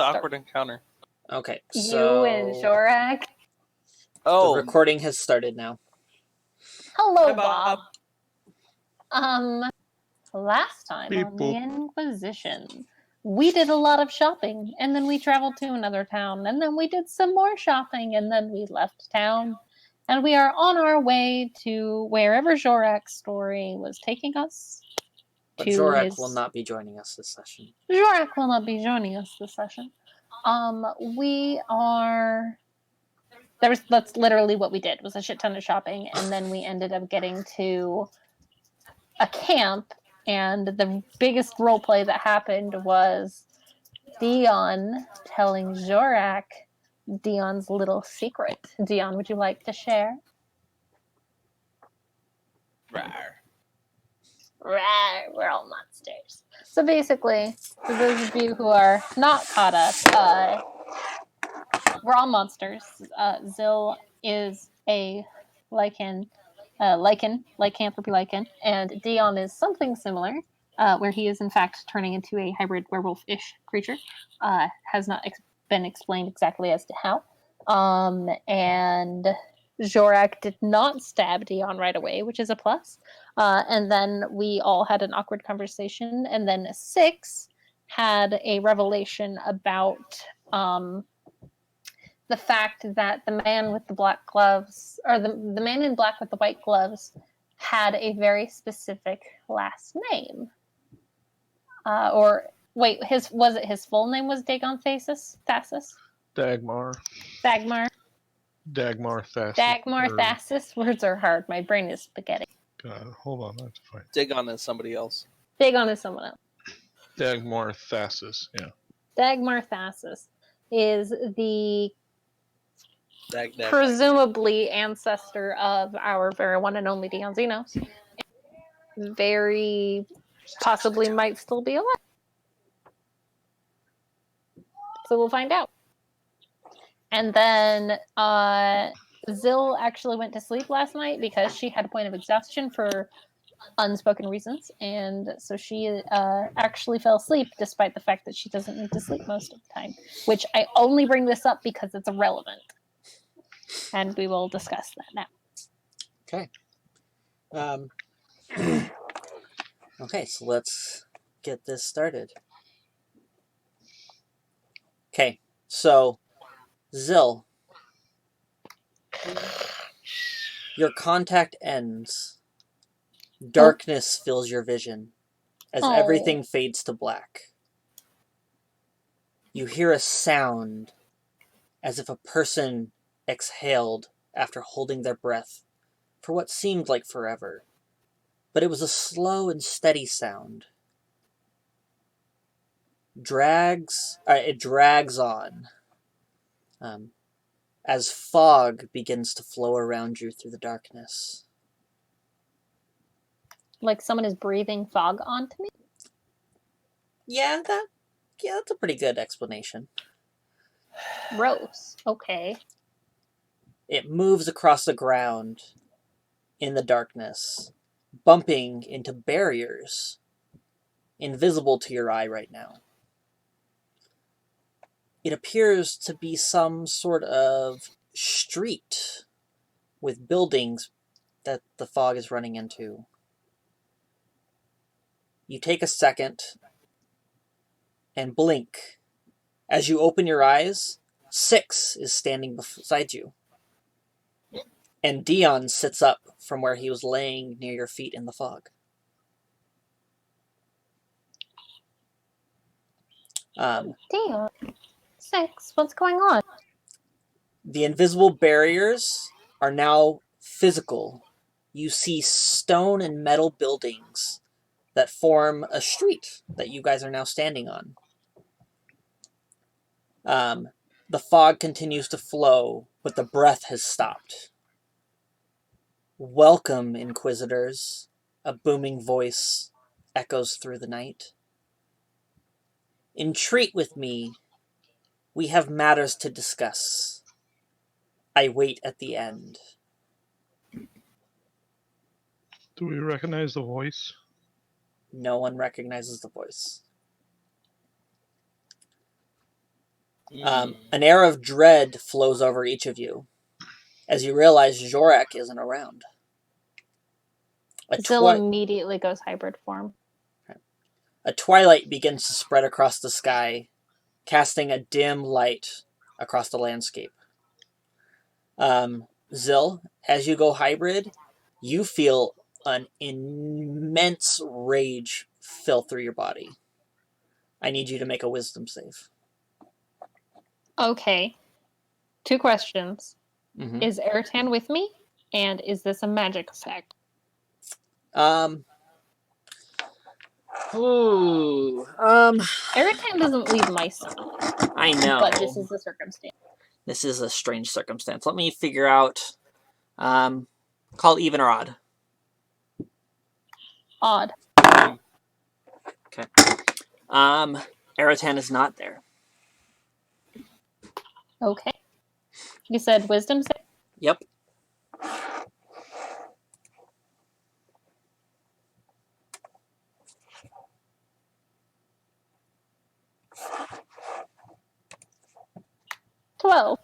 awkward encounter? Okay, You and Zorak. The recording has started now. Hello, Hi, Bob. Last time on the Inquisition, we did a lot of shopping, and then we traveled to another town, and then we did some more shopping, and then we left town, and we are on our way to wherever Zorak's story was taking us. But Zorak will not be joining us this session. Zorak will not be joining us this session. We are... That's literally what we did, was a shit ton of shopping, and then we ended up getting to a camp, and the biggest roleplay that happened was Dion telling Zorak Dion's little secret. Dion, would you like to share? Rawr. Rawr, we're all monsters. So basically, for those of you who are not caught up, we're all monsters. Zil is a lycanthropy lichen, and Dion is something similar, where he is in fact turning into a hybrid werewolf-ish creature. Has not been explained exactly as to how. And Zorak did not stab Dion right away, which is a plus. And then we all had an awkward conversation, and then Six had a revelation about the fact that the man with the black gloves, or the man in black with the white gloves, had a very specific last name. Was it his full name was Dagon Thasus? Dagmar. Dagmar. Dagmar Thasus. Dagmar Thasus. Words are hard. My brain is spaghetti. God, hold on, I have to find it. Dagon is somebody else. Dagon is someone else. Dagmar Thasus, yeah. Dagmar Thasus is the presumably ancestor of our very one and only Dion Xenos. Very possibly might still be alive. So we'll find out. And then Zil actually went to sleep last night because she had a point of exhaustion for unspoken reasons, and so she actually fell asleep despite the fact that she doesn't need to sleep most of the time, which I only bring this up because it's irrelevant, and we will discuss that now. Okay. Okay, so let's get this started. Okay, so Zil, your contact ends. Darkness fills your vision as everything fades to black. You hear a sound as if a person exhaled after holding their breath for what seemed like forever. But it was a slow and steady sound. It drags on as fog begins to flow around you through the darkness. Like someone is breathing fog onto me? Yeah, that's a pretty good explanation. Gross. Okay. It moves across the ground in the darkness, bumping into barriers invisible to your eye right now. It appears to be some sort of street with buildings that the fog is running into. You take a second and blink. As you open your eyes, Six is standing beside you. And Dion sits up from where he was laying near your feet in the fog. Dion. Six, what's going on? The invisible barriers are now physical. You see stone and metal buildings that form a street that you guys are now standing on. The fog continues to flow, but the breath has stopped. Welcome, Inquisitors, a booming voice echoes through the night. Entreat with me. We have matters to discuss. I wait at the end. Do we recognize the voice? No one recognizes the voice. An air of dread flows over each of you as you realize Jorak isn't around. Zill immediately goes hybrid form. A twilight begins to spread across the sky, casting a dim light across the landscape. Zill, as you go hybrid, you feel an immense rage fill through your body. I need you to make a wisdom save. Okay. 2 questions. Mm-hmm. Is Eritan with me? And is this a magic effect? Eritan doesn't leave my side. I know. But this is the circumstance. This is a strange circumstance. Let me figure out. Call even or odd. Odd. Okay. Eritan is not there. Okay. You said wisdom save? Yep. $12.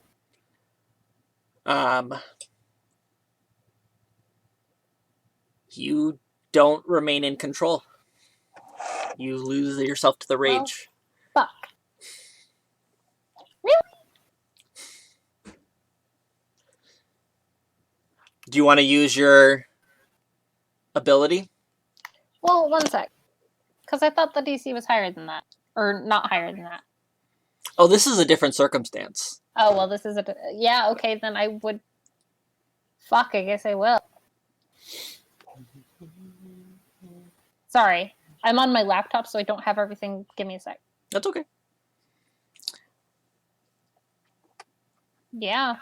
You don't remain in control. You lose yourself to the rage. Well, fuck. Really? Do you want to use your ability? Well, one sec. Because I thought the DC was higher than that. Or not higher than that. Oh, this is a different circumstance. Oh, well, this is a... Yeah, okay, then I would... Fuck, I guess I will. Sorry. I'm on my laptop, so I don't have everything. Give me a sec. That's okay. Yeah.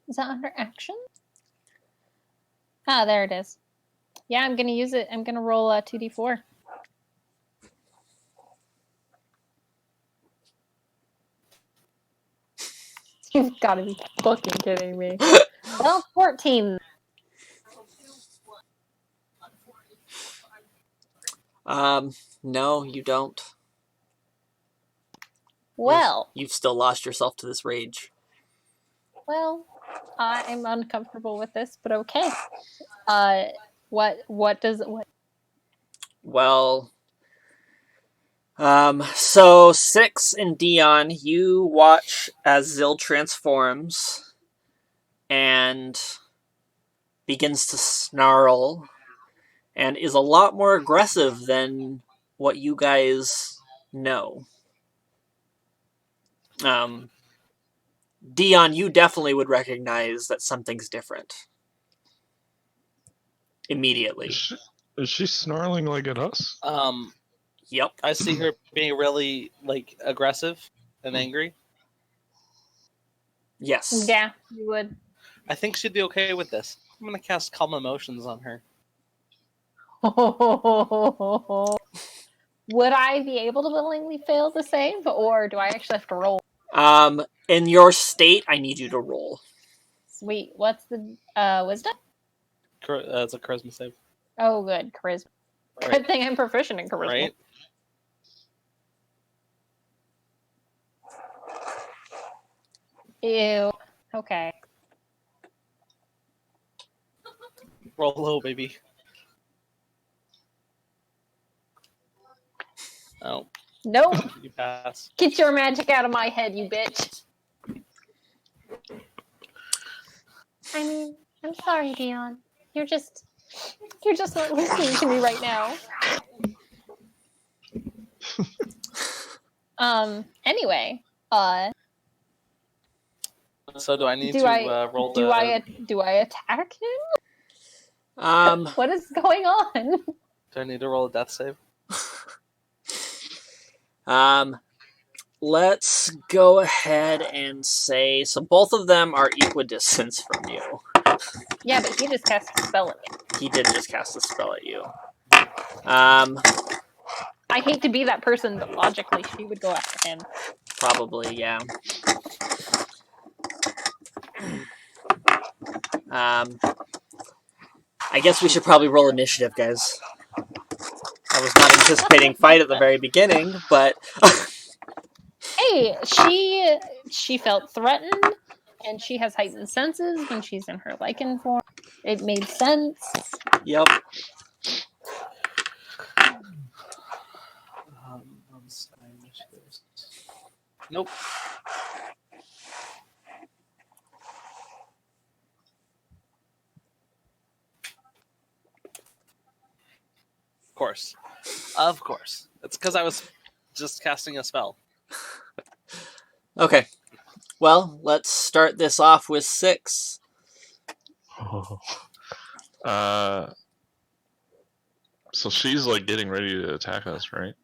Is that under action? Ah, there it is. Yeah, I'm going to use it. I'm going to roll a 2d4. You've got to be fucking kidding me. Well, 14. No, you don't. Well. You've still lost yourself to this rage. Well, I'm uncomfortable with this, but okay. What does it... What? Well, so Six and Dion, you watch as Zill transforms and begins to snarl and is a lot more aggressive than what you guys know. Dion, you definitely would recognize that something's different. Immediately. Is she snarling like at us? Yep. I see her being really, like, aggressive and angry. Yes. Yeah, you would. I think she'd be okay with this. I'm gonna cast Calm Emotions on her. Would I be able to willingly fail the save, or do I actually have to roll? In your state, I need you to roll. Sweet. What's the wisdom? It's a charisma save. Oh, good. Charisma. Right. Good thing I'm proficient in charisma. Right? Ew. Okay. Roll low, baby. Oh. Nope. You pass. Get your magic out of my head, you bitch. I mean, I'm sorry, Dion. You're just not listening to me right now. Anyway, So do I need to roll the... Do I attack him? What is going on? Do I need to roll a death save? Let's go ahead and say, so both of them are equidistant from you. Yeah, but he just cast a spell at me. He did just cast a spell at you. I hate to be that person, but logically she would go after him. Probably, yeah. I guess we should probably roll initiative, guys. How was not anticipating fight at the very beginning, but Hey, she felt threatened, and she has heightened senses when she's in her lichen form. It made sense. yep. Nope. Of course. It's because I was just casting a spell. Okay. Well, let's start this off with 6. So she's like getting ready to attack us, right?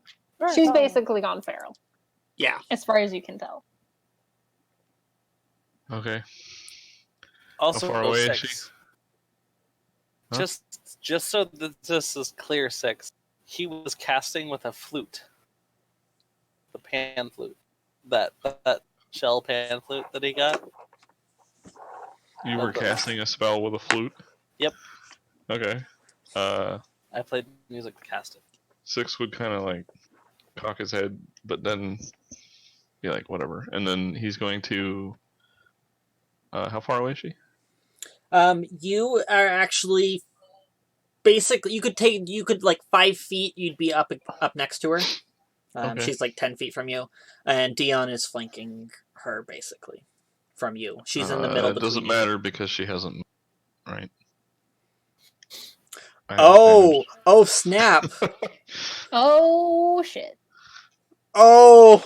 She's basically gone feral, Yeah. as far as you can tell. Okay. Also, How far away is 6. she? Huh? Just so that this is clear, 6. He was casting with a flute, the pan flute, that shell pan flute that he got. You were casting a spell with a flute? Yep. Okay. I played music to cast it. 6 would kind of like cock his head, but then be like, whatever. And then he's going to. How far away is she? You are actually basically you could like 5 feet. You'd be up next to her. Okay. She's like 10 feet from you, and Dion is flanking her basically from you. She's in the middle. It doesn't between you. matter because she hasn't. Right. Oh snap! Oh shit! Oh.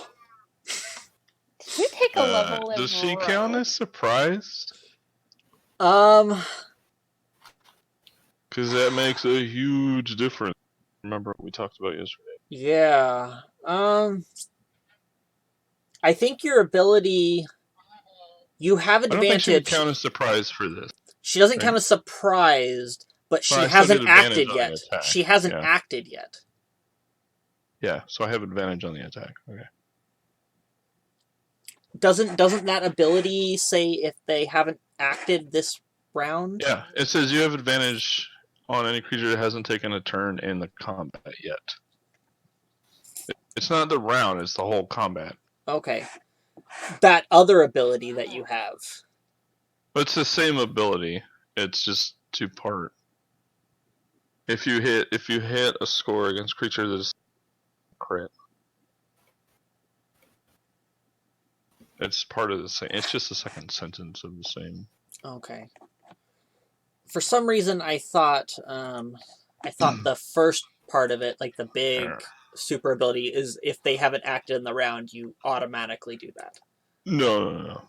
Did you take a level in Does she row? count as surprised? Um. Because that makes a huge difference. Remember what we talked about yesterday? Yeah. I think your ability. You have I don't think she would advantage. count as surprised for this. She doesn't right? count as surprised, but she Well, I still hasn't get advantage acted on the yet. attack, She hasn't yeah. acted yet. Yeah, so I have advantage on the attack. Okay. Doesn't that ability say if they haven't acted this round? Yeah, it says you have advantage on any creature that hasn't taken a turn in the combat yet. It's not the round, it's the whole combat. Okay. That other ability that you have. But it's the same ability. It's just 2-part. If you hit a score against creature that is crit. It's part of the same. It's just the second sentence of the same. Okay. For some reason, I thought the first part of it, like the big super ability, is if they haven't acted in the round, you automatically do that. No.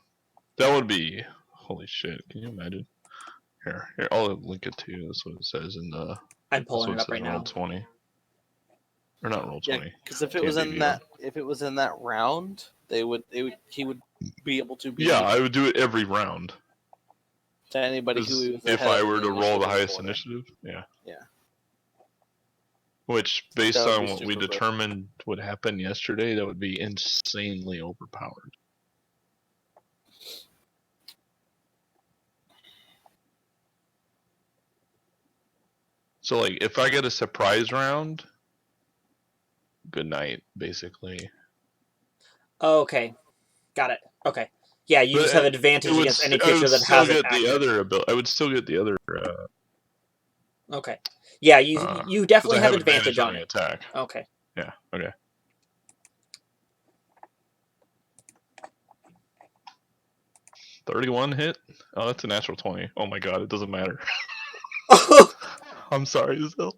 That would be holy shit. Can you imagine? Here, I'll link it to you. That's what it says in the. I'm pulling it up says right now. Roll20. Or not Roll20. Yeah, because if it was in that round, he would be able to be. Yeah, I would do it every round. To anybody who was if ahead I of were the to roll the initiative highest order. initiative, yeah. Yeah. Which, based That would on be what we super determined would happen yesterday, that would be insanely overpowered. So, like, if I get a surprise round, good night, basically. Oh, okay. Got it. Okay. Yeah, you just have advantage against any creature that hasn't acted. I would still get the other. Okay. Yeah, you definitely have advantage on the it. Attack. Okay. Yeah. Okay. $31 hit. Oh, that's a natural 20. Oh my god, it doesn't matter. I'm sorry, Zil.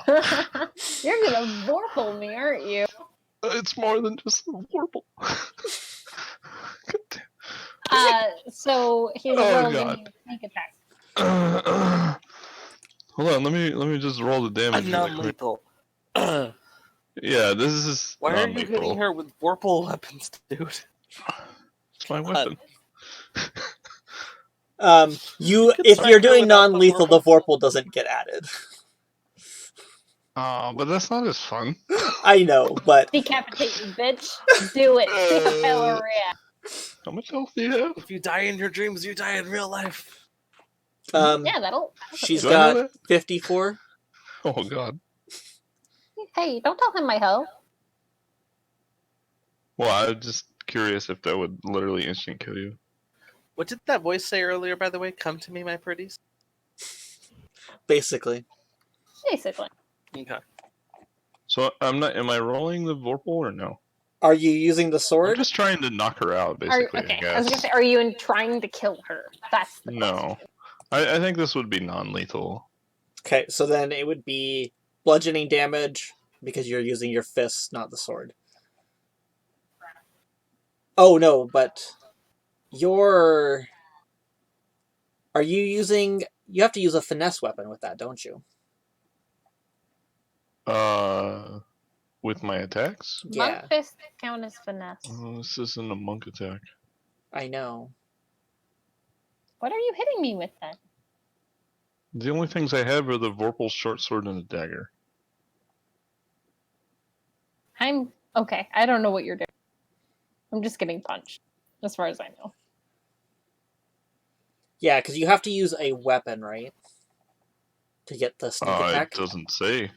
You're gonna vorpal me, aren't you? It's more than just a warble. So he's rolling a sneak attack. Hold on, let me just roll the damage. Non-lethal. Yeah, this is. Why are you non-lethal. hitting her with vorpal weapons, dude? It's my weapon. If you're doing non-lethal, the Vorpal doesn't get added. Oh, but that's not as fun. I know, but Decapitate you, bitch. Do it. Take a power react. How much health do you have? If you die in your dreams, you die in real life. Yeah, that'll she's Do I know got that? 54. Oh god. Hey, don't tell him my hoe. Well, I was just curious if that would literally instant kill you. What did that voice say earlier, by the way? Come to me, my pretties. Basically. Basically. Okay. So am I rolling the Vorpal or no? Are you using the I'm sword? just trying to knock her out, basically. Okay, I guess. I was gonna say, are you trying to kill her? That's the No. question. I think this would be non-lethal. Okay, so then it would be bludgeoning damage because you're using your fists, not the sword. Oh no, but are you using? You have to use a finesse weapon with that, don't you? With my attacks? Yeah, Monk fist count as finesse. This isn't a monk attack. I know. What are you hitting me with then? The only things I have are the Vorpal short sword and a dagger. I'm okay. I don't know what you're doing. I'm just getting punched, as far as I know. Yeah, because you have to use a weapon, right? To get the sneak attack. It doesn't say.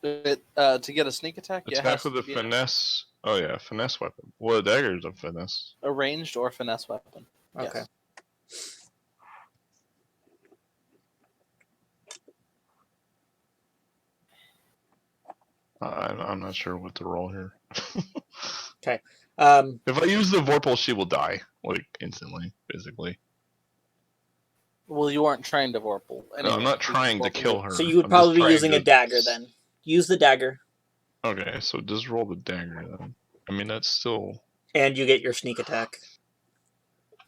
To get a sneak attack, it Attack has with to a be finesse. Oh yeah, finesse weapon. Well, a dagger is a finesse. a ranged or finesse weapon. Okay. Yes. I'm not sure what to roll here. Okay. If I use the Vorpal, she will die, like, instantly, basically. Well, you aren't trying to Vorpal. No, I'm not trying to kill her. So you would I'm just probably be trying using to- a dagger then. Use the dagger, Okay, so just roll the dagger then. I mean, that's still. and you get your sneak attack.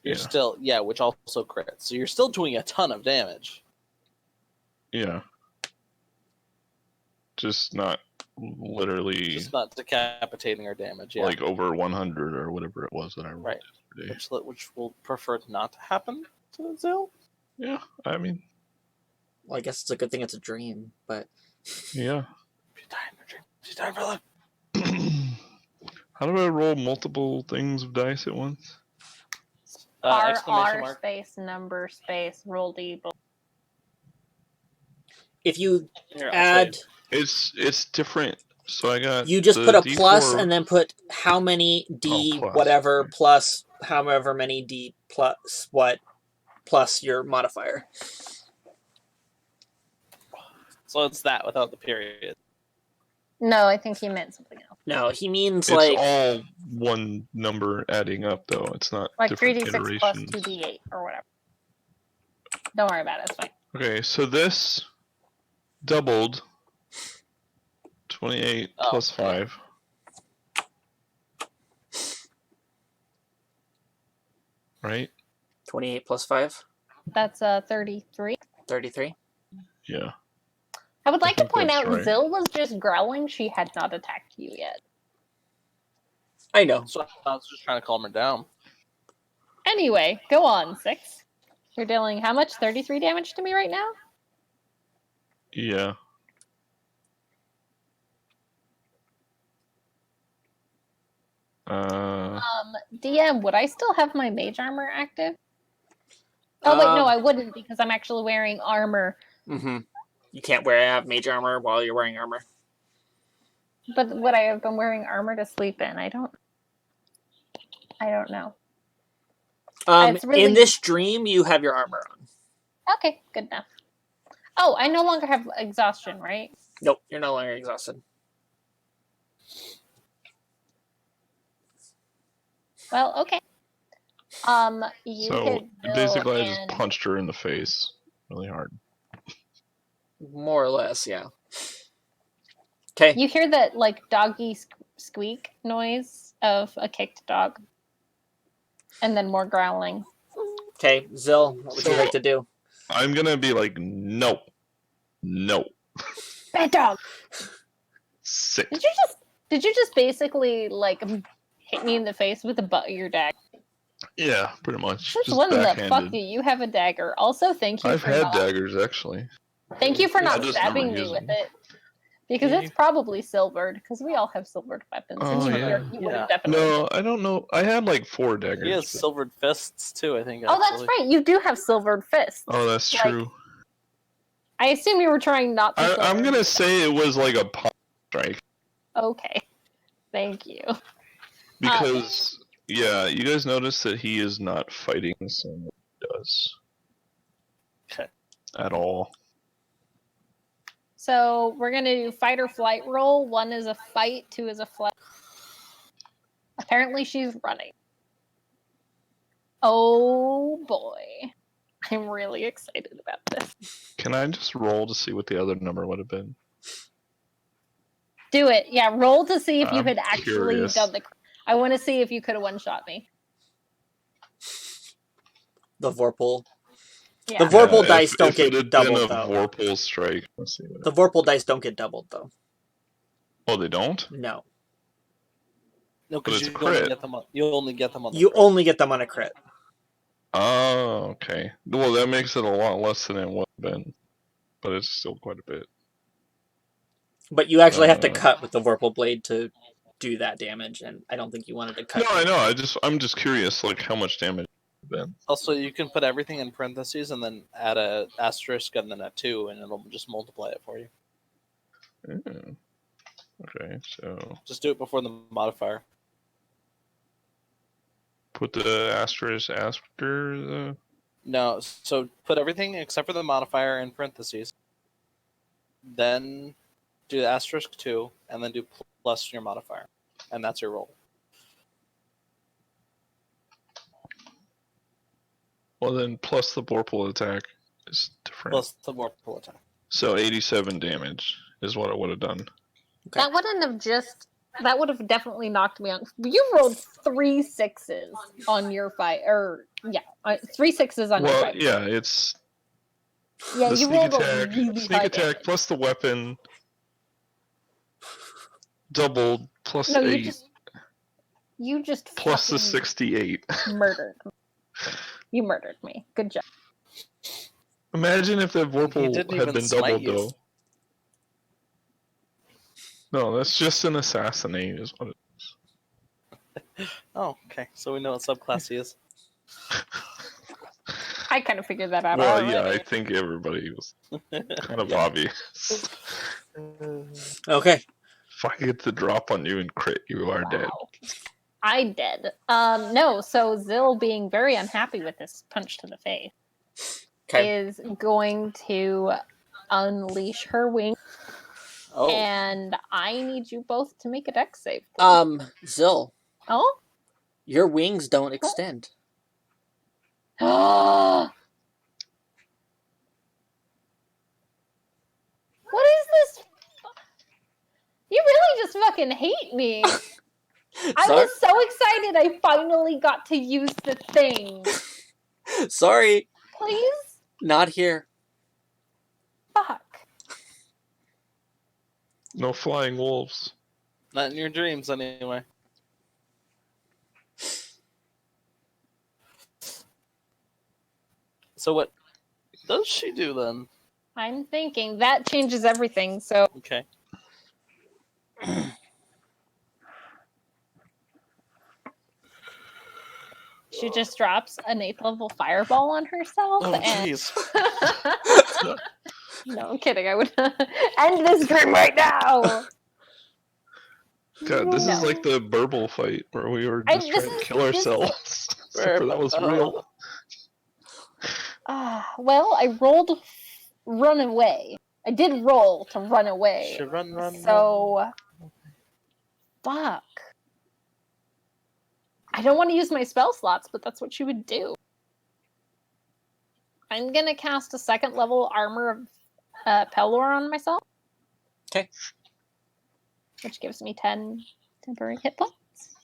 You're Yeah. still, which also crits. So you're still doing a ton of damage. Yeah. Just not literally Just not decapitating or damage. Yeah. like over 100 or whatever it was that I rolled Right. yesterday. Which will prefer not to happen to Zil. Yeah, I mean, Well, I guess it's a good thing it's a dream, but yeah. She's dying in her dream. She's dying for love. How do I roll multiple things of dice at once? Exclamation R mark. space number space roll D. if you Here, I'll add, say It's different. So I got. you just the put a D4 plus and then put how many D plus, whatever okay. plus however many D plus what plus your modifier. So it's that without the period. No, I think he meant something else. No, he means It's like all one number adding up, though. It's not Like different 3d6 plus iterations. 2d8 or whatever. Don't worry about it. It's fine. Okay, so this doubled 28 Oh, plus 5. Right? 28 plus 5, That's 33. 33. Yeah. I would like to think point that's out right. Zil was just growling. She had not attacked you yet. I know. So I was just trying to calm her down. Anyway, go on, 6. You're dealing how much? 33 damage to me right now? Yeah. DM, would I still have my mage armor active? Oh, wait, no, I wouldn't because I'm actually wearing armor. Mm-hmm. You can't have mage armor while you're wearing armor. But would I have been wearing armor to sleep in? I don't know. It's really- In this dream, you have your armor on. Okay, good enough. Oh, I no longer have exhaustion, right? Nope, you're no longer exhausted. Well, okay. You So hit Bill basically, I just and- punched her in the face really hard. More or less, yeah. Okay. You hear that like doggy squeak noise of a kicked dog, and then more growling. Okay, Zil, what would you So- like to do? I'm gonna be like, no. Bad dog. 6. Did you just basically like hit me in the face with the butt of your dagger? Yeah, pretty much. Since Just when the backhanded. fuck do you have a dagger? Also, thank you I've for had not daggers, actually. thank you for Yeah, not just stabbing never me use with them. it. Because it's probably silvered, because we all have silvered weapons. and Oh, you, yeah. you would have Yeah. definitely. No, I don't know. I had like 4 daggers. He has but- silvered fists too, I think. Oh, that's actually. right. You do have silvered fists. Oh, that's Like, true. I assume you were trying not to. I'm silver. gonna say it was like a punch strike. Okay. Thank you. Because, yeah, you guys notice that he is not fighting the same way he does. Okay. At all. So we're going to do fight or flight roll. 1 is a fight, 2 is a flight. Apparently she's running. Oh boy. I'm really excited about this. Can I just roll to see what the other number would have been? Do it. Yeah, roll to see if you I'm had actually curious. done the... I want to see if you could have one-shot me. The Vorpal. Yeah. The Vorpal Yeah, dice don't if it get had doubled, been a though. Vorpal strike. Let's see. The Vorpal dice don't get doubled, though. Oh, they don't? No. No, But because it's you a crit. only get them on. You only get them on. The You crit. only get them on a crit. Oh, okay. Well, that makes it a lot less than it would have been. But it's still quite a bit. But you actually have to Uh, cut with the Vorpal blade to do that damage, and I don't think you wanted to cut. No, I know. I'm just curious, like, how much damage it would have been. Also, you can put everything in parentheses and then add a asterisk and then a 2, and it'll just multiply it for you. Mm. Okay, so Just do it before the modifier. put the asterisk after the. No, so put everything except for the modifier in parentheses. Then do the asterisk 2, and then do plus your modifier. And that's your roll. Well, then plus the Vorpal attack is different. Plus the Vorpal attack. So 87 damage is what it would have done. Okay. That wouldn't have just... That would have definitely knocked me on. You rolled 3 6s on your fight. Or, yeah, 3 6s on your Well, fight. yeah, it's Yeah, the you sneak rolled attack, a really sneak high attack damage. plus the weapon doubled plus No, 8 you just plus the fucking 68. murdered me. You murdered me. Good job. Imagine if that He Vorpal didn't had even been smite doubled, you. though. No, that's just an assassinate, is what it Oh, okay. So we know what subclass he is. I kind of figured that out Well, already. yeah, I think everybody was kind of obvious. Okay. If I get the drop on you and crit, you are dead. Wow. I did. No, so Zill, being very unhappy with this punch to the face, Okay. is going to unleash her wing, Oh, and I need you both to make a dex save. please. Zill, Oh? your wings don't extend. What is this? You really just fucking hate me. I Sorry. was so excited I finally got to use the thing. Sorry, Please? not here. Fuck. No flying wolves. not in your dreams, anyway. So what does she do then? I'm thinking that changes everything, so Okay. she just drops an 8th level fireball on herself. Oh, and jeez. No, I'm kidding. I would end this dream right now. God, this is No. like the Burble fight where we were just this trying to is- kill this- ourselves. Except for that was real. Well, I rolled run away. I did roll to run away. Should run. So, fuck. I don't want to use my spell slots, but that's what she would do. I'm gonna cast a 2nd level Armor of Pelor on myself. Okay. Which gives me 10 temporary hit points.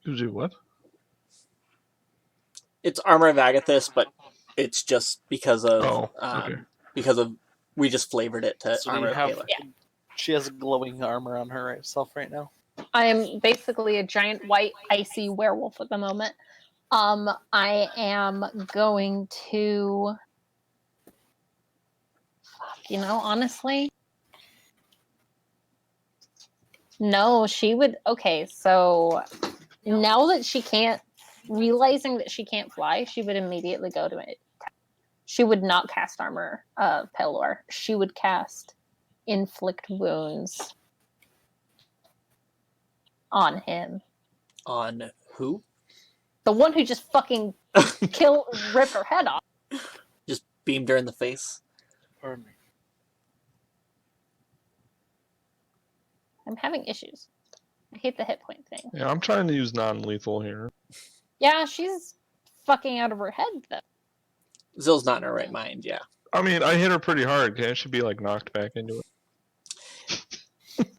You do what? It's Armor of Agathis, but it's just because of Oh, okay. we just flavored it to So do Armor you of have? Palor. Yeah. She has glowing armor on herself right now. I am basically a giant white icy werewolf at the moment. I am going to... Fuck, honestly... No, she would... Okay, so now that she can't... Realizing that she can't fly, she would immediately go to it. She would not cast Armor of Pelor. She would cast inflict wounds on him. On who? The one who just fucking ripped her head off. Just beamed her in the face. Pardon me. I'm having issues. I hate the hit point thing. Yeah, I'm trying to use non-lethal here. Yeah, she's fucking out of her head, though. Zill's not in her right mind, yeah. I mean, I hit her pretty hard. Can't she be like knocked back into it?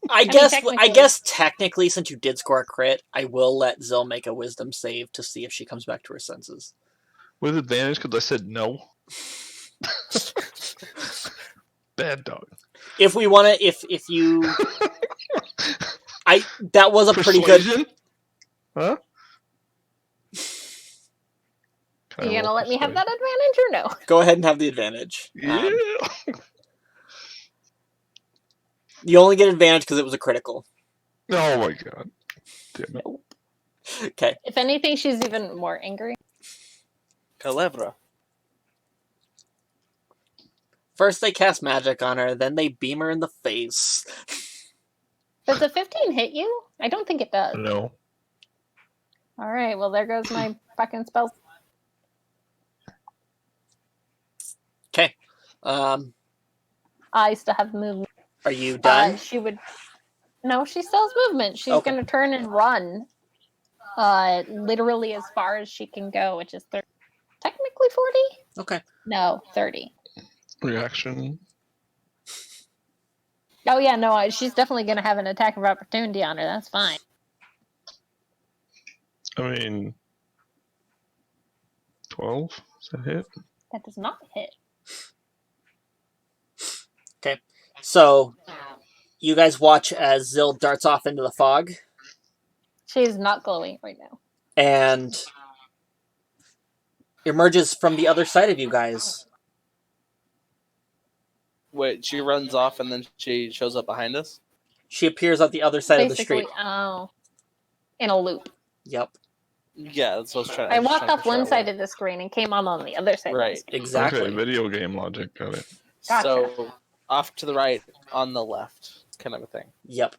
I technically- guess technically, since you did score a crit, I will let Zill make a wisdom save to see if she comes back to her senses. With advantage because I said no. Bad dog. If we want to, if you, that was a pretty good. Persuasion? Huh? Can I You gonna roll let me have persuasion? that advantage or no? Go ahead and have the advantage. Yeah. You only get advantage because it was a critical. Oh my god. Damn it. Okay. If anything, she's even more angry. Calebra. First they cast magic on her, then they beam her in the face. Does a 15 hit you? I don't think it does. No. Alright, well, there goes my fucking spells. Okay. I still have movement. Are you done? She would. No, she still has movement. She's Okay. gonna turn and run. Literally as far as she can go, which is technically 40? Okay. No, 30. Reaction. Oh yeah, no, she's definitely gonna have an attack of opportunity on her. That's fine. I mean, 12? Is that hit? That does not hit. Okay. So, you guys watch as Zill darts off into the fog, She is not glowing right now. and emerges from the other side of you guys. Wait, she runs off and then she shows up behind us? She appears on the other side of the Basically, street. oh, in a loop. Yep. Yeah, that's what I was trying I was walked trying to off one figure out side where- of the screen and came on the other side. Right. Of the screen. Exactly. Okay, video game logic. Got it. Gotcha. So, off to the right, on the left, kind of a thing. Yep.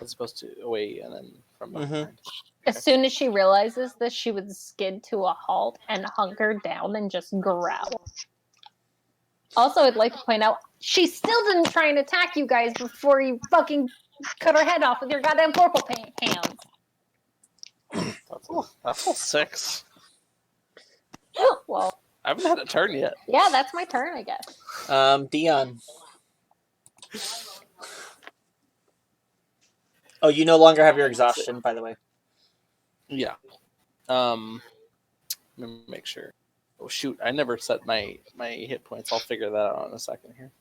As opposed to away and then from Mhm. behind. As soon as she realizes this, she would skid to a halt and hunker down and just growl. Also, I'd like to point out, she still didn't try and attack you guys before you fucking cut her head off with your goddamn purple hands. That's a 6. Well, I haven't had a turn yet. yeah, that's my turn, I guess. Dion. Oh, you no longer have your exhaustion, by the way. Yeah. Let me make sure. Oh shoot, I never set my hit points. I'll figure that out in a second here.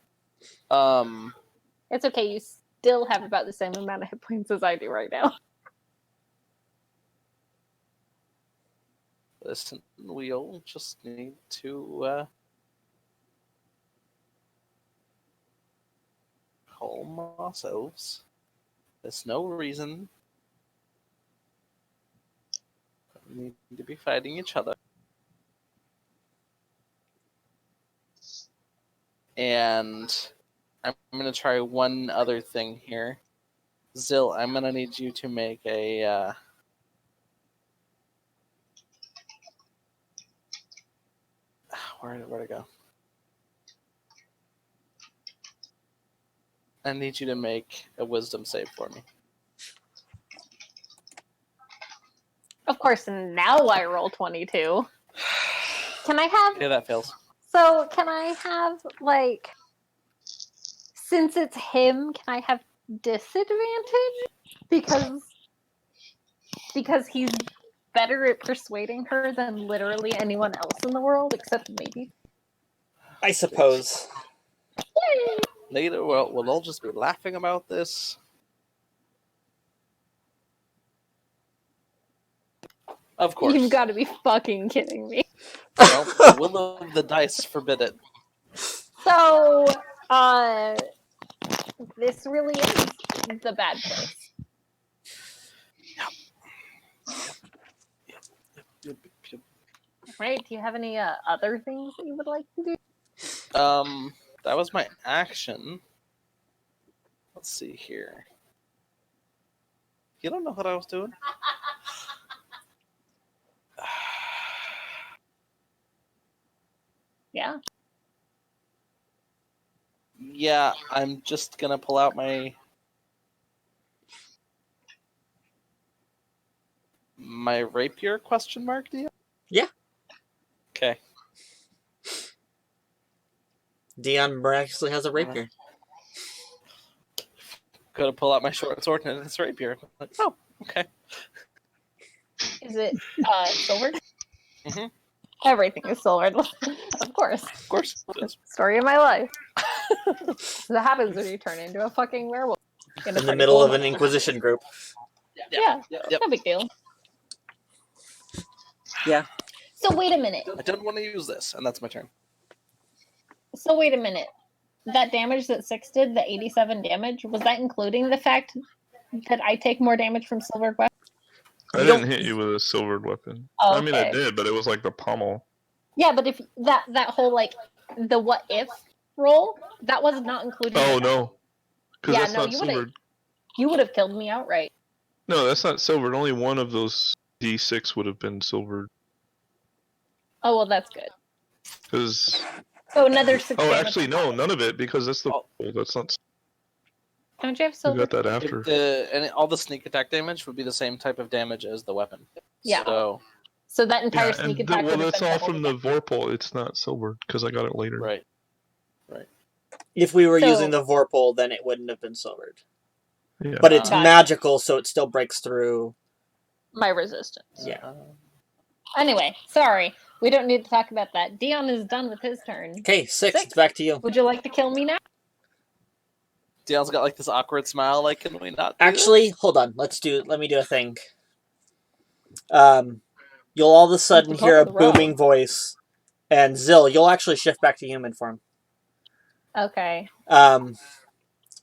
It's okay, you still have about the same amount of hit points as I do right now. Listen, we'll just need to calm ourselves. There's no reason we need to be fighting each other. And I'm going to try one other thing here. Zill, I'm going to need you to make a... Where'd it go? I need you to make a wisdom save for me. Of course, now I roll 22. Can I have... Yeah, that fails. So, can I have, like... Since it's him, can I have disadvantage? Because he's better at persuading her than literally anyone else in the world, except maybe. I suppose. Yay! Later, we'll all just be laughing about this. Of course. You've got to be fucking kidding me. Well, the will of the dice forbid it. So, this really is the bad place. Right? Do you have any other things that you would like to do? That was my action. let's see here. You don't know what I was doing? Yeah. Yeah, I'm just gonna pull out my rapier question mark, do you? Yeah. Okay. Dion miraculously has a rapier. Gonna pull out my short sword and it's rapier. Like, oh, okay. Is it silvered? Mhm. Everything is silvered. Of course. Of course it is. Story of my life. That happens when you turn into a fucking werewolf. In the middle of an Inquisition group. Yeah, Yep. no big deal. Yeah. So wait a minute. I don't want to use this, and that's my turn. So wait a minute. That damage that 6 did, the 87 damage, was that including the fact that I take more damage from silvered weapons? I You didn't don't- hit you with a silvered weapon. Oh, I mean, I okay. did, but it was like the pommel. Yeah, but if that whole like the what if roll, that was not included. Oh in that. no, because Yeah, that's no, not you would've- silvered. You would have killed me outright. No, that's not silvered. Only one of those D6 would have been silvered. Oh well, that's good. Because So another 6 oh, damage. actually, no, none of it because that's the that's not. Don't you have We silver? got that after. And all the sneak attack damage would be the same type of damage as the weapon. Yeah. So, So that entire Yeah, sneak and attack. well, would have that's been all double from the the Vorpal. It's not silvered because I got it later. right. If we were So- using the Vorpal, then it wouldn't have been silvered. Yeah. But it's Gotcha. magical, so it still breaks through. my resistance. Yeah. Anyway, sorry. We don't need to talk about that. Dion is done with his turn. Okay, 6. Six. It's back to you. Would you like to kill me now? Dale's got like this awkward smile. Like, can we not? Do Actually, hold on. Let me do a thing. You'll all of a sudden At the top hear a of the road. booming voice, and Zill, you'll actually shift back to human form. Okay.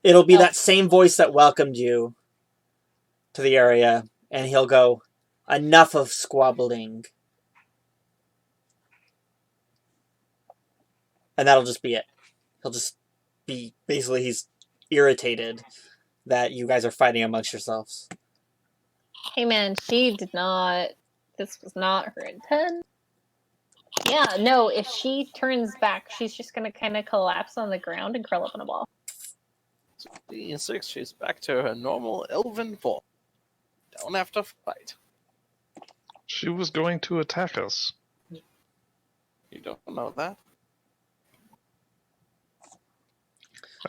It'll be Oh. that same voice that welcomed you to the area, and he'll go, "Enough of squabbling." And that'll just be it. He'll just be, basically, he's irritated that you guys are fighting amongst yourselves. Hey man, she did not. This was not her intent. Yeah, no, if she turns back, she's just gonna kind of collapse on the ground and curl up in a ball. 6, she's back to her normal elven form. Don't have to fight. She was going to attack us. You don't know that.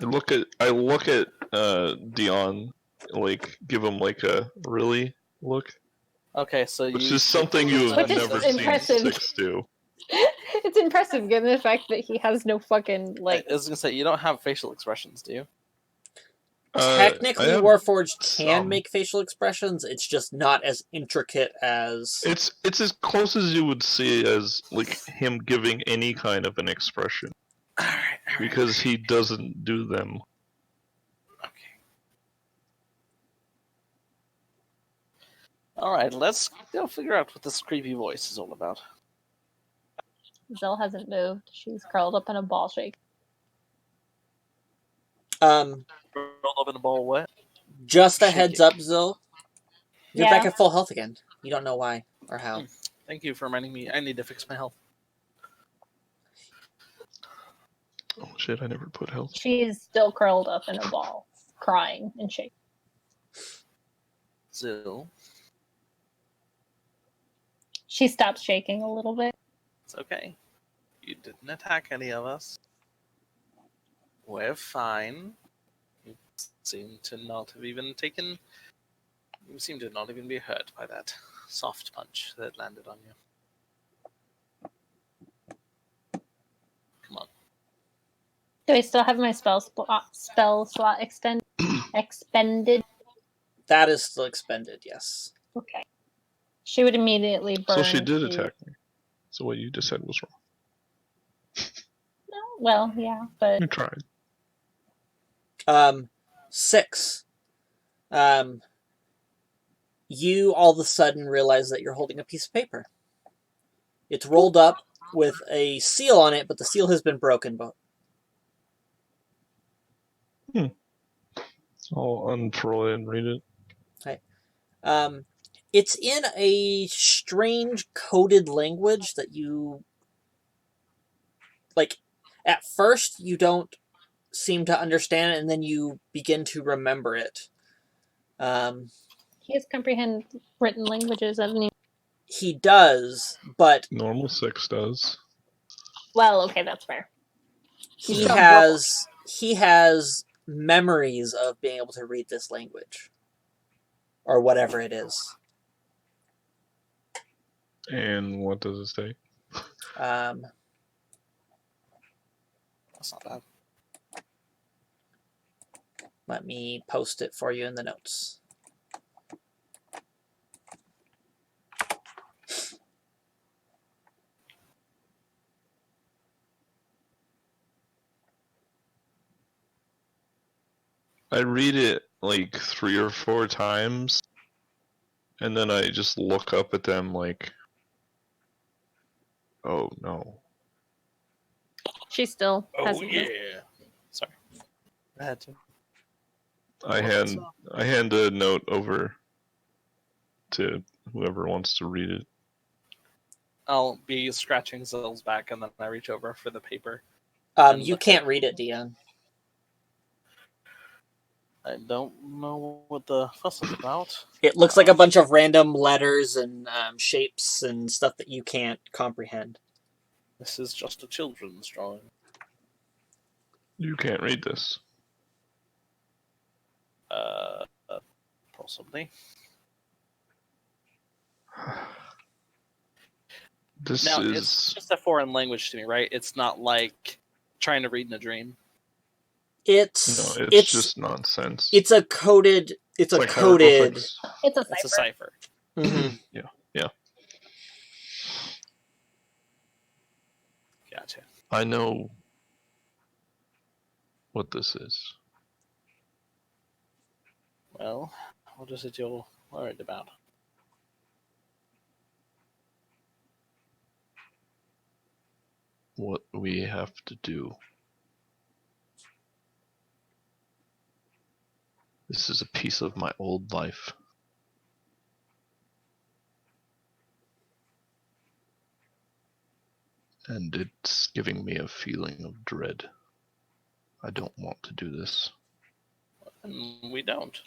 I look at Dion, like give him like a really look, Okay, so which you. is something you have Which is never seen impressive. 6 do. It's impressive given the fact that he has no fucking like. I was gonna say you don't have facial expressions, do you? Technically, I have Warforged can some. make facial expressions. It's just not as intricate as. It's as close as you would see as like him giving any kind of an expression All right. because he doesn't do them. Okay. All right. Let's go figure out what this creepy voice is all about. Zill hasn't moved. She's curled up in a ball shake. Roll up in a ball. What? Just a Shaking. heads up, Zill. You're Yeah. back at full health again. You don't know why or how. Thank you for reminding me. I need to fix my health. Oh shit! I never put health. She's still curled up in a ball, crying and shaking. Zill, She stops shaking a little bit. it's okay. You didn't attack any of us. We're fine. You seem to not have even taken. You seem to not even be hurt by that soft punch that landed on you. Come on. Do I still have my spell slot expended? That is still expended, yes. Okay. She would immediately burn. So she did to- attack me. So what you just said was wrong. No, well, yeah, but You tried. 6. You all of a sudden realize that you're holding a piece of paper. It's rolled up with a seal on it, but the seal has been broken. But I'll unfurl it and read it. It's in a strange coded language that you like. At first, you don't seem to understand it, and then you begin to remember it. He has comprehend written languages, doesn't he? He does, but Normal 6 does. Well, okay, that's fair. he So has memories of being able to read this language, or whatever it is. And what does it say? Um, That's not bad. Let me post it for you in the notes. I read it like 3 or 4 times, and then I just look up at them like, oh no. she still Oh hasn't. yeah. Sorry. I had to. I hand a note over to whoever wants to read it. I'll be scratching Zill's back, and then I reach over for the paper. You can't read it, Dion. I don't know what the fuss is about. It looks like a bunch of random letters and shapes and stuff that you can't comprehend. This is just a children's drawing. You can't read this. Possibly. This Now, is it's just a foreign language to me, right? It's not like trying to read in a dream. It's just nonsense. It's a coded. It's a like coded. hieroglyphics. It's a cipher. It's a cipher. Mhm. Yeah. Gotcha. I know what this is. Well, what is it you're worried about? What we have to do. This is a piece of my old life. And it's giving me a feeling of dread. I don't want to do this. And we don't.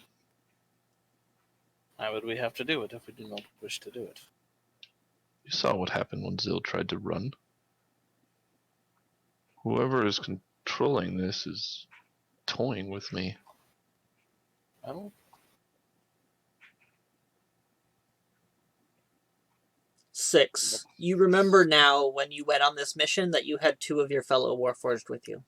Why would we have to do it if we do not wish to do it? You saw what happened when Zill tried to run. Whoever is controlling this is toying with me. Well, 6. You remember now when you went on this mission that you had 2 of your fellow Warforged with you.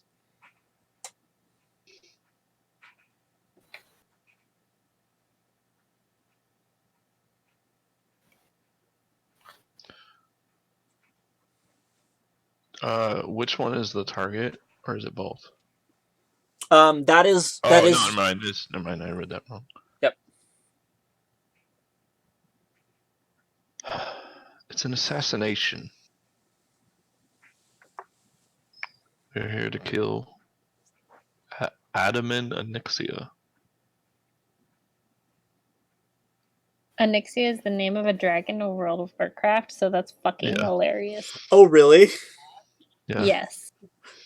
Which one is the target, or is it both? That is. No, never mind. Never mind. I read that wrong. Yep. It's an assassination. We're here to kill Adaman Anixia. Anixia is the name of a dragon in World of Warcraft, so that's fucking hilarious. Oh, really? Yeah. Yes.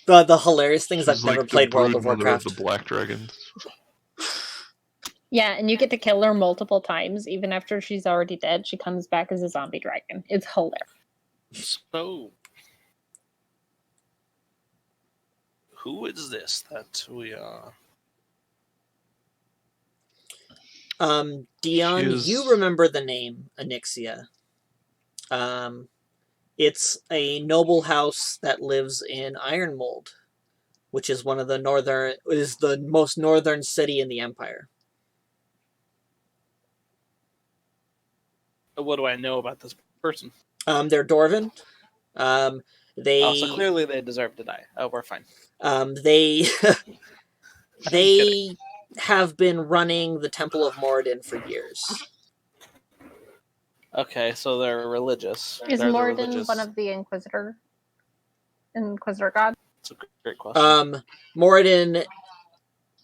The hilarious thing is I've She's never like played the World of brood mother Warcraft. of the Black Dragons. Yeah, and you get to kill her multiple times. Even after she's already dead, she comes back as a zombie dragon. It's hilarious. so who is this that we are? Dion, you remember the name Anixia. It's a noble house that lives in Ironmold, which is the most northern city in the Empire. What do I know about this person? They're Dwarven. So clearly they deserve to die. Oh, we're fine. They they have been running the Temple of Moradin for years. Okay, so they're religious. Is Moradin one of the Inquisitor gods? That's a great question. Moradin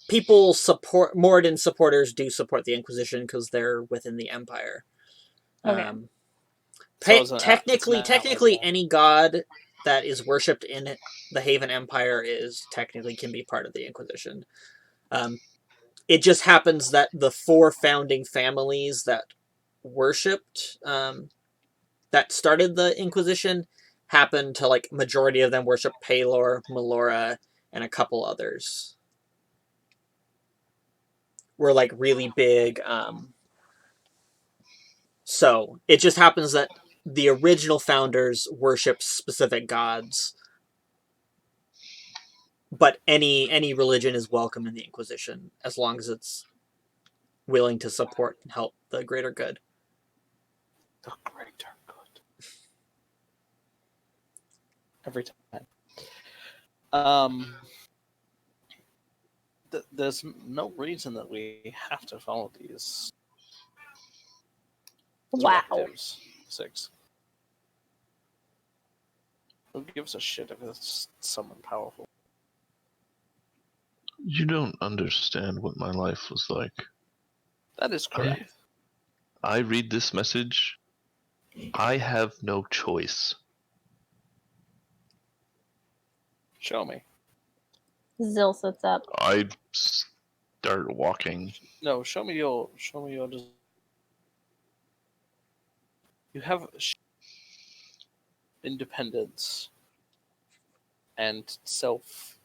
people support Moradin supporters do support the Inquisition because they're within the Empire. Okay. So it's an Technically, ally. any god that is worshipped in the Haven Empire can be part of the Inquisition. It just happens that the 4 founding families that worshipped, that started the Inquisition, happened to, like, majority of them worship Palor, Melora, and a couple others. Were, like, really big. So it just happens that the original founders worship specific gods, but any religion is welcome in the Inquisition as long as it's willing to support and help the greater good. The greater good. Every time. There's no reason that we have to follow these Wow. directives. 6. Who gives a shit if it's someone powerful? You don't understand what my life was like. That is correct. I read this message. I have no choice. Show me. Zill sits up. I start walking. No, show me your. You have independence and self.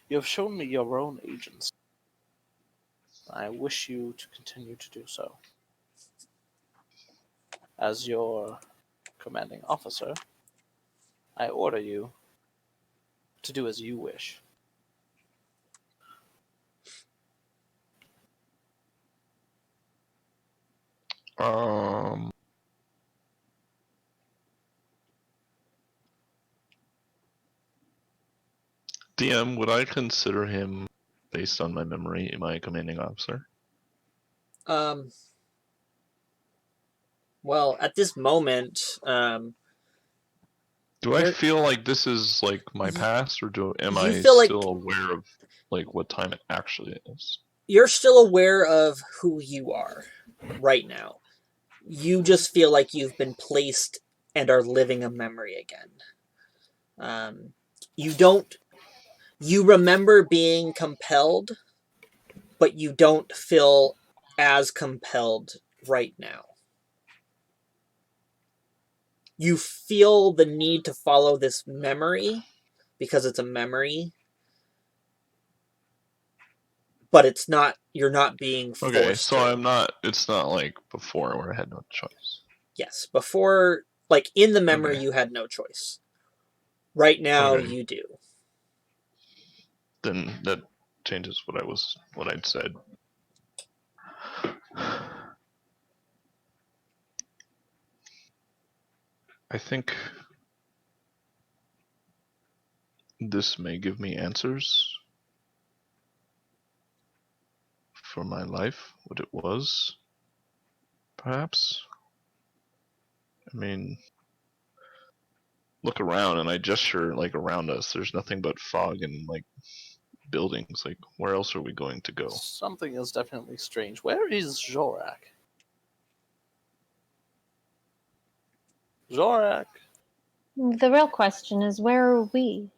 You have shown me your own agency. I wish you to continue to do so. As your commanding officer, I order you to do as you wish. DM, would I consider him, based on my memory, my commanding officer? Well, at this moment, do I feel like this is like my past, or am I feel still aware of like what time it actually is? You're still aware of who you are right now. You just feel like you've been placed and are living a memory again. You remember being compelled, but you don't feel as compelled right now. You feel the need to follow this memory because it's a memory, but it's not. You're not being forced. Okay, so it's not like before where I had no choice. Yes, before, like, in the memory, you had no choice. Right now, you do. Then that changes what I'd said. I think this may give me answers for my life, what it was, perhaps. I mean, look around, and I gesture like around us. There's nothing but fog and like buildings. Like, where else are we going to go? Something is definitely strange. Where is Zorak? Zorak! The real question is, where are we?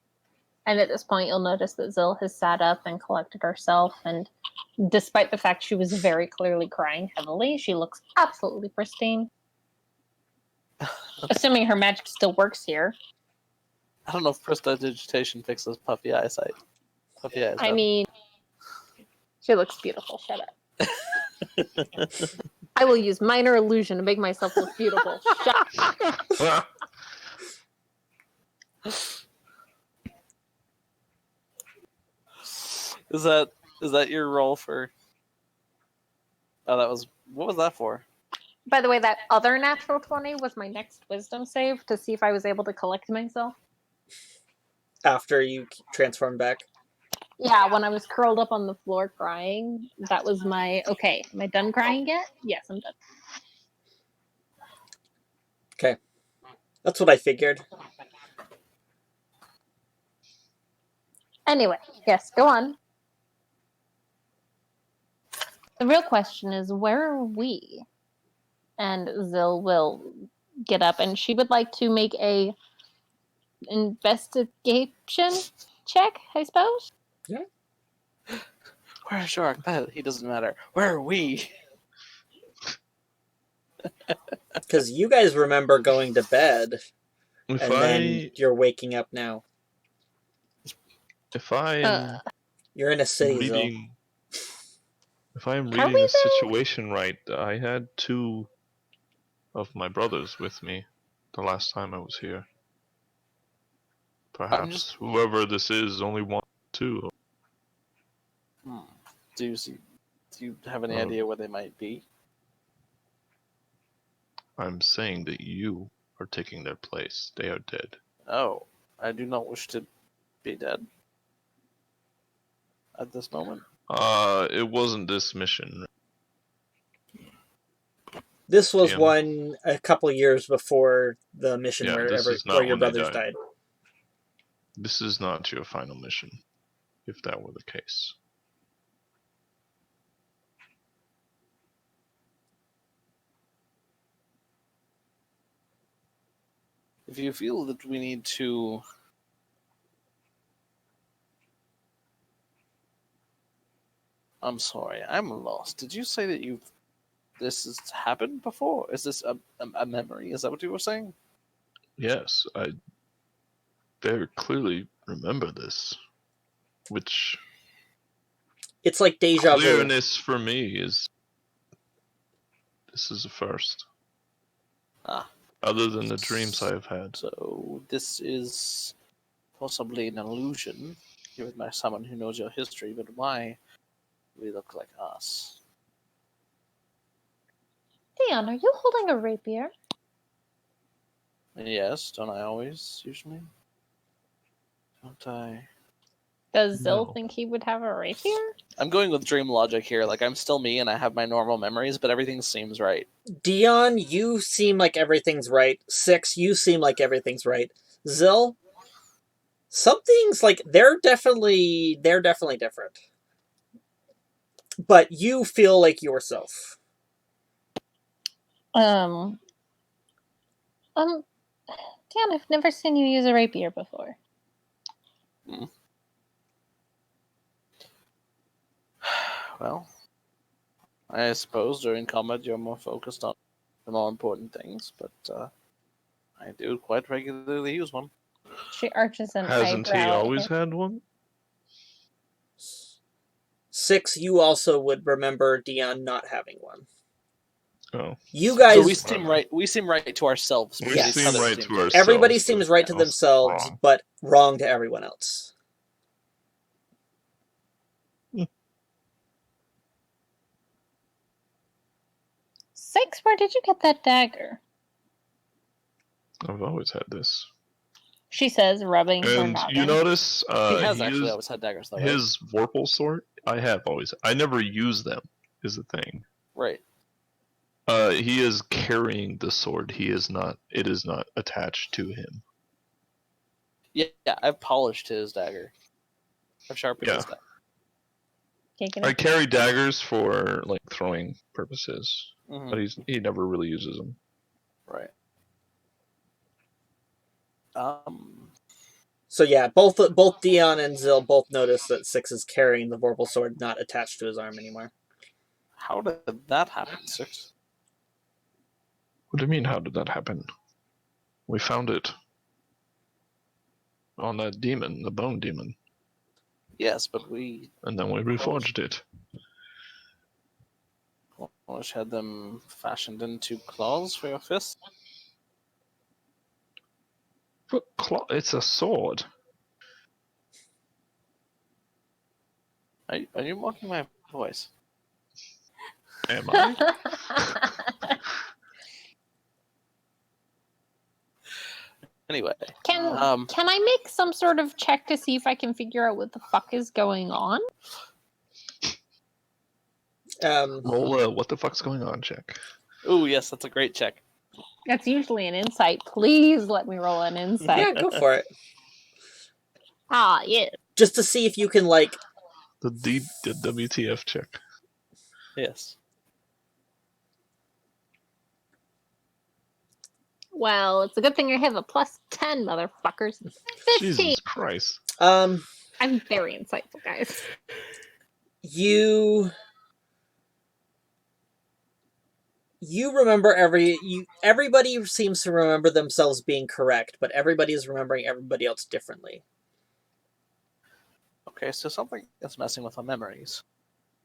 And at this point, you'll notice that Zill has sat up and collected herself, and despite the fact she was very clearly crying heavily, she looks absolutely pristine. Assuming her magic still works here. I don't know if prestidigitation fixes puffy eyesight. Puffy eyes. I mean, she looks beautiful. Shut up. I will use minor illusion to make myself look beautiful. Shut up. Is that your role for? Oh, what was that for? By the way, that other natural 20 was my next wisdom save to see if I was able to collect myself. After you transformed back? Yeah, when I was curled up on the floor crying, that was my, okay, am I done crying yet? Yes, I'm done. Okay. That's what I figured. Anyway, yes, go on. The real question is, where are we? And Zill will get up, and she would like to make a investigation check, I suppose. Where's Shark? He doesn't matter. Where are we? Because you guys remember going to bed, If and then you're waking up now. if I'm You're in a city, Zill. reading, if I'm Are reading we, the though? situation right, I had 2 of my brothers with me the last time I was here. Perhaps whoever this is only one, 2. Do you have any idea where they might be? I'm saying that you are taking their place. They are dead. Oh, I do not wish to be dead at this moment. It wasn't this mission. This was TM. one a couple years before the mission Yeah, where this is not where your when they brothers died. died. This is not your final mission, if that were the case. If you feel that we need to I'm sorry, I'm lost. Did you say that this has happened before? Is this a memory? Is that what you were saying? Yes, I very clearly remember this. Which It's like deja vu. clearness for me is this is a first. Ah. Other than the dreams I have had. So this is possibly an illusion, given by someone who knows your history, but why do we look like us? Dion, are you holding a rapier? Yes, don't I always, usually? Don't I? Does Zill No. think he would have a rapier? I'm going with dream logic here. Like, I'm still me and I have my normal memories, but everything seems right. Dion, you seem like everything's right. 6, you seem like everything's right. Zill, something's like they're definitely different. But you feel like yourself. Dion, I've never seen you use a rapier before. Well, I suppose during combat you're more focused on the more important things, but I do quite regularly use one. She arches an Hasn't he eyebrow. always had one? 6, you also would remember Dion not having one. Oh. You guys, So we seem right to ourselves. We Yes. seem right to ourselves. everybody seems right to but themselves, wrong. but wrong to everyone else. Six, where did you get that dagger? I've always had this. She says, rubbing her And noggin. you notice He has actually always had daggers, though, right? his Vorpal sword, I never use them, is the thing. Right. He is carrying the sword. It is not attached to him. Yeah, I've polished his dagger. I've sharpened his dagger. Taking I it. carry daggers for like throwing purposes, Mhm. but he never really uses them. Right. So yeah, both Dion and Zill both notice that 6 is carrying the Vorpal sword not attached to his arm anymore. How did that happen, Six? What do you mean, how did that happen? We found it on that demon, the bone demon, Yes, but we and then we reforged it. Polish had them fashioned into claws for your fist. But it's a sword. Are you mocking my voice? Am I? Anyway, Can I make some sort of check to see if I can figure out what the fuck is going on? Roll a what the fuck's going on check. oh yes, that's a great check. That's usually an insight. Please let me roll an insight. Yeah, go for it. Ah, yes. just to see if you can like. The WTF check. Yes. Well, it's a good thing you have a +10, motherfuckers. 15. Jesus Christ. I'm very insightful, guys. You remember everybody seems to remember themselves being correct, but everybody is remembering everybody else differently. Okay, so something is messing with our memories.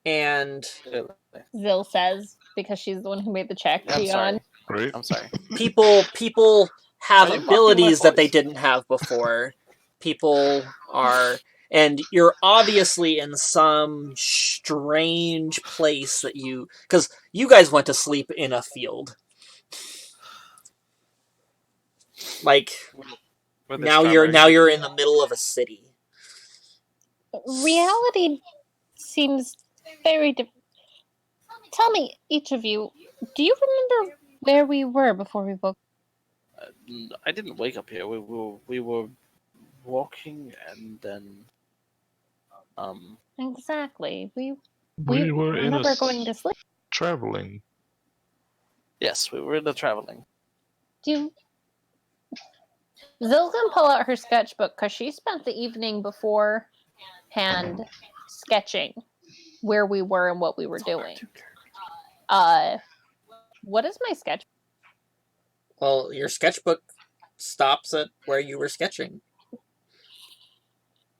And Clearly. Zill says, because she's the one who made the check. I'm sorry. Dion. Right? I'm sorry. people have Are you mocking my abilities that they voice? didn't have before. People are, and you're obviously in some strange place that because you guys went to sleep in a field. Like With the now strawberries. you're in the middle of a city. Reality seems very different. Tell me, each of you, do you remember where we were before we woke? I didn't wake up here. We were walking and then Exactly. We We were in remember going to sleep. traveling. yes, we were in the traveling. Do you... Zill can pull out her sketchbook because she spent the evening beforehand sketching where we were and what we were doing. What is my sketch? Well, your sketchbook stops at where you were sketching.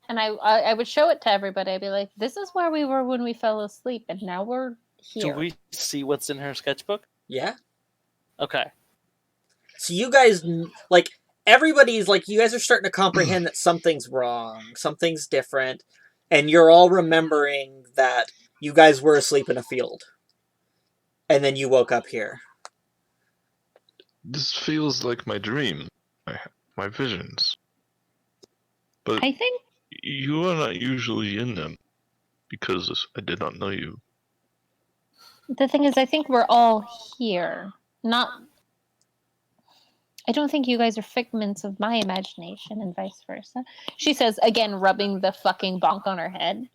And I would show it to everybody. I'd be like, this is where we were when we fell asleep, and now we're here. Do we see what's in her sketchbook? Yeah. Okay. So you guys, like, everybody's like, you guys are starting to comprehend that something's wrong, something's different, and you're all remembering that you guys were asleep in a field. And then you woke up here. This feels like my dream, my visions. But I think you are not usually in them, because I did not know you. the thing is, I think we're all here. I don't think you guys are figments of my imagination and vice versa. She says, again, rubbing the fucking bonk on her head.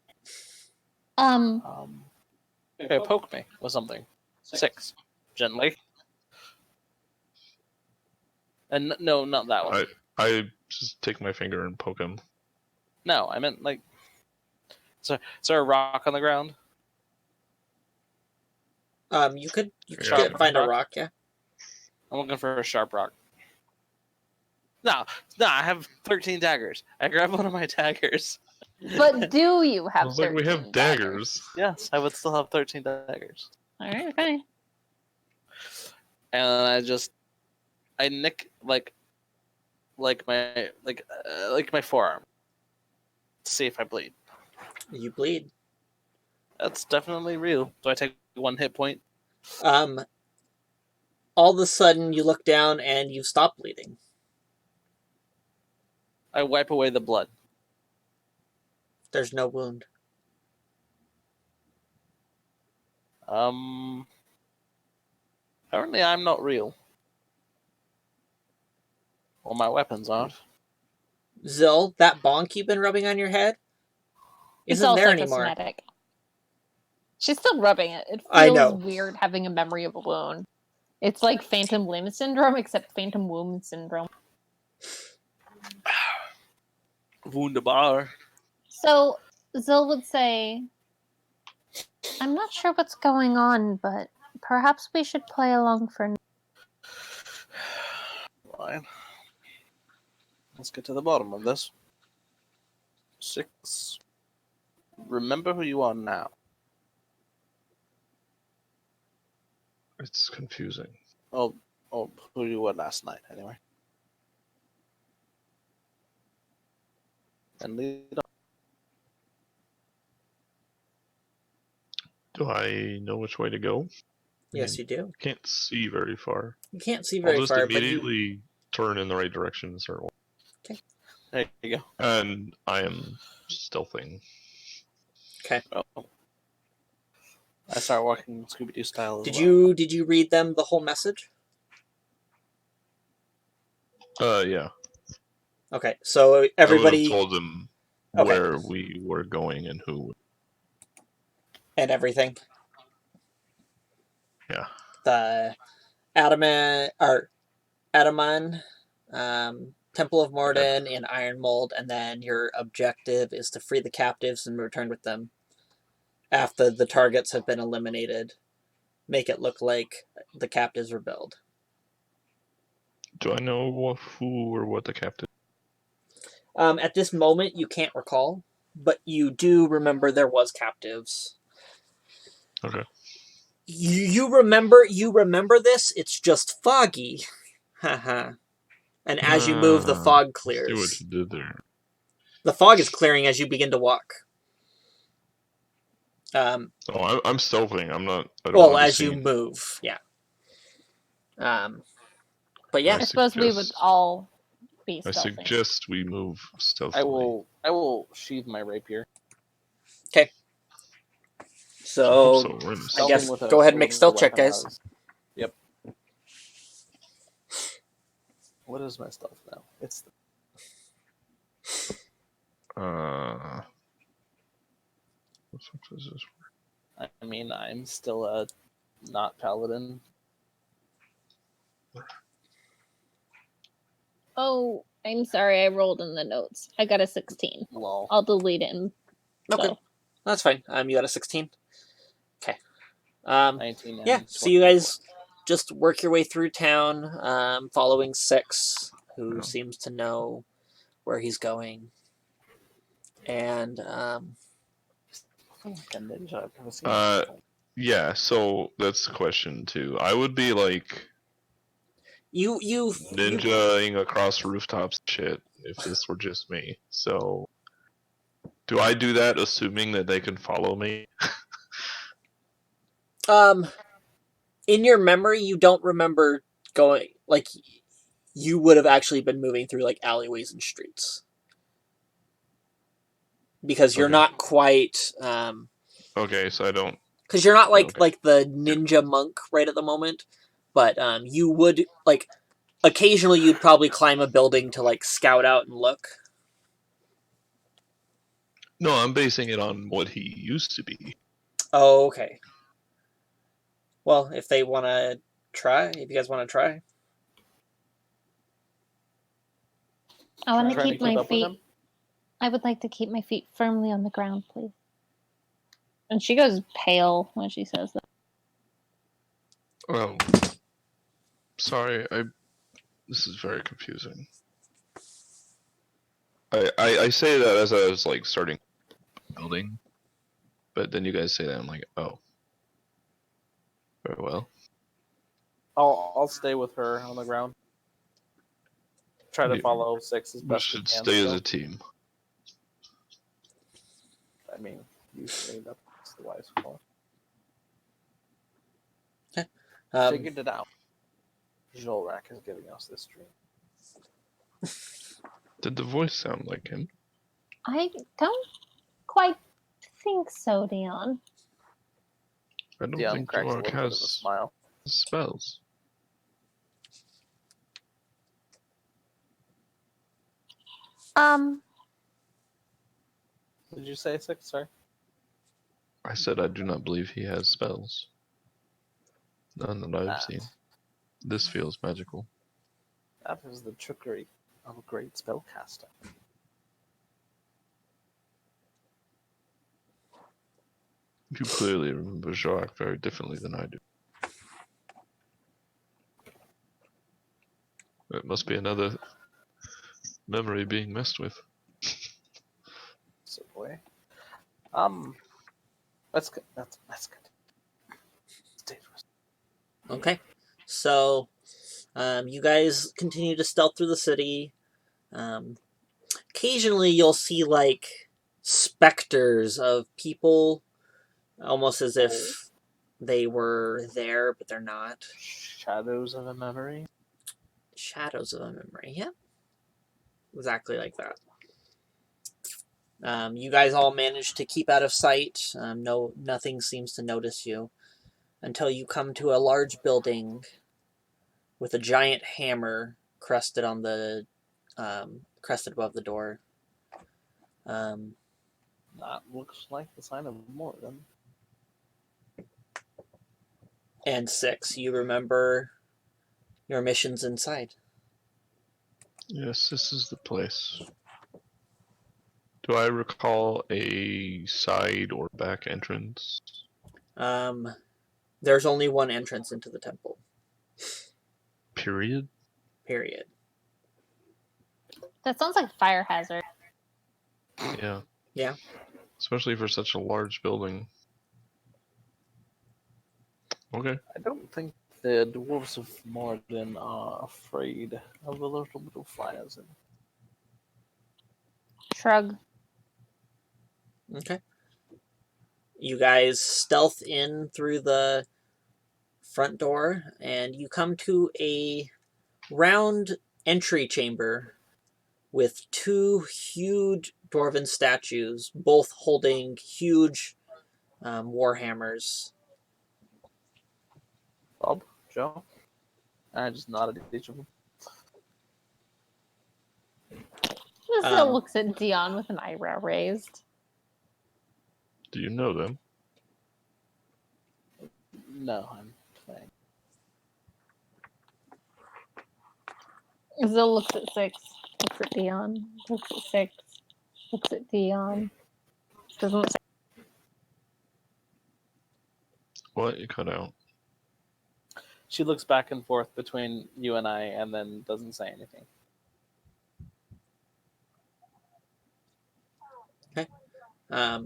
Okay, poke me with something. 6. Gently. And no, not that one. I just take my finger and poke him. No, I meant like. Is there a rock on the ground? You could Sharp find a rock? rock, yeah. I'm looking for a sharp rock. No, I have 13 daggers. I grab one of my daggers. But do you have Sounds like we 13 have daggers. Yes, I would still have 13 daggers. Alright, fine. And I nick like my forearm. See if I bleed. You bleed. That's definitely real. Do I take 1 hit point? All of a sudden, you look down and you stop bleeding. I wipe away the blood. There's no wound. Apparently I'm not real. Well, my weapons aren't. Zill, that bonk you've been rubbing on your head It's isn't all there anymore. psychosomatic. She's still rubbing it. It I feels know. weird having a memory of a wound. It's like phantom limb syndrome, except phantom womb syndrome. Wunderbar. So, Zill would say, I'm not sure what's going on, but perhaps we should play along for now. Fine. Let's get to the bottom of this. 6. Remember who you are now. It's confusing. Oh, who you were last night, anyway. And lead on. Do I know which way to go? Yes, you do. I can't see very far. You can't see I'll very just far, but immediately turn in the right direction and start walking. There you go. And I am stealthing. Oh. I start walking Scooby-Doo style as Did well. you read them the whole message? Yeah. Okay, so I would everybody. have told them Okay. where we were going and who. And everything. Yeah. The Adaman, Temple of Morden in Iron Mold, and then your objective is to free the captives and return with them after the targets have been eliminated. Make it look like the captives were billed. Do I know who or what the captain? At this moment, you can't recall, but you do remember there was captives. Okay. You remember this. It's just foggy, haha. And as you move, the fog See what clears. you did there. The fog is clearing as you begin to walk. I'm stealthing. I'm not. I don't Well, want to be as you seen. move, yeah. But yeah, I suppose we would all be I stealthing. suggest we move stealthily. I will sheathe my rapier. so We're in I guess Stealthing with go ahead and with make a stealth check, weapon guys. out. Yep. What is my stealth now? It's What the fuck does this work? I mean, I'm still a not paladin. Oh, I'm sorry, I rolled in the notes. I got a 16. Lol. I'll delete it. Okay, So. that's fine. You got a 16. Okay. 19 and Yeah. So 24. you guys just work your way through town, following Six, who Yeah. seems to know where he's going, and Like a ninja. I've never seen Yeah. So that's the question too. I would be like you ninjaing across rooftops and shit if this were just me. So do I do that assuming that they can follow me? in your memory, you don't remember going like you would have actually been moving through like alleyways and streets because you're Okay. not quite Okay, so I don't. because you're not like Okay. like the ninja monk right at the moment, but you would like occasionally you'd probably climb a building to like scout out and look. No, I'm basing it on what he used to be. Oh, okay. Well, if they want to try, if you guys want to try. I want to Trying keep to keep my up with feet. him? I would like to keep my feet firmly on the ground, please. And she goes pale when she says that. Oh, sorry. This is very confusing. I say that as I was like starting building, but then you guys say that I'm like, oh, very well. I'll stay with her on the ground. Try to Yeah. follow Six as We best we should can. stay as still. a team. I mean, usually that's the wise call. Figured it out. Jolrak is giving us this dream. Did the voice sound like him? I don't quite think so, Dion. I don't Dion think cracks a Jorak little bit of a has smile. spells. Did you say Six? Sorry. I said I do not believe he has spells. None that I've That. seen. This feels magical. That is the trickery of a great spellcaster. You clearly remember Jorak very differently than I do. It must be another memory being messed with. So boy. That's good. That's good. It's dangerous. Okay, so you guys continue to stealth through the city. Occasionally, you'll see like specters of people, almost as if they were there, but they're not. Shadows of a memory. Shadows of a memory. Yeah, exactly like that. You guys all manage to keep out of sight. Nothing seems to notice you until you come to a large building with a giant hammer crested on the crested above the door. Um, That looks like the sign of Morgan. and 6, you remember your missions inside. Yes, this is the place. Do I recall a side or back entrance? There's only one entrance into the temple. Period. Period. That sounds like a fire hazard. Yeah. Yeah. Especially for such a large building. Okay. I don't think the dwarves of Morden are afraid of a little bit of fire hazard. Shrug. Okay. You guys stealth in through the front door, and you come to a round entry chamber with 2 huge dwarven statues, both holding huge warhammers. Bob, Joe, I just nodded at each of them. Giselle looks at Dion with an eyebrow raised. Do you know them? No, I'm playing. Giselle looks at 6, looks at Dion, looks at 6, looks at Dion. Doesn't say. What? You cut out. She looks back and forth between you and I, and then doesn't say anything. Okay. I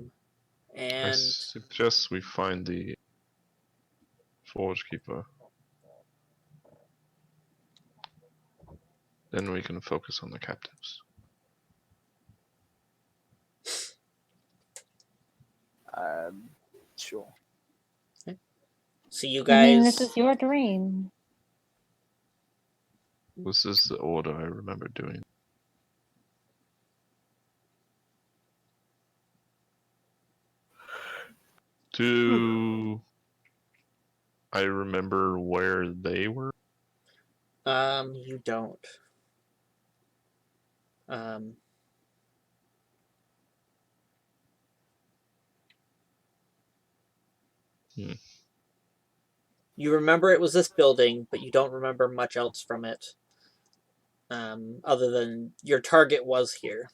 And suggest we find the Forge Keeper. Then we can focus on the captives. Sure. so you You mean guys, this is your dream? This is the order I remember doing. Do I remember where they were? you don't. You remember it was this building, but you don't remember much else from it. Other than your target was here.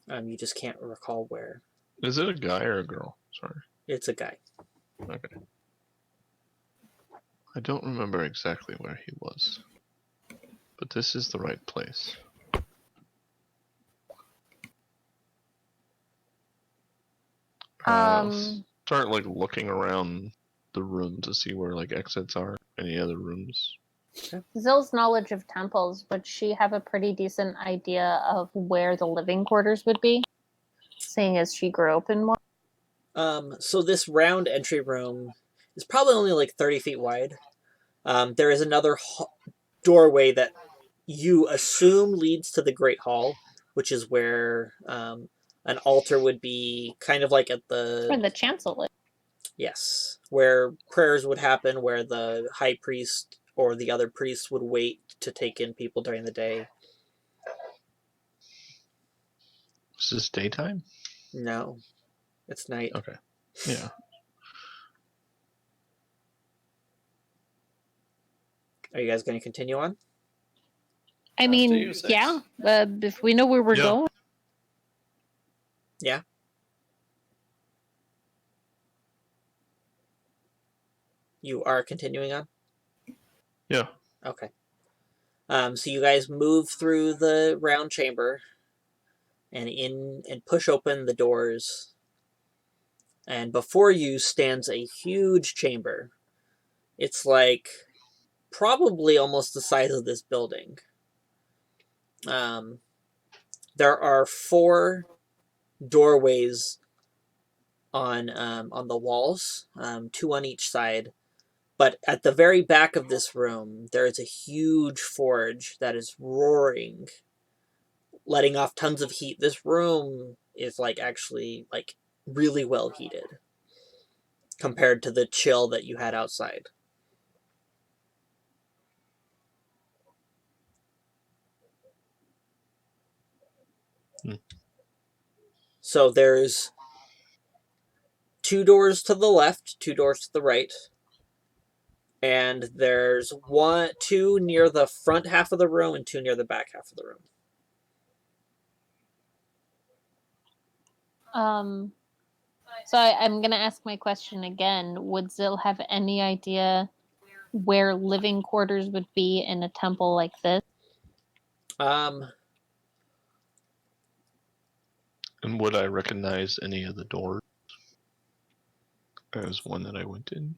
You just can't recall where. Is it a guy or a girl? Sorry. It's a guy. Okay. I don't remember exactly where he was. But this is the right place. Start like looking around the room to see where like exits are. Any other rooms? Zill's knowledge of temples, would she have a pretty decent idea of where the living quarters would be, seeing as she grew up in one? So this round entry room is probably only like 30 feet wide. There is another doorway that you assume leads to the Great Hall, which is where an altar would be, kind of like at Where the... the chancel is. Yes, where prayers would happen, where the high priest or the other priests would wait to take in people during the day. Is this daytime? No, it's night. Okay. Yeah. Are you guys going to continue on? I mean, yeah, if we know where we're going. Yeah. You are continuing on? Yeah. Okay. So you guys move through the round chamber and in and push open the doors. And before you stands a huge chamber. It's like probably almost the size of this building. There are 4 doorways on the walls, 2 on each side. But at the very back of this room, there is a huge forge that is roaring, letting off tons of heat. This room is like actually like really well heated compared to the chill that you had outside. So there's 2 doors to the left, 2 doors to the right, and there's 2 near the front half of the room and 2 near the back half of the room. So I'm gonna ask my question again. Would Zil have any idea where living quarters would be in a temple like this? And would I recognize any of the doors as one that I went in?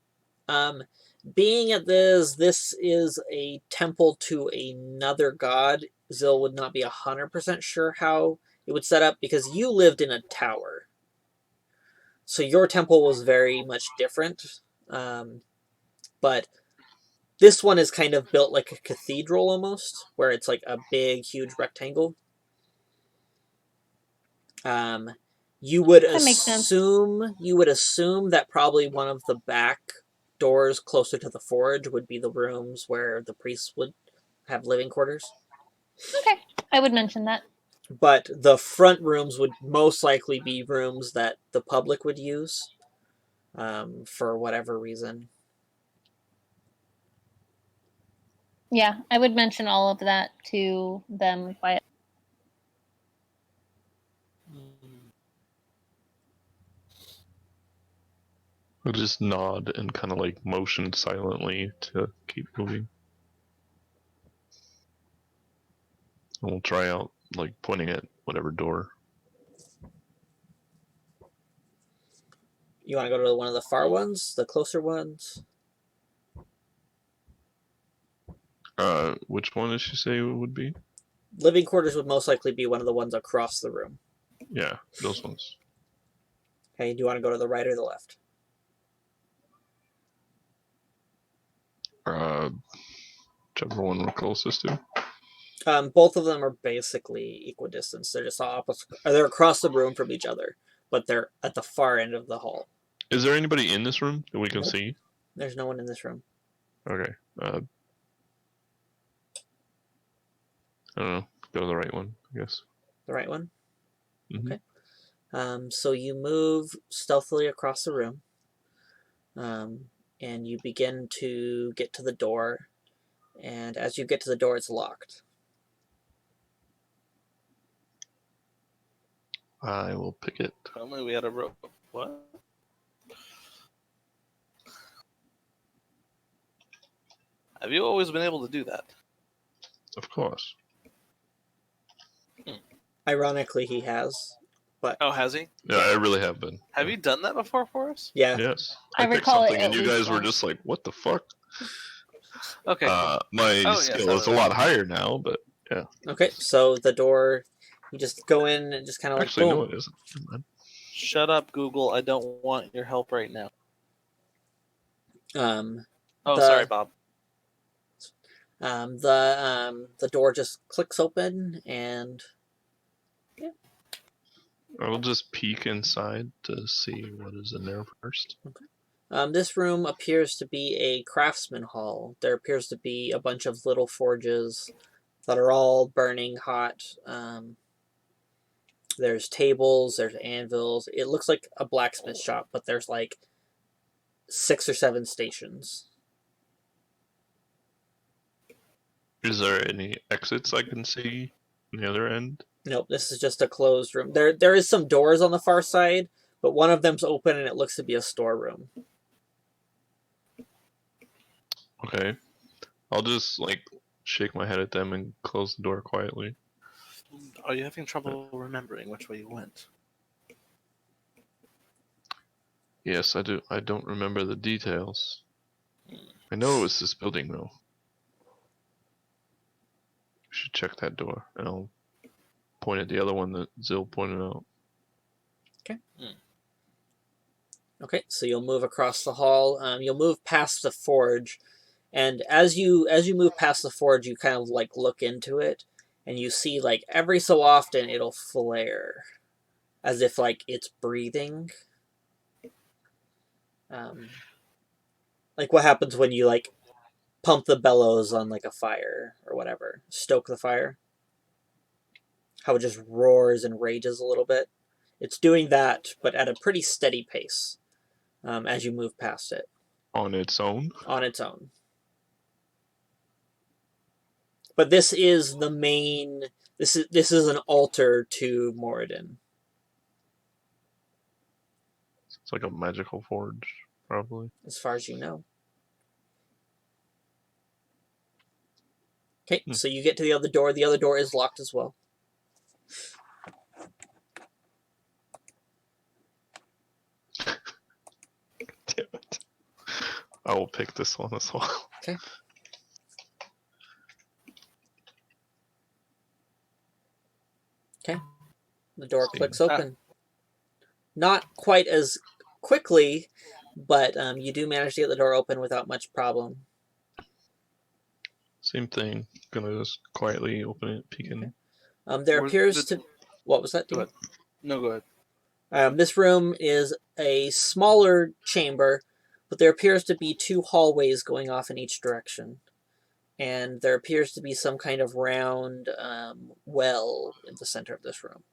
Being at this is a temple to another god. Zil would not be 100% sure how it would set up because you lived in a tower. So your temple was very much different. But this one is kind of built like a cathedral almost, where it's like a big, huge rectangle. You would That makes sense. assume that probably one of the back doors closer to the forge would be the rooms where the priests would have living quarters. Okay, I would mention that. But the front rooms would most likely be rooms that the public would use for whatever reason. Yeah, I would mention all of that to them quietly. I'll just nod and kind of like motion silently to keep moving. And we'll try out like pointing at whatever door. You want to go to one of the far ones, the closer ones? Which one did she say it would be? Living quarters would most likely be one of the ones across the room. Yeah, those ones. Okay, do you want to go to the right or the left? Whichever one we're closest to. Both of them are basically equidistant. They're just opposite. They're across the room from each other, but they're at the far end of the hall. Is there anybody in this room that we can Nope. see? There's no one in this room. Okay. I don't know. Go to the right one, I guess. The right one? Mm-hmm. Okay. So you move stealthily across the room, and you begin to get to the door. And as you get to the door, it's locked. I will pick it. Only we had a rope. What? Have you always been able to do that? Of course. Ironically, he has. But Oh, has he? Yeah, I really have been. Have you done that before for us? yeah. Yes. I picked recall it something and at you least guys were once. just like, what the fuck? Okay. My yes, skill I is a lot higher now, but yeah. Okay, so the door, you just go in and just kind of like Actually, boom. no, it isn't. Never mind. Shut up, Google. I don't want your help right now. The- Sorry, Bob. The door just clicks open and I will just peek inside to see what is in there first. this room appears to be a craftsman hall. There appears to be a bunch of little forges that are all burning hot. There's tables, there's anvils. It looks like a blacksmith shop, but there's like 6 or 7 stations. Is there any exits I can see on the other end? Nope, this is just a closed room. There is some doors on the far side, but one of them's open and it looks to be a storeroom. Okay. I'll just like shake my head at them and close the door quietly. Are you having trouble remembering which way you went? Yes, I do. I don't remember the details. I know it was this building though. We should check that door, and I'll point at the other one that Zil pointed out. Okay, so you'll move across the hall. You'll move past the forge, and as you move past the forge, you kind of like look into it, and you see like every so often it'll flare, as if like it's breathing. Like what happens when you like pump the bellows on like a fire or whatever, stoke the fire. How it just roars and rages a little bit. It's doing that, but at a pretty steady pace as you move past it. On its own? On its own. But this is the main... This is an altar to Moradin. It's like a magical forge, probably. As far as you know. Okay, so you get to the other door. The other door is locked as well. Damn it. I will pick this one as well. Okay. Okay. The door clicks open. Not quite as quickly, but you do manage to get the door open without much problem. Same thing. Gonna just quietly open it, peek in. Okay. There appears to... What was that? Go ahead. No, go ahead. This room is a smaller chamber, but there appears to be 2 hallways going off in each direction. And there appears to be some kind of round well in the center of this room.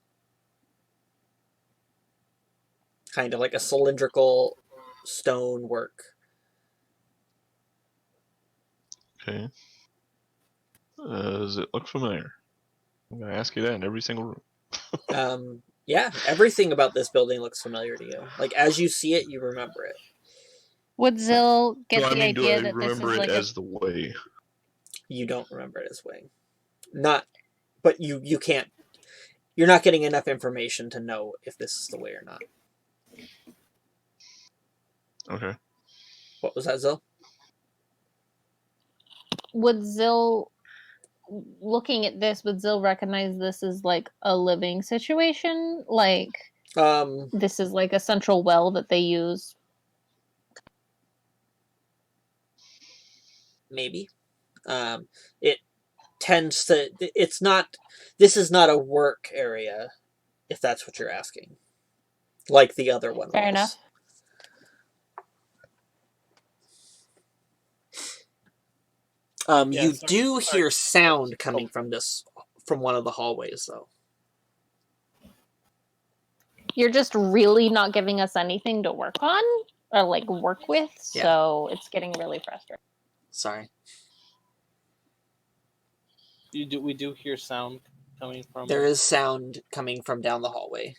Kind of like a cylindrical stone work. Okay. Does it look familiar? I'm gonna ask you that in every single room. Yeah, everything about this building looks familiar to you. Like, as you see it, you remember it. Would Zill get No, I the mean, idea do I that this is remember like it as the way? You don't remember it as way. Not, but you can't. You're not getting enough information to know if this is the way or not. Okay. What was that, Zil? Would Zill, looking at this, would Zill recognize this as like a living situation? Like, this is like a central well that they use? Maybe. It tends to... It's not... This is not a work area, if that's what you're asking. Like the other one Fair was. enough. You do hear sound coming from one of the hallways, though. You're just really not giving us anything to work on or like work with, so it's getting really frustrating. Sorry. We do hear sound coming from... There is sound coming from down the hallway.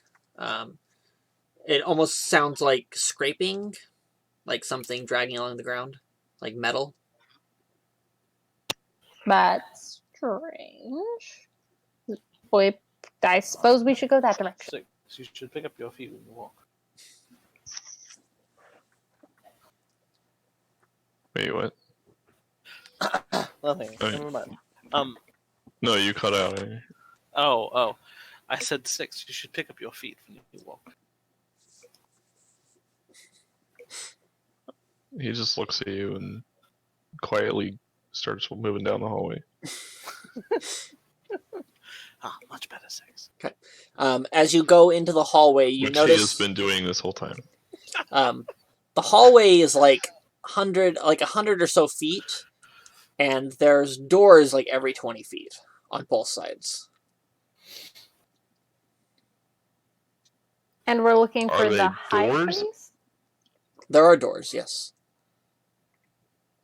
It almost sounds like scraping, like something dragging along the ground, like metal. That's strange. Boy, I suppose we should go that direction. So you should pick up your feet when you walk. Wait, what? Nothing. Never mind. No, you cut out. Oh. I said 6. You should pick up your feet when you walk. He just looks at you and quietly starts moving down the hallway. Much better 6. Okay. As you go into the hallway, you Which notice... he has been doing this whole time. The hallway is like 100 or so feet, and there's doors like every 20 feet on both sides. And we're looking for Are they the high doors? priest? There are doors, yes.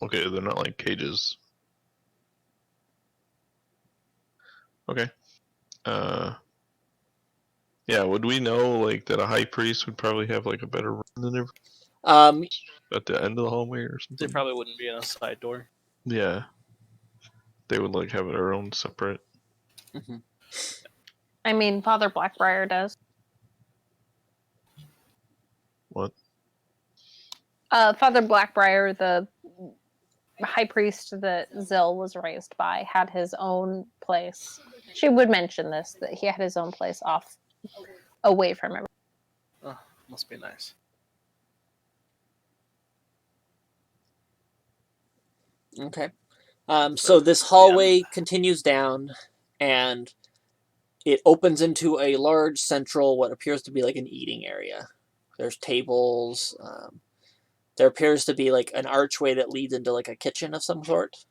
Okay, they're not like cages. Okay. Yeah, would we know like that a high priest would probably have like a better room than everyone? At the end of the hallway or something? They probably wouldn't be in a side door. Yeah. They would like have their own separate... Mm-hmm. I mean, Father Blackbriar does. What? Father Blackbriar, the high priest that Zill was raised by, had his own place. She would mention this, that he had his own place off, away from everyone. Oh, must be nice. Okay. So this hallway continues down, and it opens into a large central, what appears to be like an eating area. There's tables. There appears to be like an archway that leads into like a kitchen of some sort.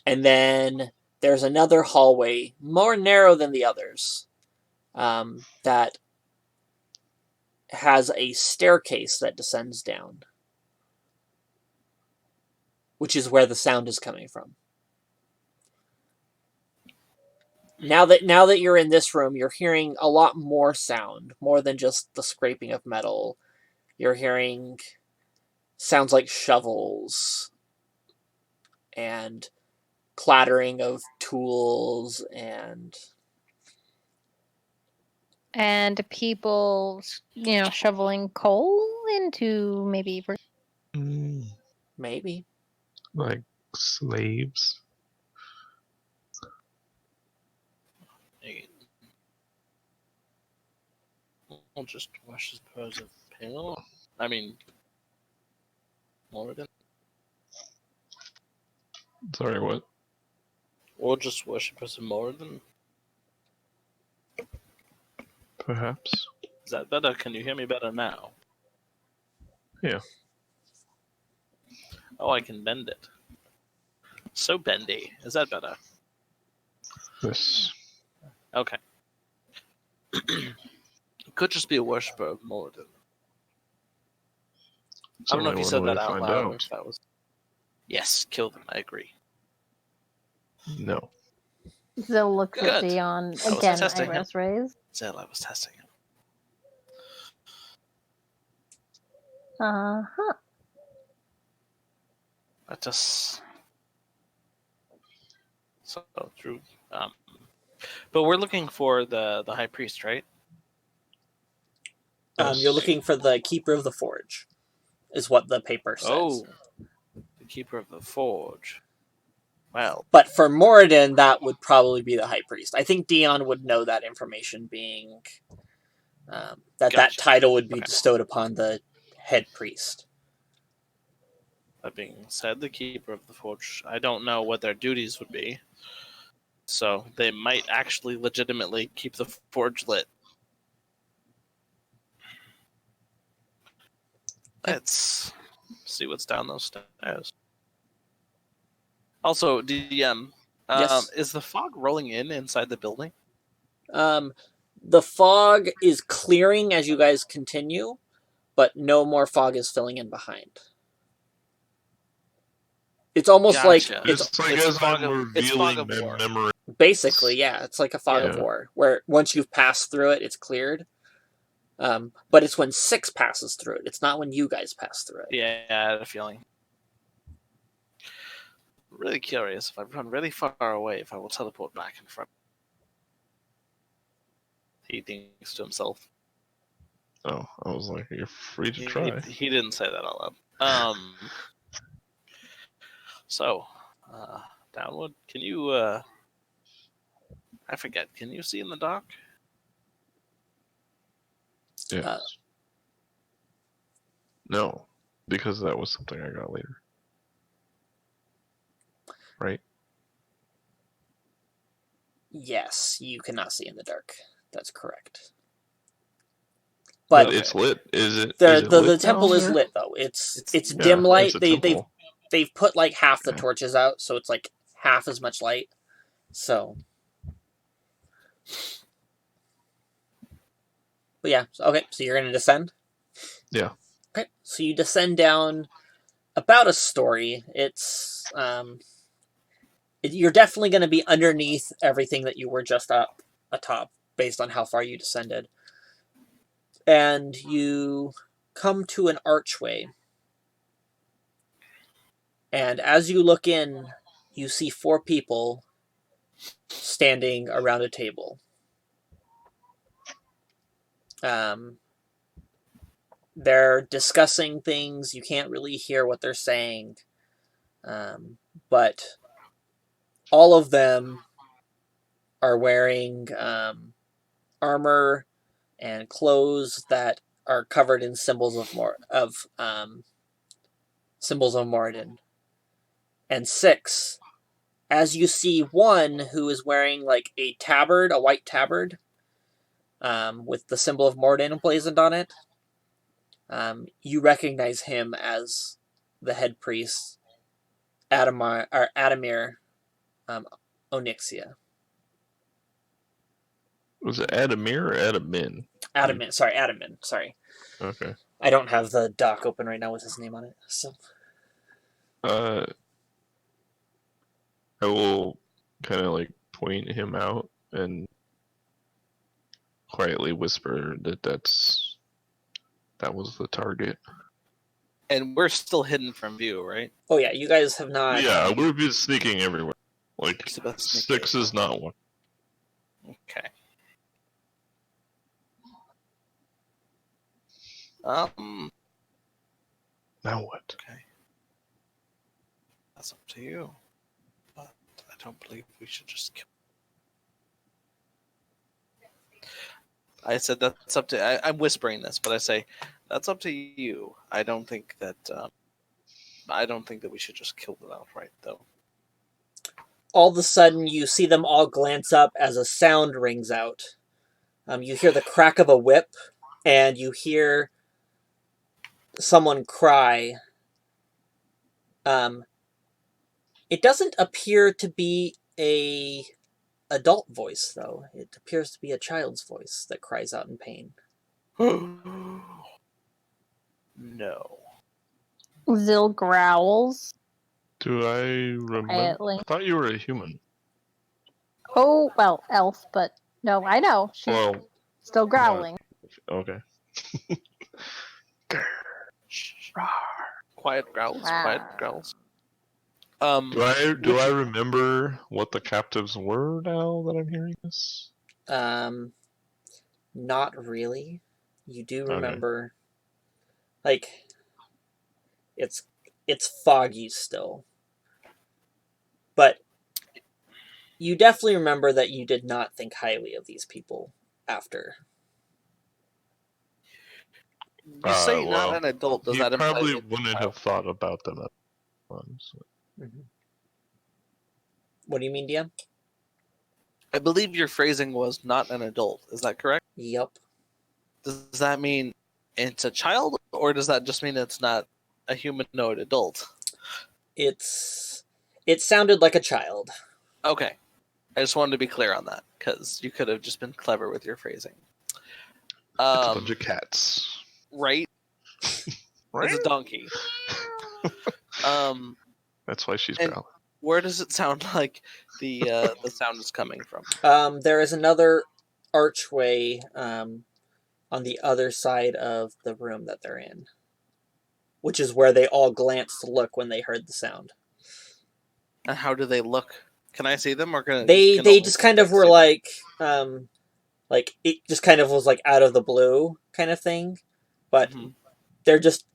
And then there's another hallway, more narrow than the others. that has a staircase that descends down, which is where the sound is coming from. Now that you're in this room, you're hearing a lot more sound, more than just the scraping of metal. You're hearing sounds like shovels and clattering of tools And people, shoveling coal into maybe. maybe. Like slaves. I'll just wash his pose of pale. I mean, Moradin. Sorry, what? Or just worship as a Moradin. Perhaps. Is that better? Can you hear me better now? Yeah. Oh, I can bend it. So bendy. Is that better? This. Okay. It could just be a worshipper of Moradin. It's I don't know if only you one said way that to out find loud or out. if that was. Yes, kill them. I agree. No. Zill looks at Good. Dion I was again, testing him. eyebrows raised. Zell, I was testing him. Uh-huh. Let us. So through. But we're looking for the high priest, right? Yes. You're looking for the Keeper of the Forge, is what the paper says. Oh, the keeper of the forge. Well, But for Moradin, that would probably be the High Priest. I think Dion would know that information, being that Gotcha. title would be Okay. bestowed upon the head priest. That being said, the keeper of the forge, I don't know what their duties would be. So they might actually legitimately keep the forge lit. Let's see what's down those stairs. Also, DM, Yes. is the fog rolling inside the building? The fog is clearing as you guys continue, but no more fog is filling in behind. It's almost Gotcha. like It's like It's as fog I'm of- it's fog revealing of war. my memory. basically, yeah, it's like a fog of Yeah. war, where once you've passed through it, it's cleared. But it's when 6 passes through it. It's not when you guys pass through it. Yeah, I had a feeling. Really curious if I run really far away, if I will teleport back in front. He thinks to himself. Oh, I was like, you're free to He, try. he didn't say that out loud. So, Downwood, can you, I forget, can you see in the dark? Yes. No, because that was something I got later. Right? Yes, you cannot see in the dark. That's correct. But But it's lit. Is it? the Is it lit temple now? is Yeah. lit though. It's It's- dim Yeah, light. it's a temple. They've put like half the Okay. torches out, so it's like half as much light. So, but yeah. Okay, so you're gonna descend. Yeah. Okay, so you descend down about a story. It's you're definitely going to be underneath everything that you were just up atop, based on how far you descended. And you come to an archway. And as you look in, you see 4 people standing around a table. They're discussing things. You can't really hear what they're saying. But all of them are wearing armor and clothes that are covered in symbols of symbols of Moradin. And 6, as you see one who is wearing like a tabard, a white tabard, with the symbol of Moradin emblazoned on it, you recognize him as the head priest, Adamir Onyxia. Was it Adamir or Adamin? Adamin. Sorry, Adamin. Sorry. Okay. I don't have the doc open right now with his name on it. So I will kind of like point him out and quietly whisper that that was the target. And we're still hidden from view, right? oh yeah, you guys have not. Yeah, we're just sneaking everywhere. Like It's about sneaking. 6 is not one. Okay. Now what? Okay. That's up to you. But I don't believe we should just kill. I said that's up to. I'm whispering this, but I say that's up to you. I don't think that. I don't think that we should just kill them outright, though. All of a sudden, you see them all glance up as a sound rings out. You hear the crack of a whip, and you hear someone cry. It doesn't appear to be a adult voice, though. It appears to be a child's voice that cries out in pain. No. Zill growls. Do I remember? Quietly. I thought you were a human. Oh, well, elf, but no, I know. She's Well, still growling. okay. Quiet growls. Wow. Quiet growls. Do I remember what the captives were now that I'm hearing this? Not really. You do Okay. remember, like, it's foggy still, but you definitely remember that you did not think highly of these people after. You say well, not an adult. Does He that imply probably it's a wouldn't child? have thought about them at once. What do you mean, DM? I believe your phrasing was not an adult. Is that correct? Yep. Does that mean it's a child, or does that just mean it's not a humanoid adult? It sounded like a child. Okay. I just wanted to be clear on that, because you could have just been clever with your phrasing. It's a bunch of cats. Right? Right? It's a donkey. That's why she's and- growling. Where does it sound like the sound is coming from? There is another archway on the other side of the room that they're in, which is where they all glanced to look when they heard the sound. And how do they look? Can I see them, or can They only just kind of see were them? like it just kind of was like out of the blue kind of thing, but Mhm. they're just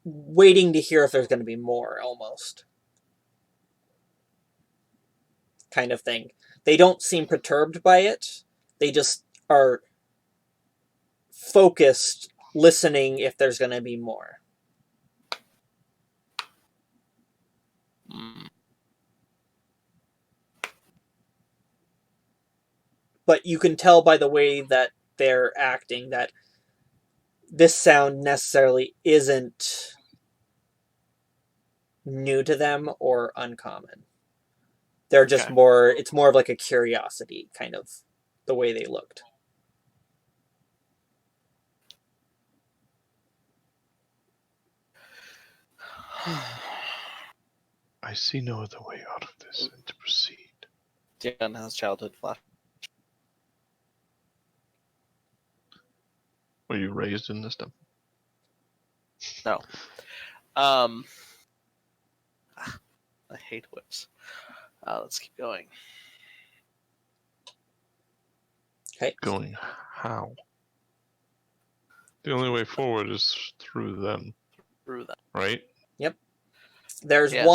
waiting to hear if there's going to be more, almost kind of thing. They don't seem perturbed by it. They just are focused, listening if there's going to be more. Mm. But you can tell by the way that they're acting that this sound necessarily isn't new to them or uncommon. They're just Okay. it's more of like a curiosity, kind of, the way they looked. I see no other way out of this than to proceed. Dion has childhood flash. Were you raised in this temple? No. I hate whips. Let's keep going. Okay. Going how? The only way forward is through them, Through that. right? There's Yes.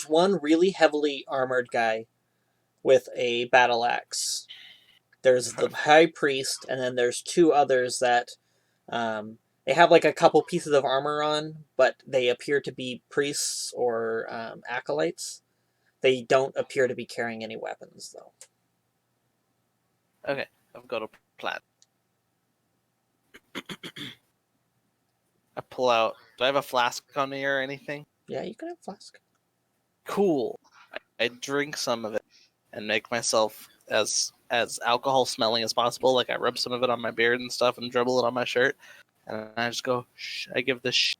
one really heavily armored guy with a battle axe. There's the high priest, and then there's two others that they have like a couple pieces of armor on, but they appear to be priests or acolytes. They don't appear to be carrying any weapons, though. Okay, I've got a plan. I pull out. Do I have a flask on me or anything? Yeah, you can have a flask. Cool. I drink some of it and make myself as as alcohol smelling as possible. Like I rub some of it on my beard and stuff and dribble it on my shirt. And I just go, shh. I give this shh.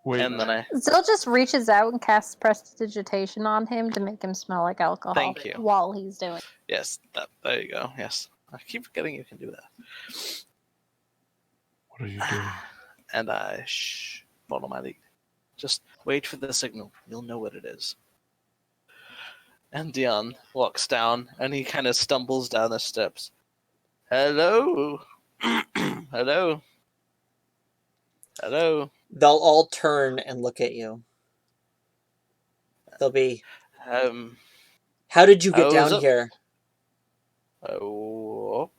Wait, And then I Zill just reaches out and casts prestidigitation on him to make him smell like alcohol. Thank you. While he's doing it. yes, there you go. Yes, I keep forgetting you can do that. what are you doing? And I follow my lead. Just wait for the signal. You'll know what it is. And Dion walks down, and he kind of stumbles down the steps. Hello, hello, hello. They'll all turn and look at you. They'll be, how did you get how's down it? here? What?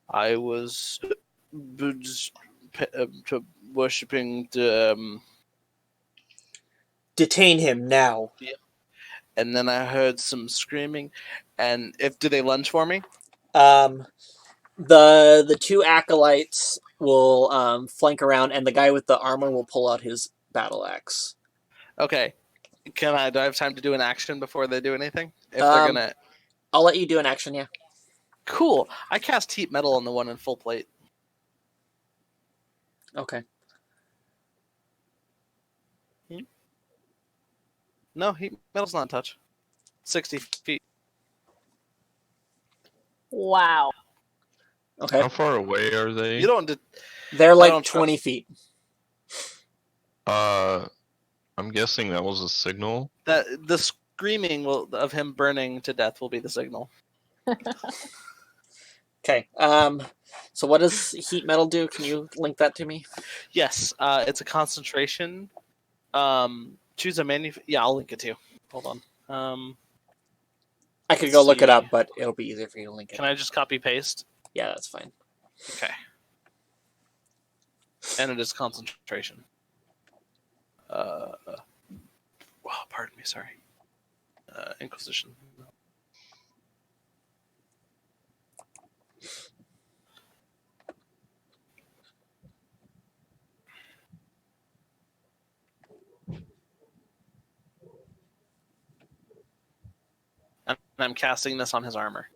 I was worshipping the. Detain him now. And then I heard some screaming. And do they lunge for me? The two acolytes will flank around, and the guy with the armor will pull out his battle axe. Okay. Do I have time to do an action before they do anything? If they're Um, gonna. I'll let you do an action, yeah. Cool. I cast heat metal on the one in full plate. Okay. No, heat metal's not touch. 60 feet. Wow. Okay. How far away are they? You don't. They're I like don't 20 feet. I'm guessing that was a signal. That the screaming of him burning to death will be the signal. Okay. So what does heat metal do? Can you link that to me? Yes, it's a concentration. Choose a Yeah, I'll link it to you. Hold on. I could go look it up, but it'll be easier for you to link it. Can I just copy paste? Yeah, that's fine. Okay. And it is concentration. Pardon me, sorry. Inquisition. And I'm casting this on his armor.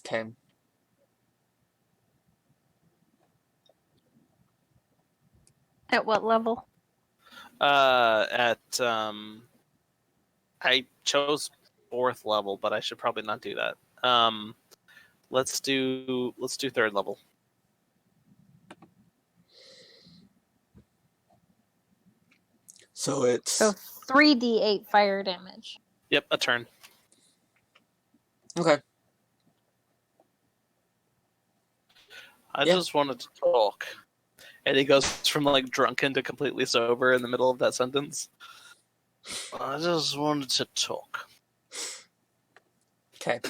Okay. At what level? I chose 4th level, but I should probably not do that. Let's do 3rd level. So it's... So 3d8 fire damage. Yep, a turn. Okay. I just wanted to talk. And he goes from like drunken to completely sober in the middle of that sentence. I just wanted to talk. Okay.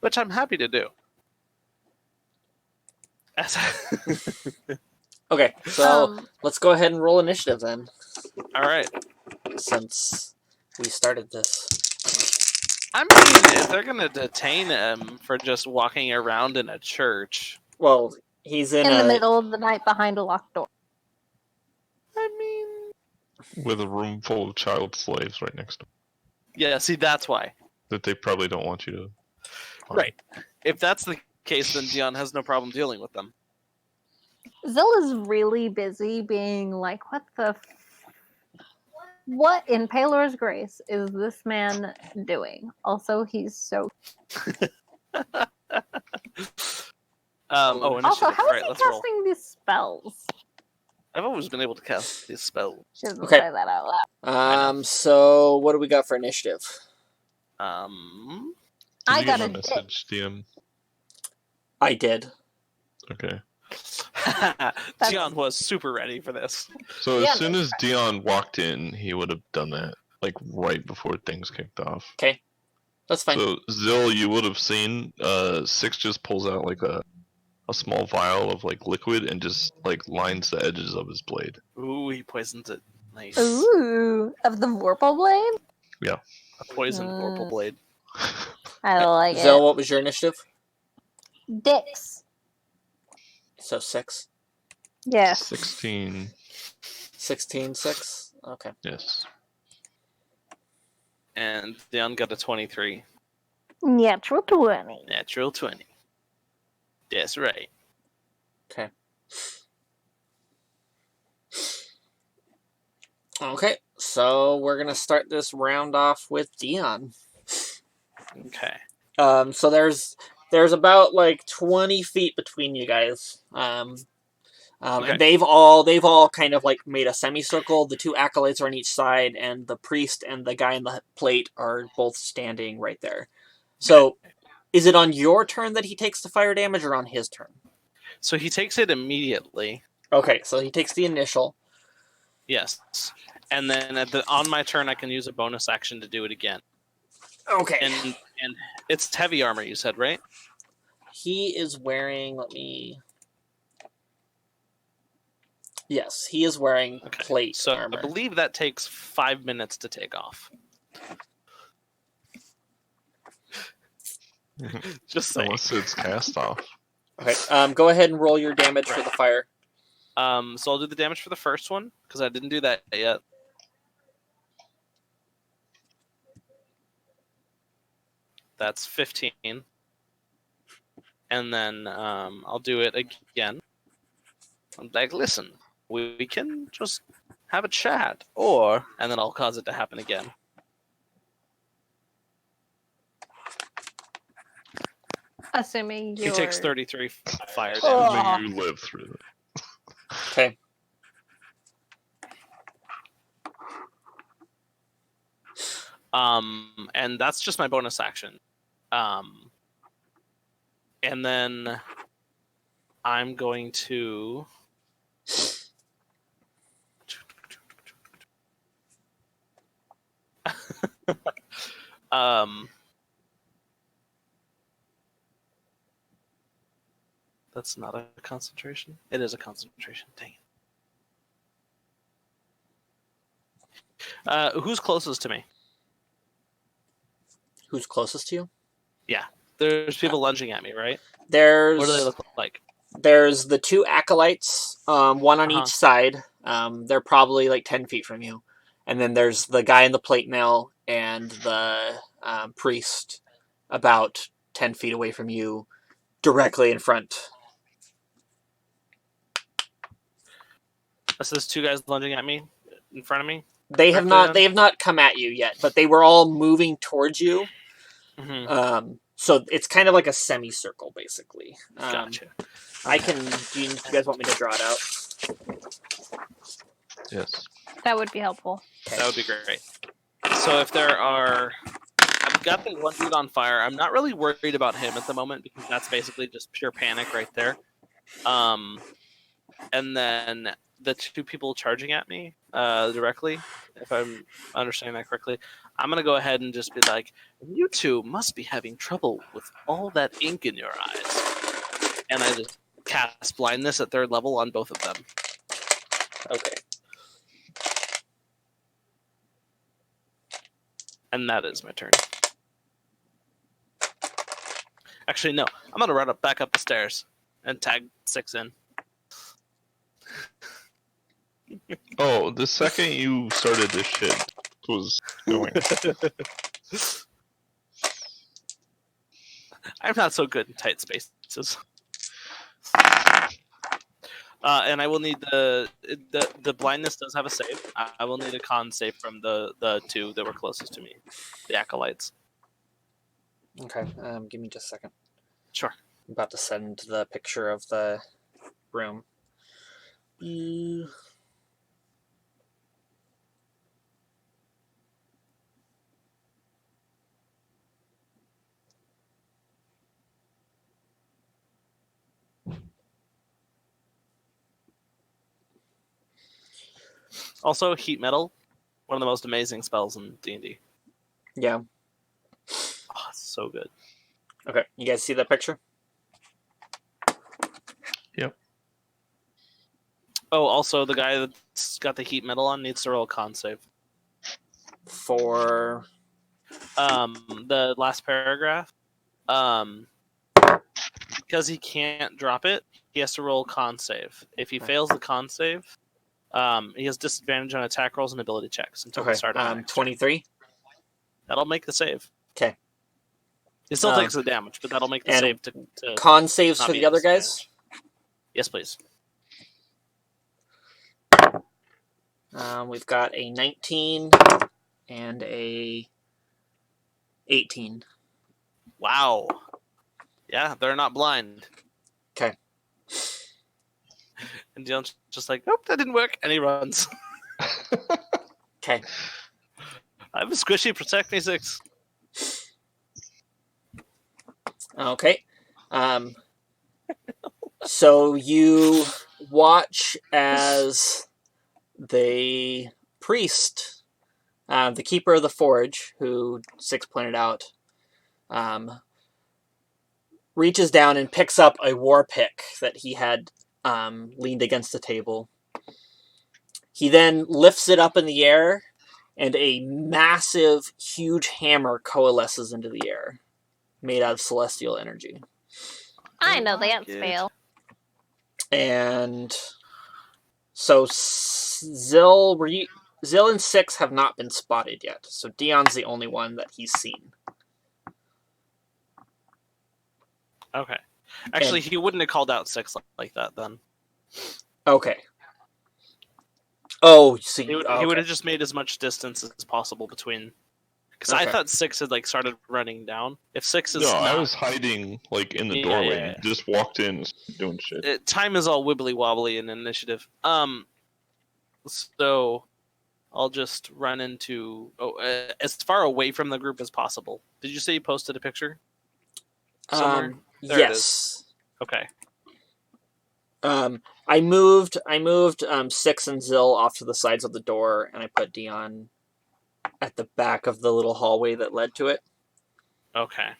Which I'm happy to do. Okay, so let's go ahead and roll initiative then, Alright. since we started this. I mean, if they're going to detain him for just walking around in a church... Well, he's in the middle of the night behind a locked door. I mean... With a room full of child slaves right next to him. Yeah, see, that's why. That they probably don't want you to harm. Right. If that's the case, then Dion has no problem dealing with them. Zill is really busy being like, what in Palor's Grace is this man doing? Also, he's so... Initiative. Also, how is he let's roll. casting these spells? I've always been able to cast these spells. She doesn't Okay. say that out loud. So what do we got for initiative? I Did you got get a my message, DM? I did. Okay. Dion was super ready for this. So Yeah, as soon as Dion walked in, he would have done that, like right before things kicked off. Okay. That's fine. So Zill, you would have seen, Six just pulls out like a small vial of like liquid and just like lines the edges of his blade. Ooh, he poisons it. Nice. Ooh, of the Vorpal Blade? A poisoned vorpal blade. I like Zill, what was your initiative? it. Dicks. So 6. Yes. 16. 16, 6? Okay. Yes. And Dion got a 23. Natural 20. Natural 20. That's right. Okay. Okay, so we're gonna start this round off with Dion. Okay. So there's about like 20 feet between you guys. Okay. And they've all kind of like made a semicircle. The two acolytes are on each side, and the priest and the guy in the plate are both standing right there. So, is it on your turn that he takes the fire damage, or on his turn? So he takes it immediately. Okay, so he takes the initial. Yes. And then on my turn, I can use a bonus action to do it again. Okay. And it's heavy armor, you said, right? He is wearing. Yes, he is wearing plate armor. I believe that takes 5 minutes to take off. Just saying. Unless it's cast off. Okay. Go ahead and roll your damage for the fire. So I'll do the damage for the first one because I didn't do that yet. That's 15. And then I'll do it again. I'm like, listen, we can just have a chat, and then I'll cause it to happen again. Assuming He takes 33 fire damage. Assuming you live through it. Okay. And that's just my bonus action. And then I'm going to that's not a concentration. It is a concentration. Dang it. Who's closest to me? Who's closest to you? Yeah. There's people lunging at me, right? There's. What do they look like? There's the two acolytes, one on each side. They're probably like 10 feet from you. And then there's the guy in the plate mail and the priest about 10 feet away from you, directly in front. So there's two guys lunging at me in front of me? They have not come at you yet, but they were all moving towards you. Mm-hmm. So it's kind of like a semicircle, basically. Gotcha. Do you guys want me to draw it out? Yes. That would be helpful. That would be great. So if there are... I've got the one dude on fire. I'm not really worried about him at the moment because that's basically just pure panic right there. And then the two people charging at me directly, if I'm understanding that correctly, I'm going to go ahead and just be like, you two must be having trouble with all that ink in your eyes. And I just cast blindness at 3rd level on both of them. Okay. And that is my turn. Actually, no. I'm going to run back up the stairs and tag 6 in. Oh, the second you started this shit was going. I'm not so good in tight spaces. And I will need the blindness does have a save. I will need a con save from the two that were closest to me, the acolytes. Okay. Give me just a second. Sure. I'm about to send the picture of the room. Also, heat metal, one of the most amazing spells in D&D. Yeah. Oh, it's so good. Okay. You guys see that picture? Yep. Oh, also, the guy that's got the heat metal on needs to roll a con save. For the last paragraph. Because he can't drop it, he has to roll a con save. If he fails the con save, he has disadvantage on attack rolls and ability checks until the start of the next 23. That'll make the save. Okay. It still takes the damage, but that'll make the and save to Con saves not for be the other guys? disadvantaged. Yes, please. We've got a 19 and a 18. Wow. Yeah, they're not blind. Okay. And Dion's just like, nope, that didn't work. And he runs. Okay. I have a squishy, protect me 6. Okay. So you watch as the priest, the keeper of the forge, who Six pointed out, reaches down and picks up a war pick that he had leaned against the table. He then lifts it up in the air, and a massive, huge hammer coalesces into the air, made out of celestial energy. I know like that it. spell. And so Zill and Six have not been spotted yet. So Dion's the only one that he's seen. Okay. Actually, he wouldn't have called out 6 like that then. Okay. Oh, so He would have just made as much distance as possible between. Because I Okay. thought 6 had like started running down. If 6 is No, not, I was hiding like in the Yeah, doorway. yeah, And just walked in and started doing shit. time is all wibbly wobbly in initiative. So I'll just run into as far away from the group as possible. Did you say you posted a picture somewhere? There it yes. Okay. I moved Six and Zill off to the sides of the door, and I put Dion at the back of the little hallway that led to it. Okay.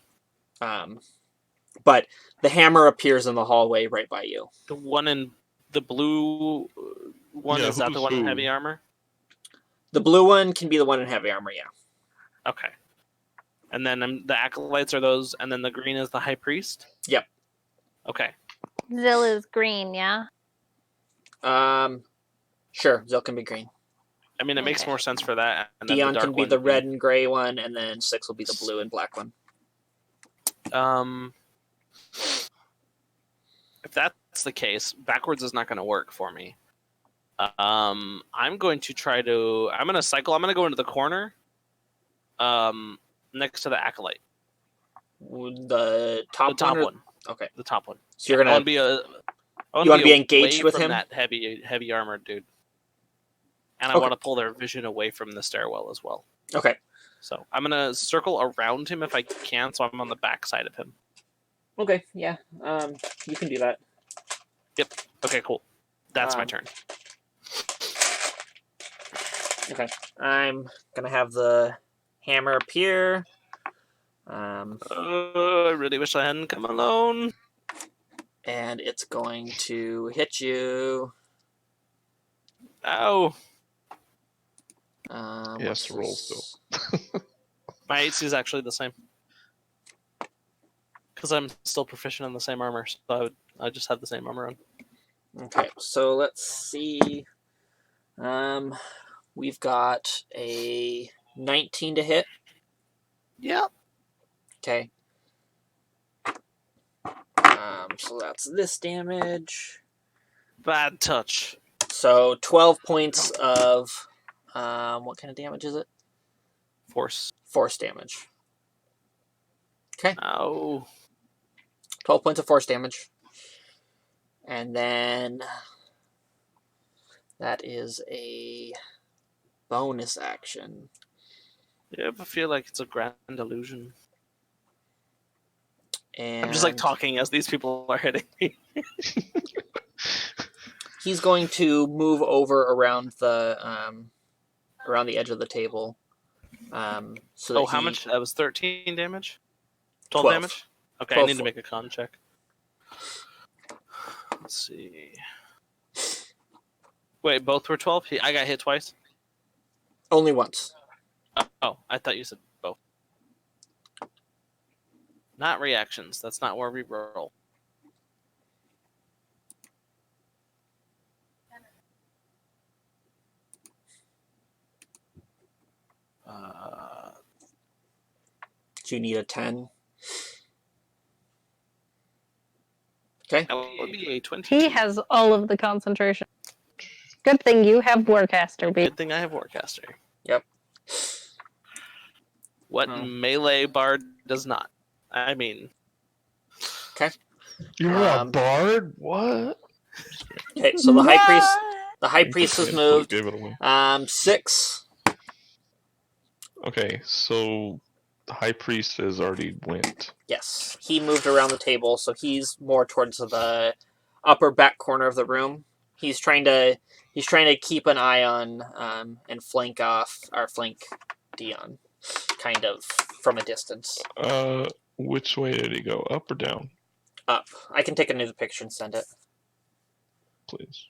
But the hammer appears in the hallway right by you. The one in the blue one, Yeah, is that the who's one in who? heavy armor? The blue one can be the one in heavy armor, yeah. Okay. And then the acolytes are those, and then the green is the high priest? Yep. Okay. Zill is green, yeah? Sure, Zill can be green. I mean, it makes Okay. more sense for that. And then Dion the dark can be one the red and gray one, and then Six will be the blue and black one. If that's the case, backwards is not going to work for me. I'm going to I'm going to cycle. I'm going to go into the corner next to the acolyte. The top, The top one? one. Okay. The top one. So you're I want gonna... to be engaged away with from him? that heavy armored dude. And I Okay. want to pull their vision away from the stairwell as well. Okay. So I'm going to circle around him if I can, so I'm on the back side of him. Okay, yeah. You can do that. Yep. Okay, cool. That's my Um, turn. Okay. I'm gonna have the hammer appear. I really wish I hadn't come alone. And it's going to hit you. Ow. Yes, roll still. My AC is actually the same. Because I'm still proficient in the same armor, so I just have the same armor on. Okay, so let's see. We've got a 19 to hit. Yep. Okay. So that's this damage. Bad touch. So 12 points of what kind of damage is it? Force. Force damage. Okay. Ow. 12 points of force damage. And then that is a bonus action. You ever feel like it's a grand illusion? And I'm just like talking as these people are hitting me. he's going to move over around the edge of the table. So that How much? That was 13 damage? 12 damage? Okay, 12 I need to make a con check. Let's see. Wait, both were 12? I got hit twice? Only once. Oh, I thought you said both. Not reactions. That's not where we roll. Do you need a 10? Okay. That would be a 22. He has all of the concentration. Good thing you have Warcaster, B. Good thing I have Warcaster. Yep. What Oh. melee bard does not? I mean, You're a Um, bard? What? Okay, so the high priest has Fucking moved. Gave it away. 6. Okay, so the high priest has already went. Yes, he moved around the table, so he's more towards the upper back corner of the room. He's trying to keep an eye on and flank Dion, kind of from a distance. Which way did he go? Up or down? Up. I can take another picture and send it. Please.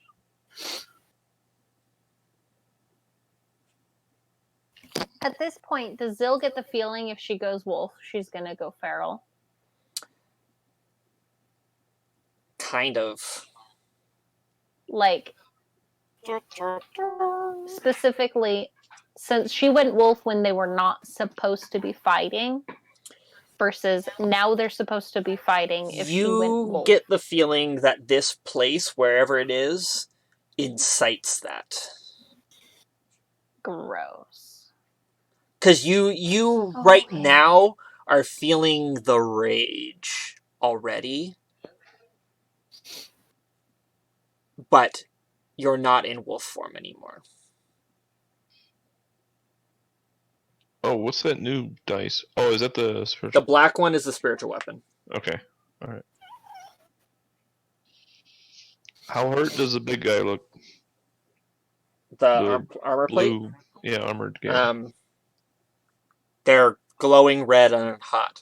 At this point, does Zill get the feeling if she goes wolf, she's gonna go feral? Kind of. Like, specifically, since she went wolf when they were not supposed to be fighting, versus now they're supposed to be fighting if she went You wolf. get the feeling that this place, wherever it is, incites that. Gross. Because you Oh, right man. now are feeling the rage already, but you're not in wolf form anymore. Oh, what's that new dice? Oh, is that the The spiritual? black one is the spiritual weapon. Okay, alright. How hurt does the big guy look? The The armor plate. Blue, yeah, armored guy. They're glowing red and hot.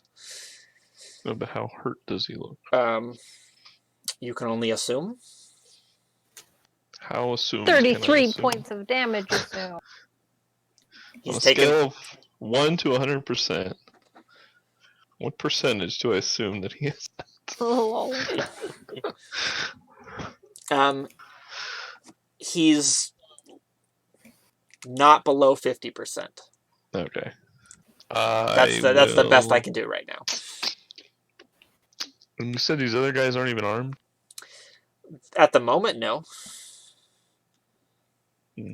No, but how hurt does he look? You can only assume. How assumed can I 33 assume? points of damage assumed. On He's a taken. scale of 1 to 100%, what percentage do I assume that he is? Lol. He's not below 50%. Okay. That's the best I can do right now. And you said these other guys aren't even armed? At the moment, no. Hmm.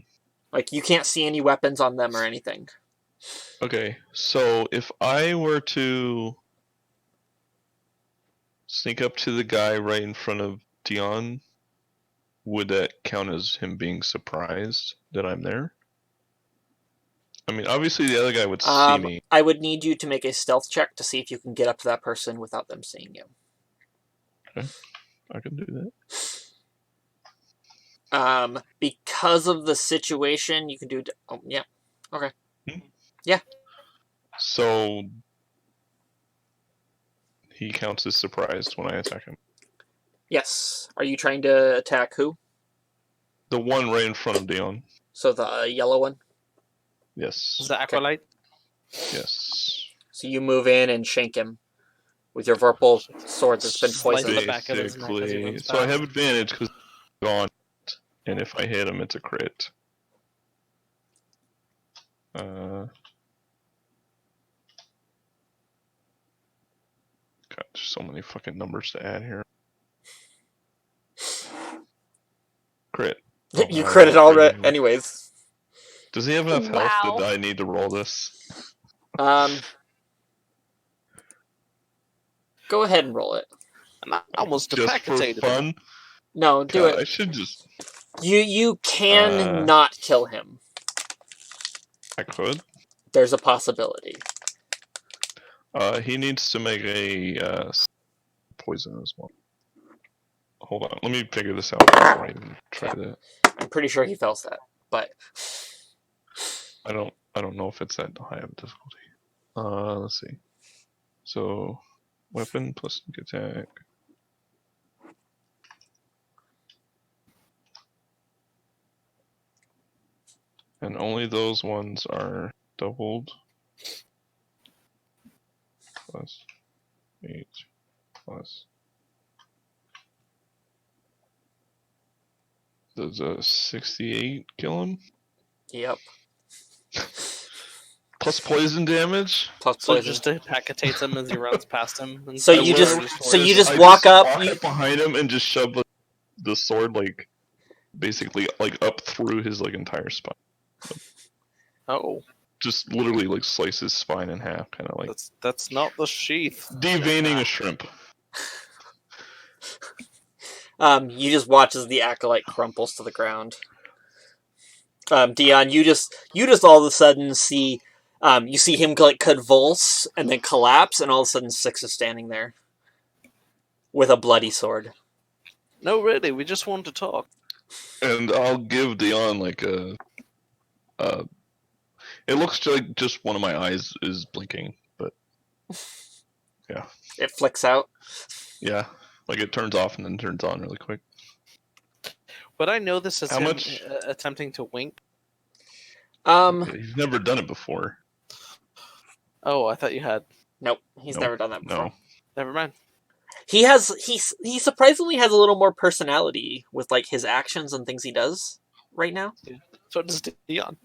Like, you can't see any weapons on them or anything. Okay, so if I were to sneak up to the guy right in front of Dion, would that count as him being surprised that I'm there? I mean, obviously the other guy would see me. I would need you to make a stealth check to see if you can get up to that person without them seeing you. Okay, I can do that. Because of the situation, you can do. Oh, yeah. Okay. Yeah. So he counts as surprised when I attack him. Yes. Are you trying to attack who? The one right in front of Dion. So the yellow one? Yes. the acolyte. Yes. So you move in and shank him with your Vorpal sword that's been Slice poisoned. the back of his neck as he Basically, runs so I past. have advantage because he's gone, and if I hit him, it's a crit. God, there's so many fucking numbers to add here. Crit. Oh, You I critted rolled a already. crit. Anyways. Does he have enough health Wow. that I need to roll this? Go ahead and roll it. I'm almost Just for decapitated him. fun? No, do God, I it. should just... You can not kill him. I could. There's a possibility. He needs to make a poison as well. Hold on, let me figure this out before I even try that. I'm pretty sure he fails that, but I don't know if it's that high of a difficulty. Let's see. So, weapon plus sneak attack. And only those ones are doubled. Plus 8 plus. Does a 68 kill him? yep. Plus poison damage. Plus So poison. just decapitates him as he runs past him. And So stuff, you or just walk up, you- behind him and just shove the sword basically up through his entire spine. Oh, Just literally slice his spine in half, kind of that's not the sheath. deveining a shrimp. you just watch as the acolyte crumples to the ground. Dion, you just all of a sudden see, you see him convulse and then collapse, and all of a sudden Six is standing there with a bloody sword. No, really, we just want to talk. And I'll give Dion it looks like just one of my eyes is blinking, but yeah. It flicks out. Yeah, it turns off and then turns on really quick. But I know this is How him much- attempting to wink. He's never done it before. Oh, I thought you had. Nope, he's Nope, never done that before. No. Never mind. He surprisingly has a little more personality with his actions and things he does right now. So does Dion.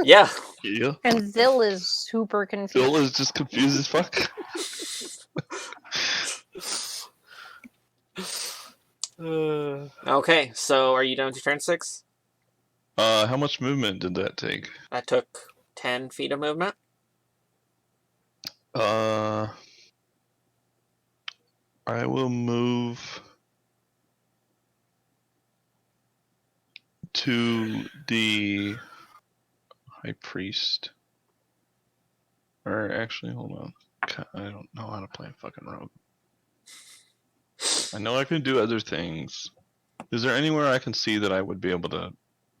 Yeah. Yeah. And Zill is super confused. Bill is just confused as fuck. Okay, so are you down to turn 6? How much movement did that take? That took 10 feet of movement. I will move to the high priest. Or actually, hold on. I don't know how to play a fucking rogue. I know I can do other things. Is there anywhere I can see that I would be able to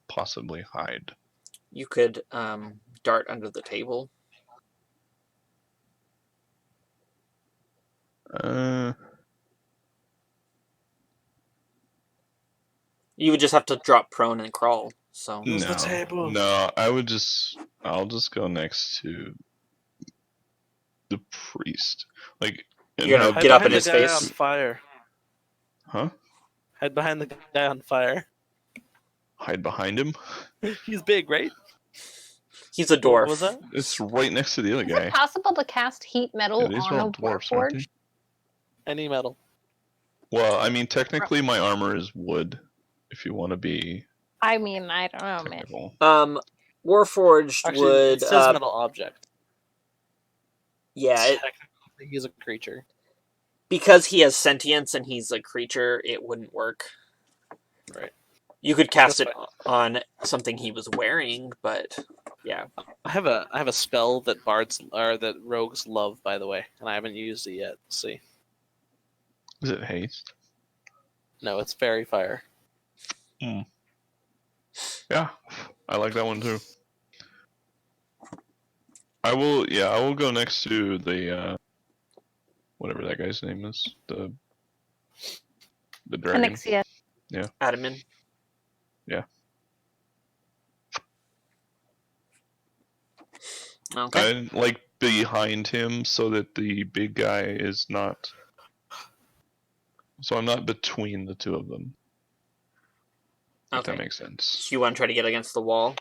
possibly hide? You could dart under the table. You would just have to drop prone and crawl. So Use the table. No, I'll just go next to the priest. And You're gonna have- Hide get up behind in the his guy face? On fire. Huh? Hide behind the guy on fire. Hide behind him? He's big, right? he's a dwarf. What was that? It's right next to the other Is guy. it possible to cast heat metal Yeah, these on are a all dwarfs, aren't they? warforged? Any metal. Well, I mean, technically my armor is wood, if you want to be I mean, I don't know, man. technical. Warforged Actually, would it says metal object. yeah, Technically, he's a creature. because he has sentience and he's a creature, it wouldn't work. Right. You could cast That's it on something he was wearing, but yeah. I have a spell that that rogues love, by the way, and I haven't used it yet. Let's see. Is it haste? No, it's fairy fire. Yeah, I like that one too. I will go next to the whatever that guy's name is, the dragon. Anixia. Adamin. Yeah. Okay. I behind him so that the big guy is not. So I'm not between the two of them. If Okay. that makes sense. So you want to try to get against the wall?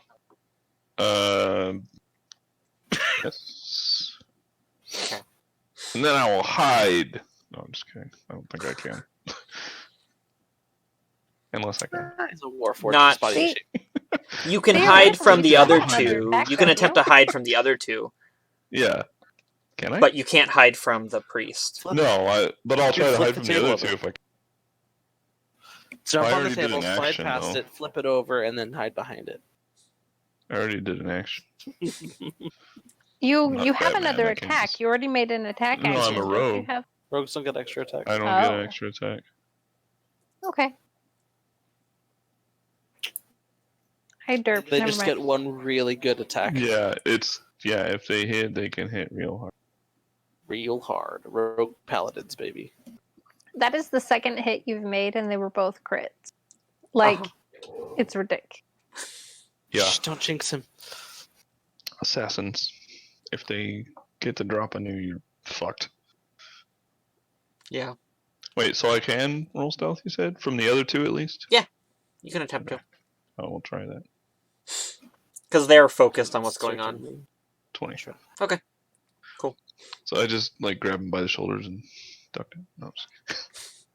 Yes. Okay. And then I will hide. No, I'm just kidding. I don't think I can. Unless I can. He's a warforged. Not- His body See- shape. You can Yeah, hide that's from what the you other have on your two. back, You can don't attempt you? to hide from the other two, Yeah. Can I? but you can't hide from the priest. No, but I'll try to flip hide the from the table other over. two if I can. Jump I on the already did table, an slide action, past though. it, flip it over, and then hide behind it. I already did an action. You Not have Batman, another I can attack. just- You already made an attack No, I'm a action. don't you rogue. have? Rogues don't get extra attack. I don't get Oh. an extra attack. Okay. I derped. They Never just mind. get one really good attack. Yeah, if they hit, they can hit real hard. Real hard. Rogue paladins, baby. That is the second hit you've made, and they were both crits. Like, Uh-huh. it's ridiculous. Yeah, Shh, don't jinx him. assassins. If they get the drop on you, you're fucked. Yeah. Wait, so I can roll stealth? You said from the other two at least. You can attempt to. Oh, we'll try that. Because they're focused on what's going on. Certainly. 20. Sure. Okay. Cool. So I just like grab him by the shoulders and duck him. No, I'm just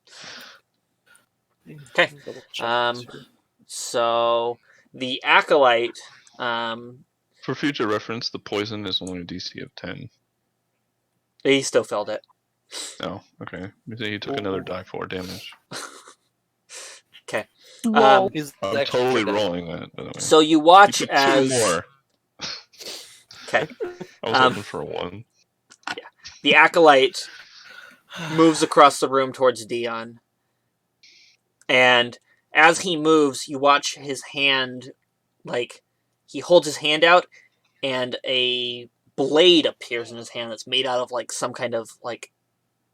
Okay. Double check too. So the acolyte, For future reference, the poison is only a DC of 10. he still filled it. Oh, okay. He took another die 4 damage. Okay. Whoa. He's I'm extra totally good. rolling that, by the way. So you He watch took as 2 more. okay, I was hoping for a 1. the acolyte moves across the room towards Dion, and as he moves, you watch his hand, like he holds his hand out, and a blade appears in his hand that's made out of like some kind of like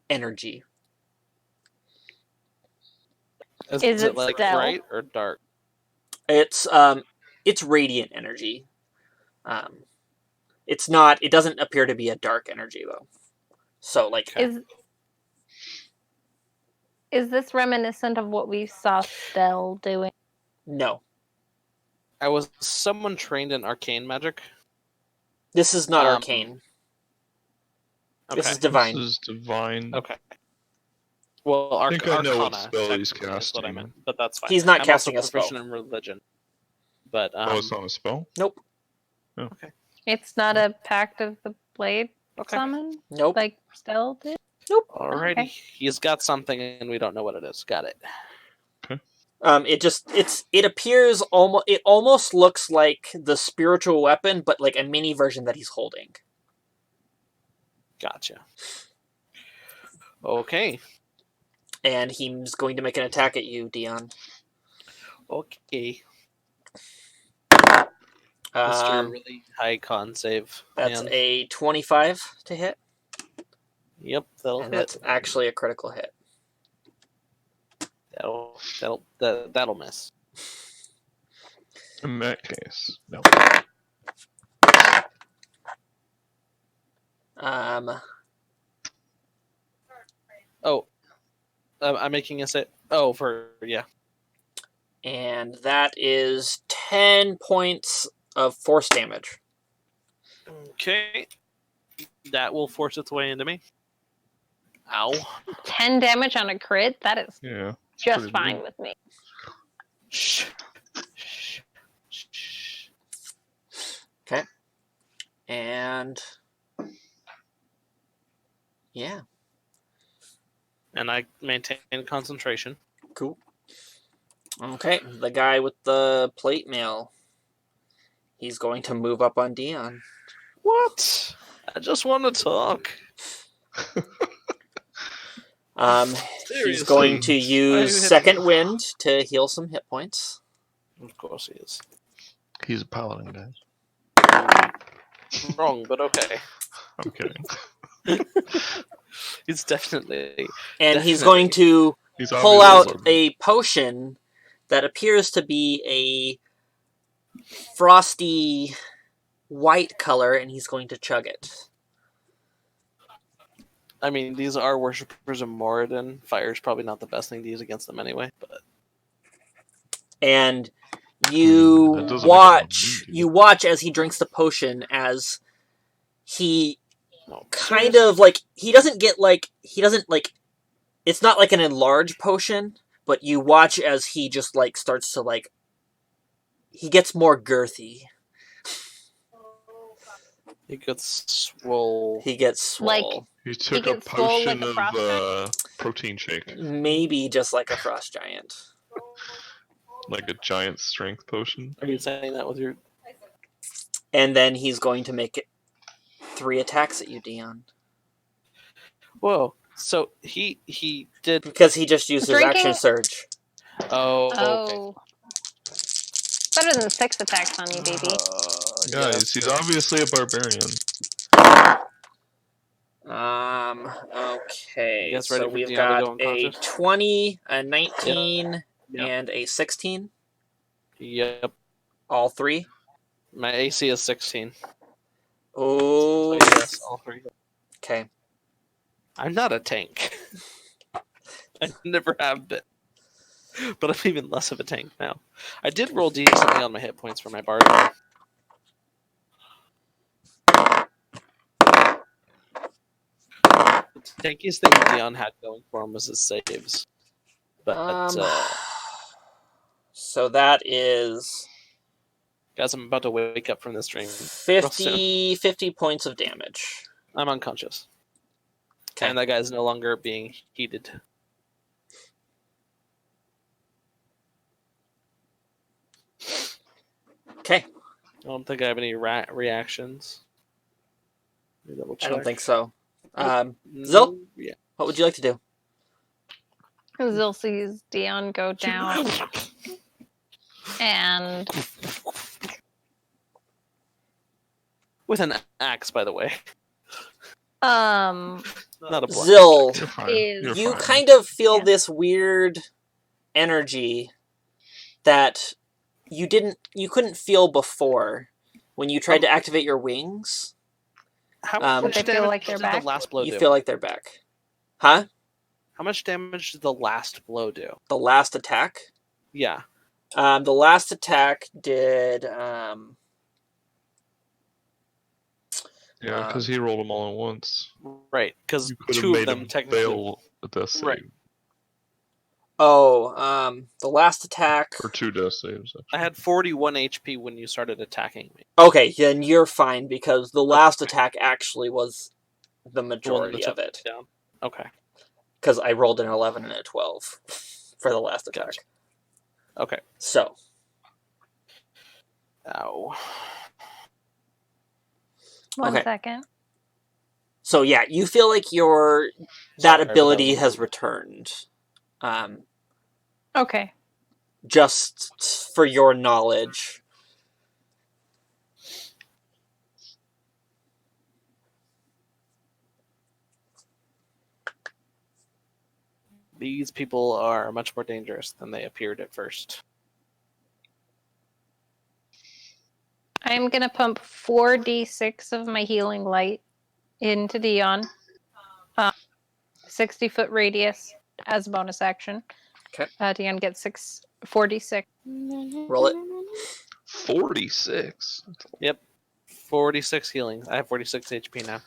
energy. Is Is it it like stealth? bright or dark? It's radiant energy. It's not. It doesn't appear to be a dark energy though. So like, Okay. Is this reminiscent of what we saw Stell doing? no, I was someone trained in arcane magic. this is not Um, arcane. Okay. This is divine. This is divine. Okay. Well, I think I know what Arcana spell he's technically is what I casting. meant, but that's fine. He's not I'm casting also a spell. proficient in religion, but Oh, it's not a spell? Nope. It's not a Pact of the Blade okay. summon Nope. like Stell did? Alrighty, Okay. he's got something and we don't know what it is. Got it. It appears almost. It almost looks like the spiritual weapon, but like a mini version that he's holding. Gotcha. Okay. And he's going to make an attack at you, Dion. Okay. Mr. Really high con save. That's man. a 25 to hit, Yep, that'll and hit. that's actually a critical hit. That'll miss. In that case, no. Oh, I'm making a set. Oh, for yeah. And that is 10 points of force damage. Okay. That will force its way into me. Ow. 10 damage on a crit? That is Yeah. just pretty fine good. with me. Shh. Okay. And yeah, And I maintain concentration. cool. Okay, the guy with the plate mail. He's going to move up on Dion. What? I just want to talk. He's going to use second wind to heal some hit points. Of course he is. He's a paladin, guys. Wrong, but okay. I'm kidding. He's definitely. And he's going to He's pull obviously out a potion that appears to be a frosty white color, and he's going to chug it. I mean, these are worshippers of Moradin. Fire's probably not the best thing to use against them anyway, but. And That you doesn't watch make it as he drinks the potion, as he No, kind of like he doesn't it's not like an enlarged potion, but you watch as he just like starts to like he gets more girthy. He gets swole. He gets swole. Like, He took He a gets swole potion like a frost of protein shake. Maybe just like a frost giant. Like a giant strength potion. Are you saying that with your? And then he's going to make 3 attacks at you, Dion. Whoa! So he did. Because he just used his Drinking- action surge. Oh. Okay. Oh. Better than 6 attacks on you, baby. Yeah, Guys, that's he's true. obviously a barbarian. Okay. You guys ready So for we've Dion to got go a unconscious? 20, a 19, Yep. and a 16. Yep. All 3. My AC is 16. Oh, So yes, all 3. okay. I'm not a tank. I never have been. But I'm even less of a tank now. I did roll decently on my hit points for my bard. tankiest thing Dion had going for him was his saves. But So that is guys, I'm about to wake up from this dream. real soon. 50 points of damage. I'm unconscious. Okay. And that guy's no longer being heated. Okay. I don't think I have any reactions. Let me double I check. don't think so. No, Zil? Yeah. What would you like to do? Zil sees Dion go down and With an axe, by the way. um Not a blunt. Zil, You're fine. Is- You're you fine. kind of feel Yeah. this weird energy that you couldn't feel before when you tried to activate your wings. How But much they feel damage like they're did back? the last blow You do? feel like they're back. Huh? How much damage did the last blow do? The last attack? Yeah. The last attack did Yeah, because he rolled them all at once. Right. Because You could have two of made them him technically. fail a death save. Right. the last attack. Or 2 death saves, actually. I had 41 HP when you started attacking me. Okay, then you're fine because the last attack actually was the The one majority that of took it. down. Okay. Because I rolled an 11 and a 12 for the last attack. Gotcha. Okay. So, Ow. one Okay. second. so yeah, you feel like that Sorry, but ability that was- has returned. Okay. Just for your knowledge. These people are much more dangerous than they appeared at first. I'm gonna pump 4d6 of my healing light into Dion. 60-foot radius as a bonus action. Okay. Dion gets 4d6. Roll it. 46? Yep. 46 healing. I have 46 HP now.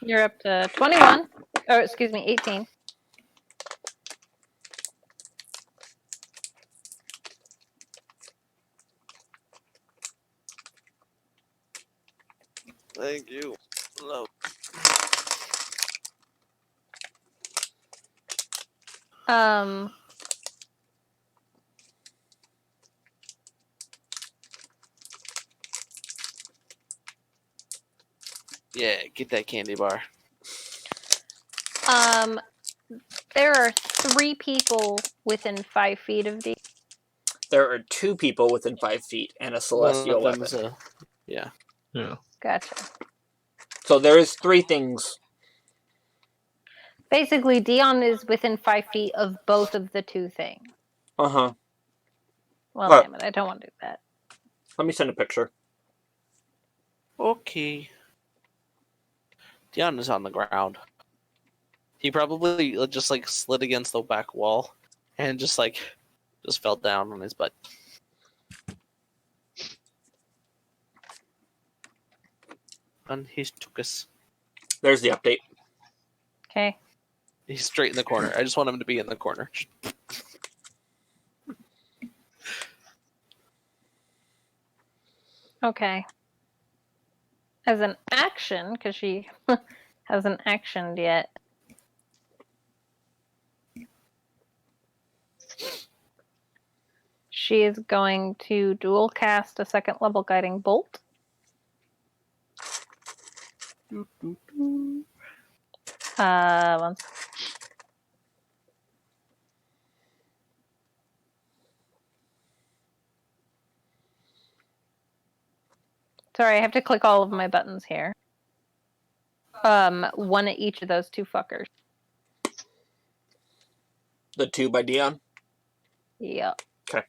You're up to 21. Oh, excuse me, 18. Thank you. Hello. Um, Yeah, get that candy bar. there are 3 people within 5 feet of D. There are 2 people within 5 feet and a celestial One of weapon. them is yeah. Yeah. Gotcha. So there's 3 things. Basically, Dion is within 5 feet of both of the 2 things. Uh-huh. Well, What? damn it, I don't want to do that. Let me send a picture. Okay. Dion is on the ground. He probably just like slid against the back wall and just fell down on his butt. And he took us. There's the update. Okay. He's straight in the corner. I just want him to be in the corner. Okay. As an action, because she hasn't actioned yet. She is going to dual cast a 2nd level guiding bolt. One Sorry, I have to click all of my buttons here. One at each of those 2 fuckers. The 2 by Dion. Yep. Okay.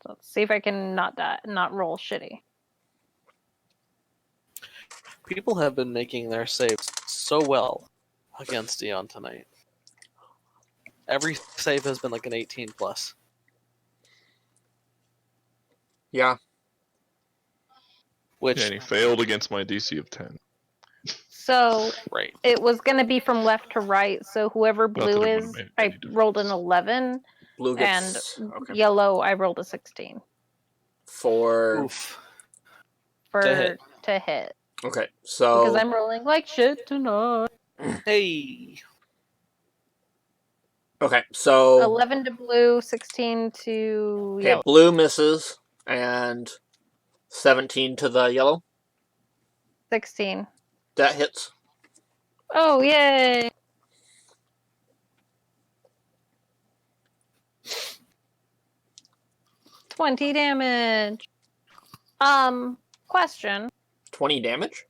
So let's see if I can not roll shitty. People have been making their saves so well against Dion tonight. Every save has been like an 18 plus. Yeah. Which And he failed against my DC of 10. So right. it was going to be from left to right. So whoever Not that blue it would've is, made I any difference. rolled an 11, Blue and gets okay. yellow, I rolled a 16 For Oof. to To hit. hit. okay, Because so I'm rolling like shit tonight. Hey. okay, so 11 to blue, 16 to okay, yellow. blue misses and 17 to the yellow. 16. That hits. Oh, yay! $20 damage. Question. 20 damage.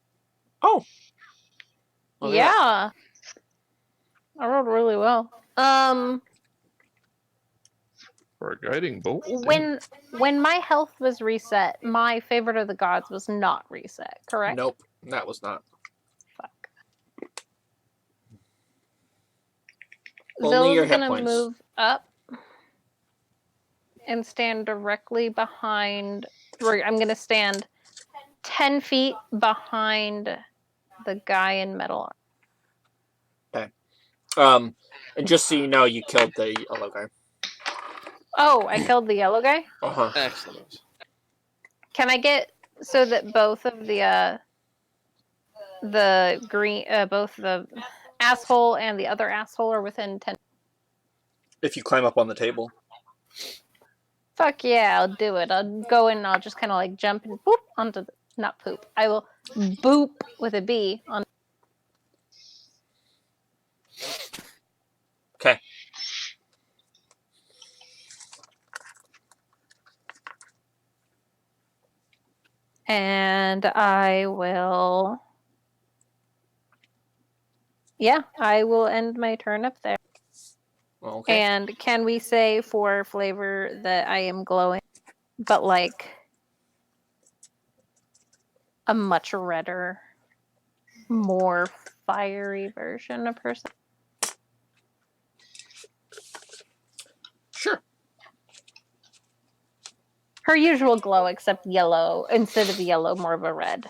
Oh. Look at that. Yeah. I rolled really well. For a guiding bolt. When my health was reset, my favorite of the gods was not reset, correct? Nope, that was not. Fuck. Only your Zilla's hit gonna points. move up and stand directly behind. I'm gonna stand 10 feet behind the guy in metal. And just so you know, you killed the yellow guy. Oh, I killed the yellow guy? Uh-huh. Excellent. Can I get so that both of the green, both the asshole and the other asshole are within 10? If you climb up on the table. Fuck yeah, I'll do it. I'll go in and I'll just kind of like jump and boop onto the, not poop. I will boop with a B on. Okay. And I will. Yeah, I will end my turn up there. Okay. And can we say for flavor that I am glowing, but like a much redder, more fiery version of herself? Sure. Her usual glow, except yellow. Instead of yellow, more of a red.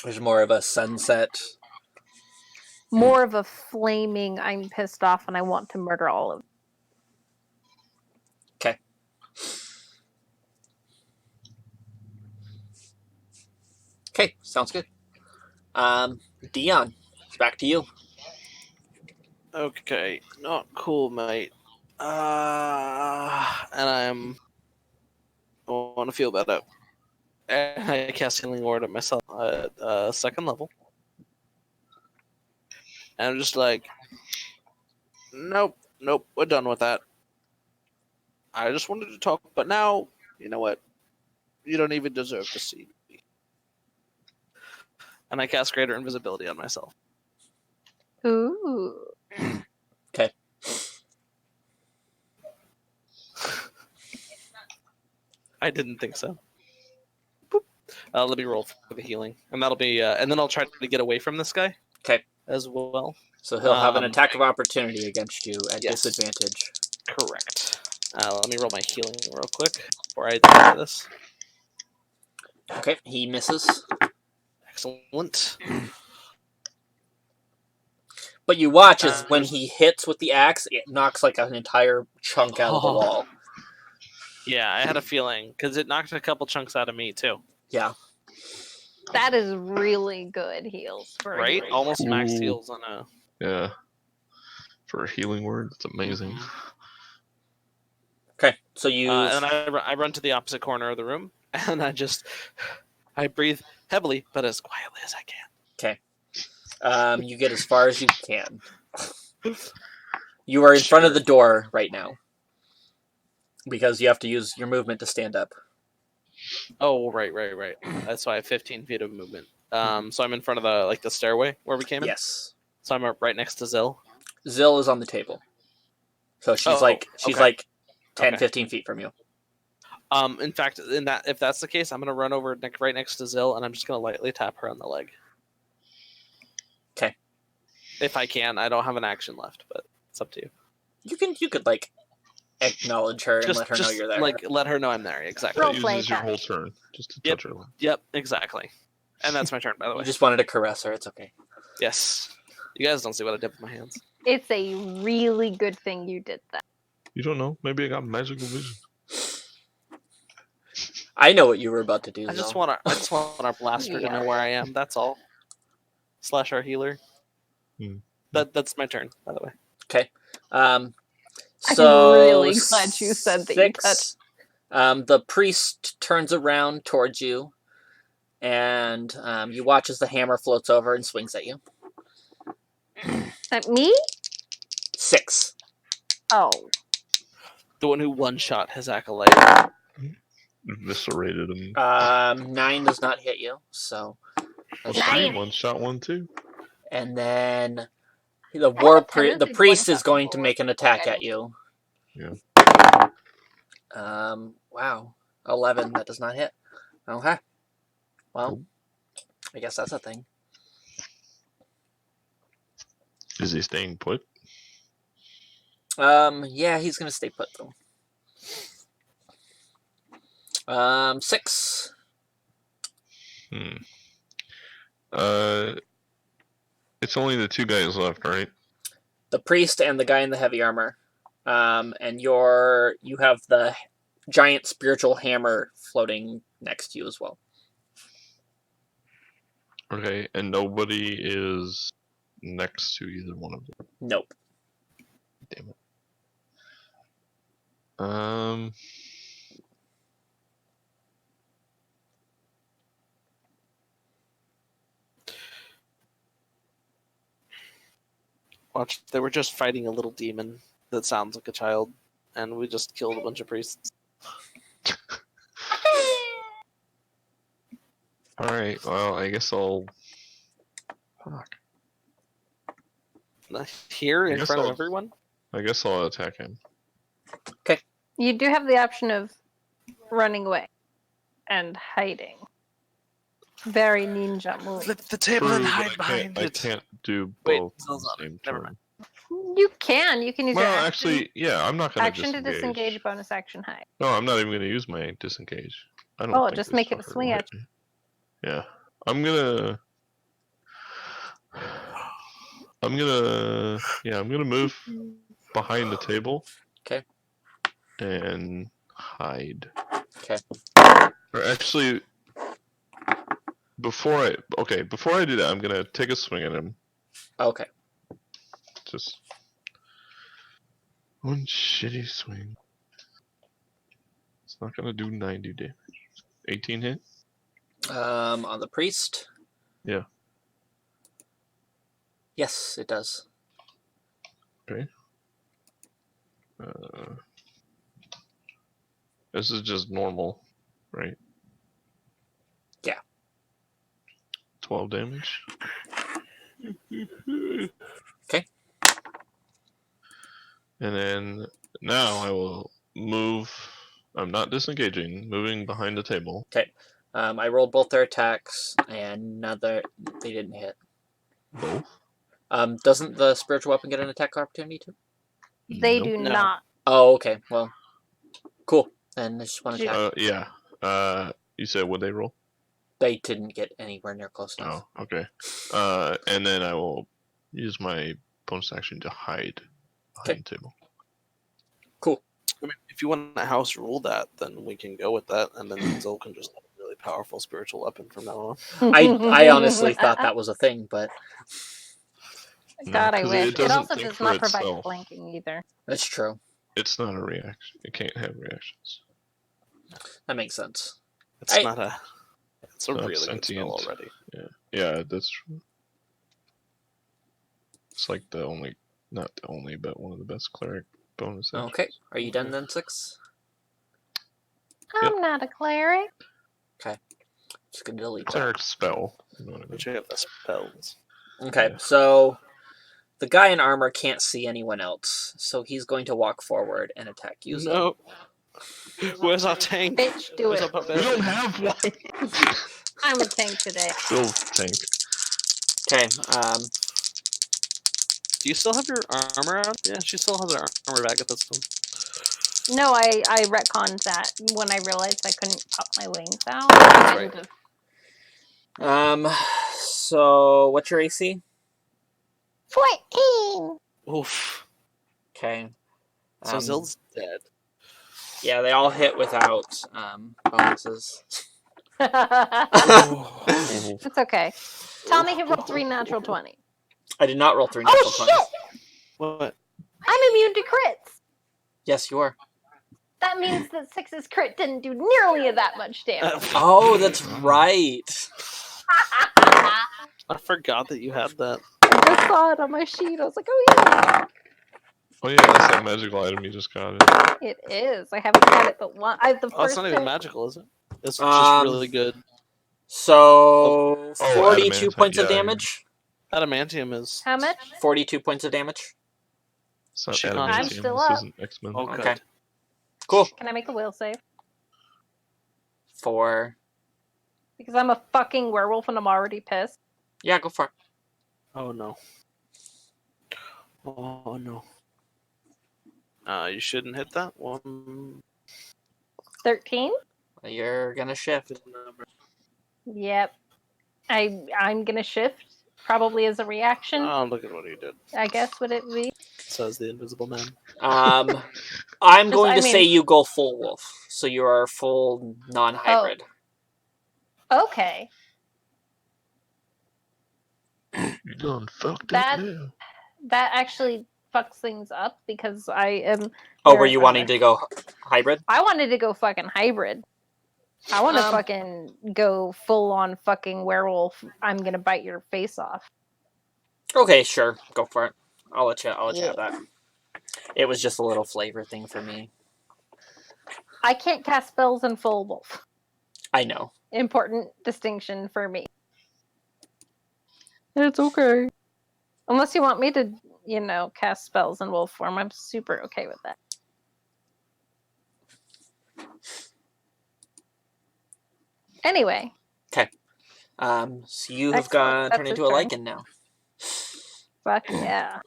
There's more of a sunset. More of a flaming, I'm pissed off and I want to murder all of them. Okay. Okay, sounds good. Dion, it's back to you. Okay, not cool, mate. And I want to feel better. And I cast Healing Word at myself at second level. And I'm just like, nope, we're done with that. I just wanted to talk, but now, you know what? You don't even deserve to see me. And I cast Greater Invisibility on myself. Ooh. Okay. I didn't think so. Boop. Let me roll for the healing, and that'll be, and then I'll try to get away from this guy. Okay. As well. So he'll have an attack of opportunity against you at yes. disadvantage. Correct. Let me roll my healing real quick before I do this. Okay, he misses. Excellent. But you watch as when he hits with the axe, it knocks like an entire chunk out of the wall. Yeah, I had a feeling, because it knocked a couple chunks out of me, too. Yeah. That is really good heals. For right? A Almost max heals on a... Yeah. For a healing word, it's amazing. Okay, so you... and then I run to the opposite corner of the room, and I breathe heavily, but as quietly as I can. Okay. You get as far as you can. You are in front of the door right now. Because you have to use your movement to stand up. Oh, right. That's why I have 15 feet of movement. So I'm in front of the stairway where we came in? Yes. So I'm right next to Zill? Zill is on the table. So she's like 10, 15 feet from you. In fact, if that's the case, I'm going to run over right next to Zill, and I'm just going to lightly tap her on the leg. Okay. If I can. I don't have an action left, but it's up to you. You could like acknowledge her and let her know you're there. Like, let her know I'm there. Exactly. Role That play uses your time. whole turn just to Yep. touch her. Yep, exactly. And that's my turn, by the way. You just wanted to caress her. It's okay. Yes. You guys don't see what I did with my hands. It's a really good thing you did that. You don't know. Maybe I got magical vision. I know what you were about to do. I just though. want our blaster to know where I am. That's all. / our healer. That's my turn, by the way. Okay. I'm So really glad you said that you touched. The priest turns around towards you, and you watch as the hammer floats over and swings at you. At me? 6. Oh. The one who one-shot his acolyte. Eviscerated him. 9 does not hit you, so. Well, that's Nine. she one-shot one too. And then the have a tendency the to priest one-shot is going people to make an attack at you. Yeah. Wow. 11. That does not hit. Okay. Well, Nope. I guess that's a thing. Is he staying put? Yeah, he's gonna stay put though. 6. It's only the 2 guys left, right? The priest and the guy in the heavy armor. And you have the giant spiritual hammer floating next to you as well. Okay, and nobody is next to either one of them. Nope. Damn it. Watch, they were just fighting a little demon that sounds like a child, and we just killed a bunch of priests. Alright, well, I guess I'll... Fuck. Here, in guess front of I'll- everyone? I guess I'll attack him. You do have the option of running away and hiding. Very ninja move. Flip the table and True, hide but behind I it. can't do Wait, both at hold the on. same Never turn. mind. You can. You can use your Well, action, actually, yeah, I'm not gonna action to disengage. disengage, bonus action hide. No, I'm not even gonna use my disengage. I don't Oh, think just this make it a fucker swing will at hit me. Yeah, I'm gonna move behind the table. Okay. And hide. Okay. Or actually, before I do that, I'm gonna take a swing at him. Okay. Just one shitty swing. It's not gonna do 90 damage. 18 hit? On the priest? Yeah. Yes, it does. Okay. This is just normal, right? Yeah. 12 damage. Okay. And then now I will move. I'm not disengaging, moving behind the table. Okay. I rolled both their attacks, and they didn't hit. Both? Doesn't the spiritual weapon get an attack opportunity too? They Nope. do No. not. Oh, okay. Well, cool. Then just one Did you- attack. Yeah. You said would they roll? They didn't get anywhere near close enough. Oh, okay. And then I will use my bonus action to hide behind the table. Cool. I mean, if you want to house rule that, then we can go with that, and then Zol can just have a really powerful spiritual weapon from now on. I honestly thought that was a thing, but God, I 'cause wish. It doesn't also think does for not provide itself. flanking either. that's true. It's not a reaction. It can't have reactions. That makes sense. It's I- not a. It's a Not really good spell sentient. already. Yeah, that's true. It's like not the only, but one of the best cleric bonus actions. Okay. Are you done then, 6? I'm not a cleric. Just gonna delete that. Cleric spell. You know what I mean? But you have the spells. Okay, Yeah. so the guy in armor can't see anyone else, so he's going to walk forward and attack you. Zol. No. Where's our tank? Bitch, do Where's it. our We barbarian? don't have one. I'm a tank today. Still tank. Okay. Do you still have your armor on? Yeah, she still has her armor back at this time. No, I retconned that when I realized I couldn't pop my wings out. That's right. So what's your AC? 14! Oof. Okay. So Zill's dead. Yeah, they all hit without bonuses. Oh. It's okay. Tommy hit rolled 3 natural 20. I did not roll 3 natural 20s. Shit! What? I'm immune to crits! Yes, you are. That means that 6's crit didn't do nearly that much damage. Oh, that's right. I forgot that you had that. I just saw it on my sheet. I was like, oh yeah. Oh yeah, that's that magical item you just got. It is. I haven't had it but one. The Oh, it's first not even time. magical, is it? It's just really good. So, Oh, 42 adamantine, points of yeah, damage. Adamantium is. How much? 42 points of damage. It's not She adamantium. can't- I'm still this up. isn't X-Men. Oh, Okay. good. Cool. Can I make a will save? 4. Because I'm a fucking werewolf and I'm already pissed. Yeah, go for it. Oh no. Oh no. You shouldn't hit that one. 13? You're gonna shift. Good number. Yep. I'm gonna shift. Probably as a reaction. Oh, look at what he did. I guess would it be? Says the invisible man. I'm going I to mean- say you go full wolf. So you are full non-hybrid. Okay. You done fucked That- up now. That actually fucks things up because I am. Oh, were you wanting to go hybrid? I wanted to go fucking hybrid. I want to Um, fucking go full on fucking werewolf. I'm gonna bite your face off. Okay, sure. Go for it. I'll let you Yeah. have that. It was just a little flavor thing for me. I can't cast spells in full wolf. I know. Important distinction for me. It's okay. Unless you want me to, cast spells in wolf form, I'm super okay with that. Anyway. So you have Excellent. That's turned his into a turn. lichen now. Fuck yeah.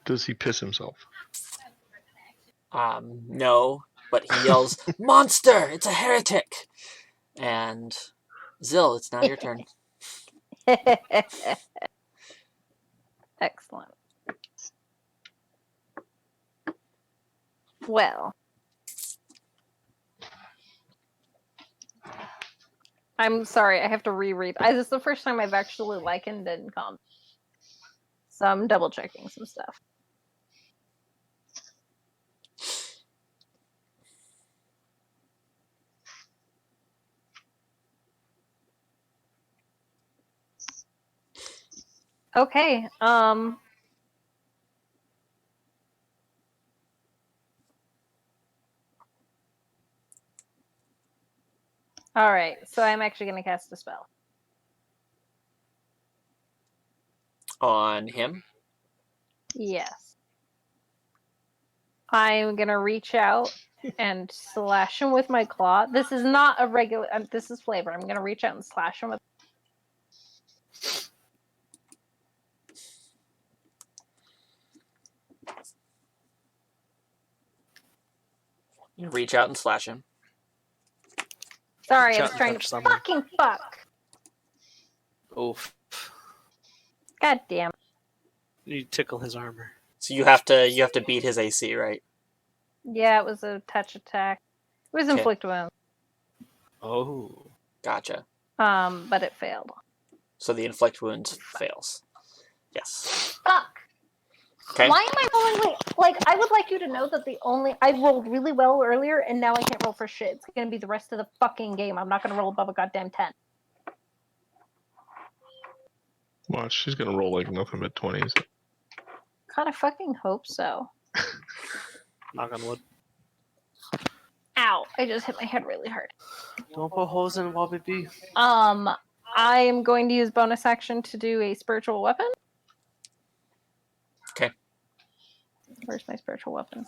Does he piss himself? No, but he yells, "Monster! It's a heretic!" And Zill, it's now your turn. Excellent. Well. I'm sorry, I have to reread. This is the first time I've actually likened in comp. So I'm double checking some stuff. Okay, alright, so I'm actually going to cast a spell. On him? Yes. I'm going to reach out and slash him with my claw. This is not a regular, this is flavor. I'm going to reach out and slash him with. You reach out and slash him. Sorry, Reach I out was and trying touch to someone. fucking fuck. Oof. God damn. You tickle his armor. So you have to beat his AC, right? Yeah, it was a touch attack. It was Okay. inflict wound. Oh. Gotcha. But it failed. So the inflict wounds fails. Yes. Fuck. Okay. Why am I rolling? Like, I would like you to know that I rolled really well earlier, and now I can't roll for shit. It's gonna be the rest of the fucking game. I'm not gonna roll above a goddamn 10. Watch, she's gonna roll like nothing but 20s. God, I fucking hope so. Knock on wood. Ow! I just hit my head really hard. Don't put holes in Wobby B. I am going to use bonus action to do a spiritual weapon. Okay. Where's my spiritual weapon?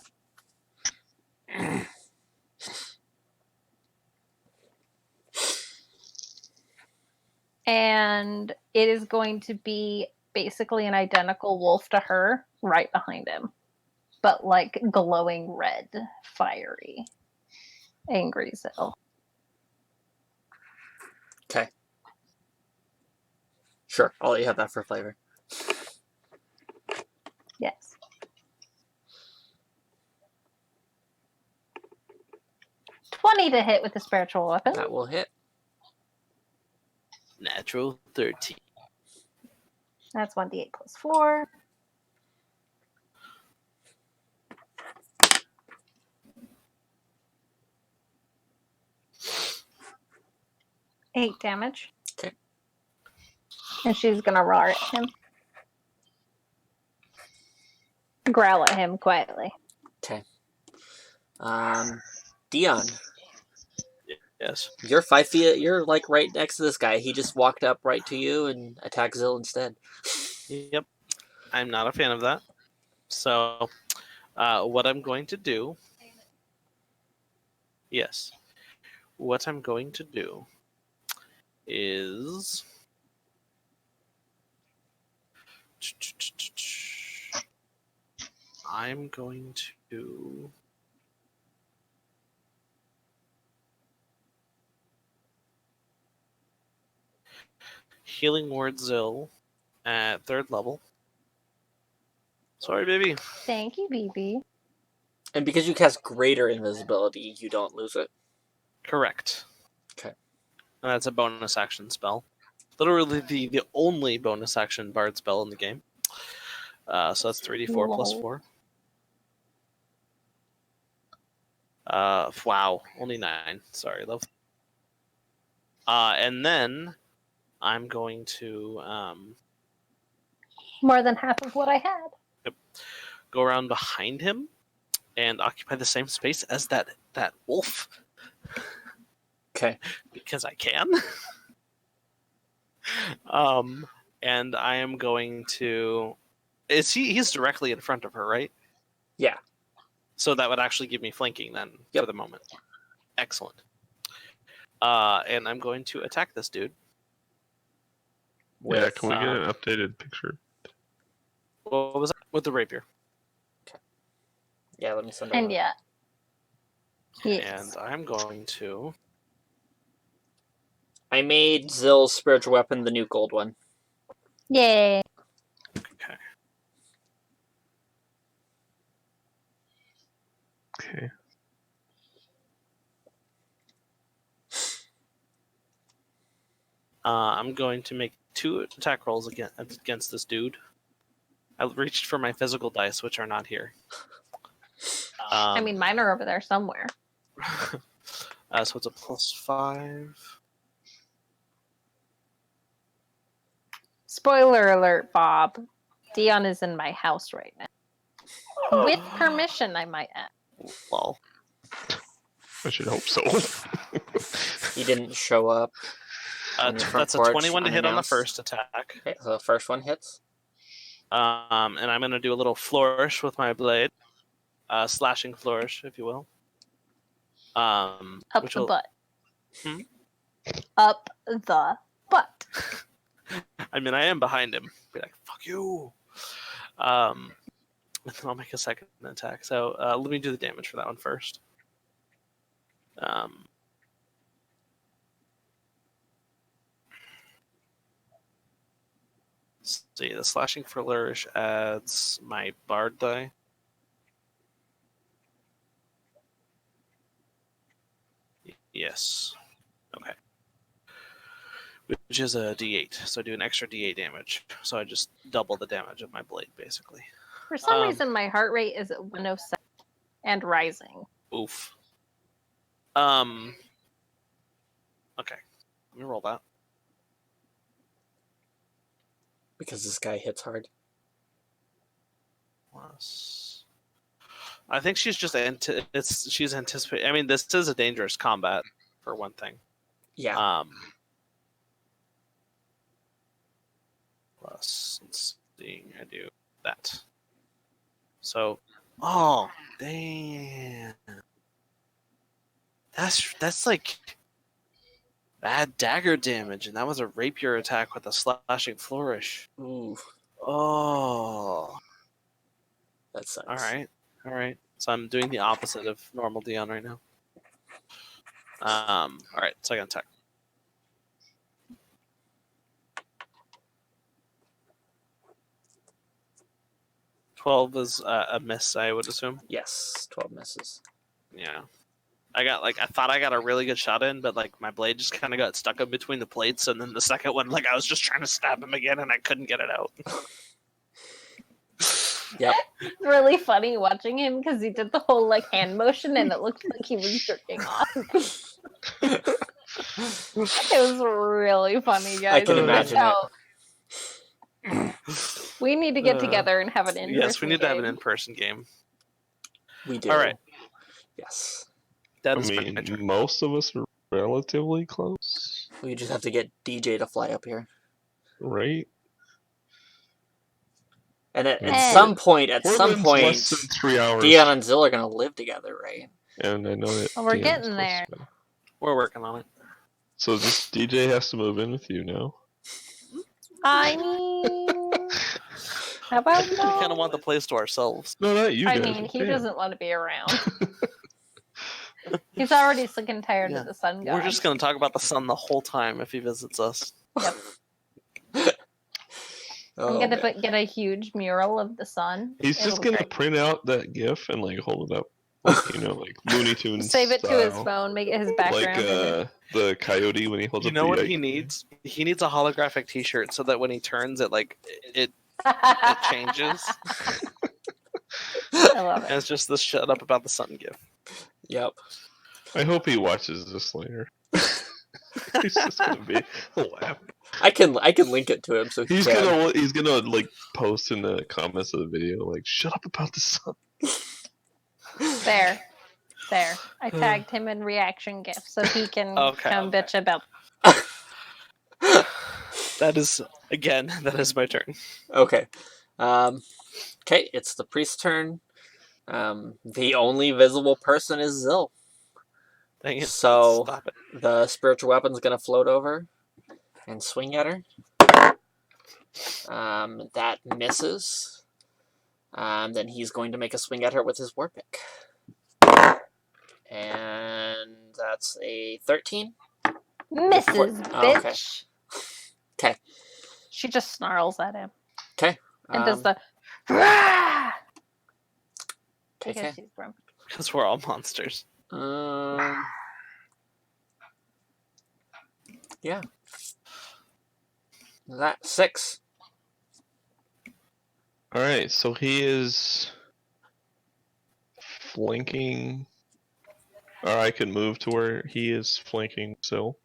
And it is going to be basically an identical wolf to her right behind him. but like glowing red, fiery, angry Zill. Okay. Sure, I'll let you have that for flavor. Yes. $20 to hit with the spiritual weapon. That will hit. Natural 13. That's 1d8 plus 4. Eight damage. Okay. And she's gonna roar at him. Growl at him quietly. Okay. Dion, Yes. you're 5 feet. You're like right next to this guy. He just walked up right to you and attacked Zill instead. Yep. I'm not a fan of that. So, what I'm going to do. Yes. What I'm going to do is. I'm going to. Healing Word Zill at 3rd level. Sorry, baby. Thank you, BB. And because you cast greater invisibility, you don't lose it. Correct. Okay. And that's a bonus action spell. Literally the only bonus action bard spell in the game. So that's 3d4 plus Whoa. 4. Wow. Only 9. Sorry, love. And then I'm going to More than half of what I had. go around behind him and occupy the same space as that wolf. Okay. Because I can. And I am going to. He's directly in front of her, right? Yeah. So that would actually give me flanking then Yep. for the moment. Excellent. And I'm going to attack this dude. Yeah, With, can we get an updated picture? What was that? With the rapier. yeah, let me send it. And out. yeah. Yes. And I'm going to. I made Zill's spiritual weapon the new gold one. Yay. Okay. Okay. I'm going to make 2 attack rolls against this dude. I reached for my physical dice, which are not here. I mean, mine are over there somewhere. So it's a +5. Spoiler alert, Bob. Dion is in my house right now. With permission, I might add. Lol. I should hope so. He didn't show up. on your front That's a porch 21 to hit on the unannounced. first attack. Okay, so the first one hits. And I'm going to do a little flourish with my blade. Slashing flourish, if you will. Up which the will... butt. Hmm? Up the butt. I mean, I am behind him. Be like, fuck you. And then I'll make a second attack. So let me do the damage for that one first. Let's see, the slashing flourish adds my bard die. Yes. Okay. Which is a d8. So I do an extra d8 damage. So I just double the damage of my blade, basically. For some reason, my heart rate is at 107 and rising. Oof. Okay. Let me roll that. Because this guy hits hard. Plus... I think she's just she's anticipating. I mean, this is a dangerous combat, for one thing. Yeah. Plus, let's see, I do that. So, oh, damn. That's like bad dagger damage, and that was a rapier attack with a slashing flourish. Ooh, Oh, that sucks. all right. All right. So I'm doing the opposite of normal Dion right now. All right. Second attack. 12 is a miss, I would assume. Yes, 12 misses. Yeah. I thought I got a really good shot in, but like my blade just kind of got stuck in between the plates, and then the second one, like I was just trying to stab him again, and I couldn't get it out. Yep. It's really funny watching him because he did the whole like hand motion, and it looked like he was jerking off. It was really funny, guys. I can You imagine tell. We need to get together and have an in-person Yes, we need to have an game. in-person game. We do. All right. Yes. That I is my mean, turn. most of us are relatively close, We just have to get DJ to fly up here. right? And at Eh. some point, Portland's less than 3 hours, Dion and Zill are going to live together, right? and I know that. Well, we're Dion's getting close there. to me. We're working on it. So this DJ has to move in with you now. I mean, how about We kind of want the place to ourselves. No, not you I guys. mean, he Dan. doesn't want to be around. He's already sick and tired Yeah. of the sun god. We're just going to talk about the sun the whole time if he visits us. Yep. Oh, I'm gonna man. get a huge mural of the sun. He's just It'll gonna be print out that GIF and like hold it up, like, like Looney Tunes. great. Save it to his style. phone, make it his Like background. the coyote when he holds You up know the what egg. he needs? He needs a holographic T-shirt so that when he turns, it changes. I love And it. it's just this shut up about the sun gif. Yep. I hope he watches this later. He's just gonna be laughing. I can link it to him so he He's can. gonna like post in the comments of the video like, "Shut up about the sun." There. I tagged him in reaction gif so he can come bitch about. That is my turn. Okay. Okay, it's the priest's turn. The only visible person is Zill. Dang it. So Stop it. the spiritual weapon's gonna float over and swing at her. That misses. Then he's going to make a swing at her with his war pick. And that's a 13. Misses, Oh, bitch. Okay. She just snarls at him. Okay. And does the. Rah! Okay. Because she's grumpy. Because we're all monsters. Yeah. That 6. All right, so he is flanking, or I can move to where he is flanking. So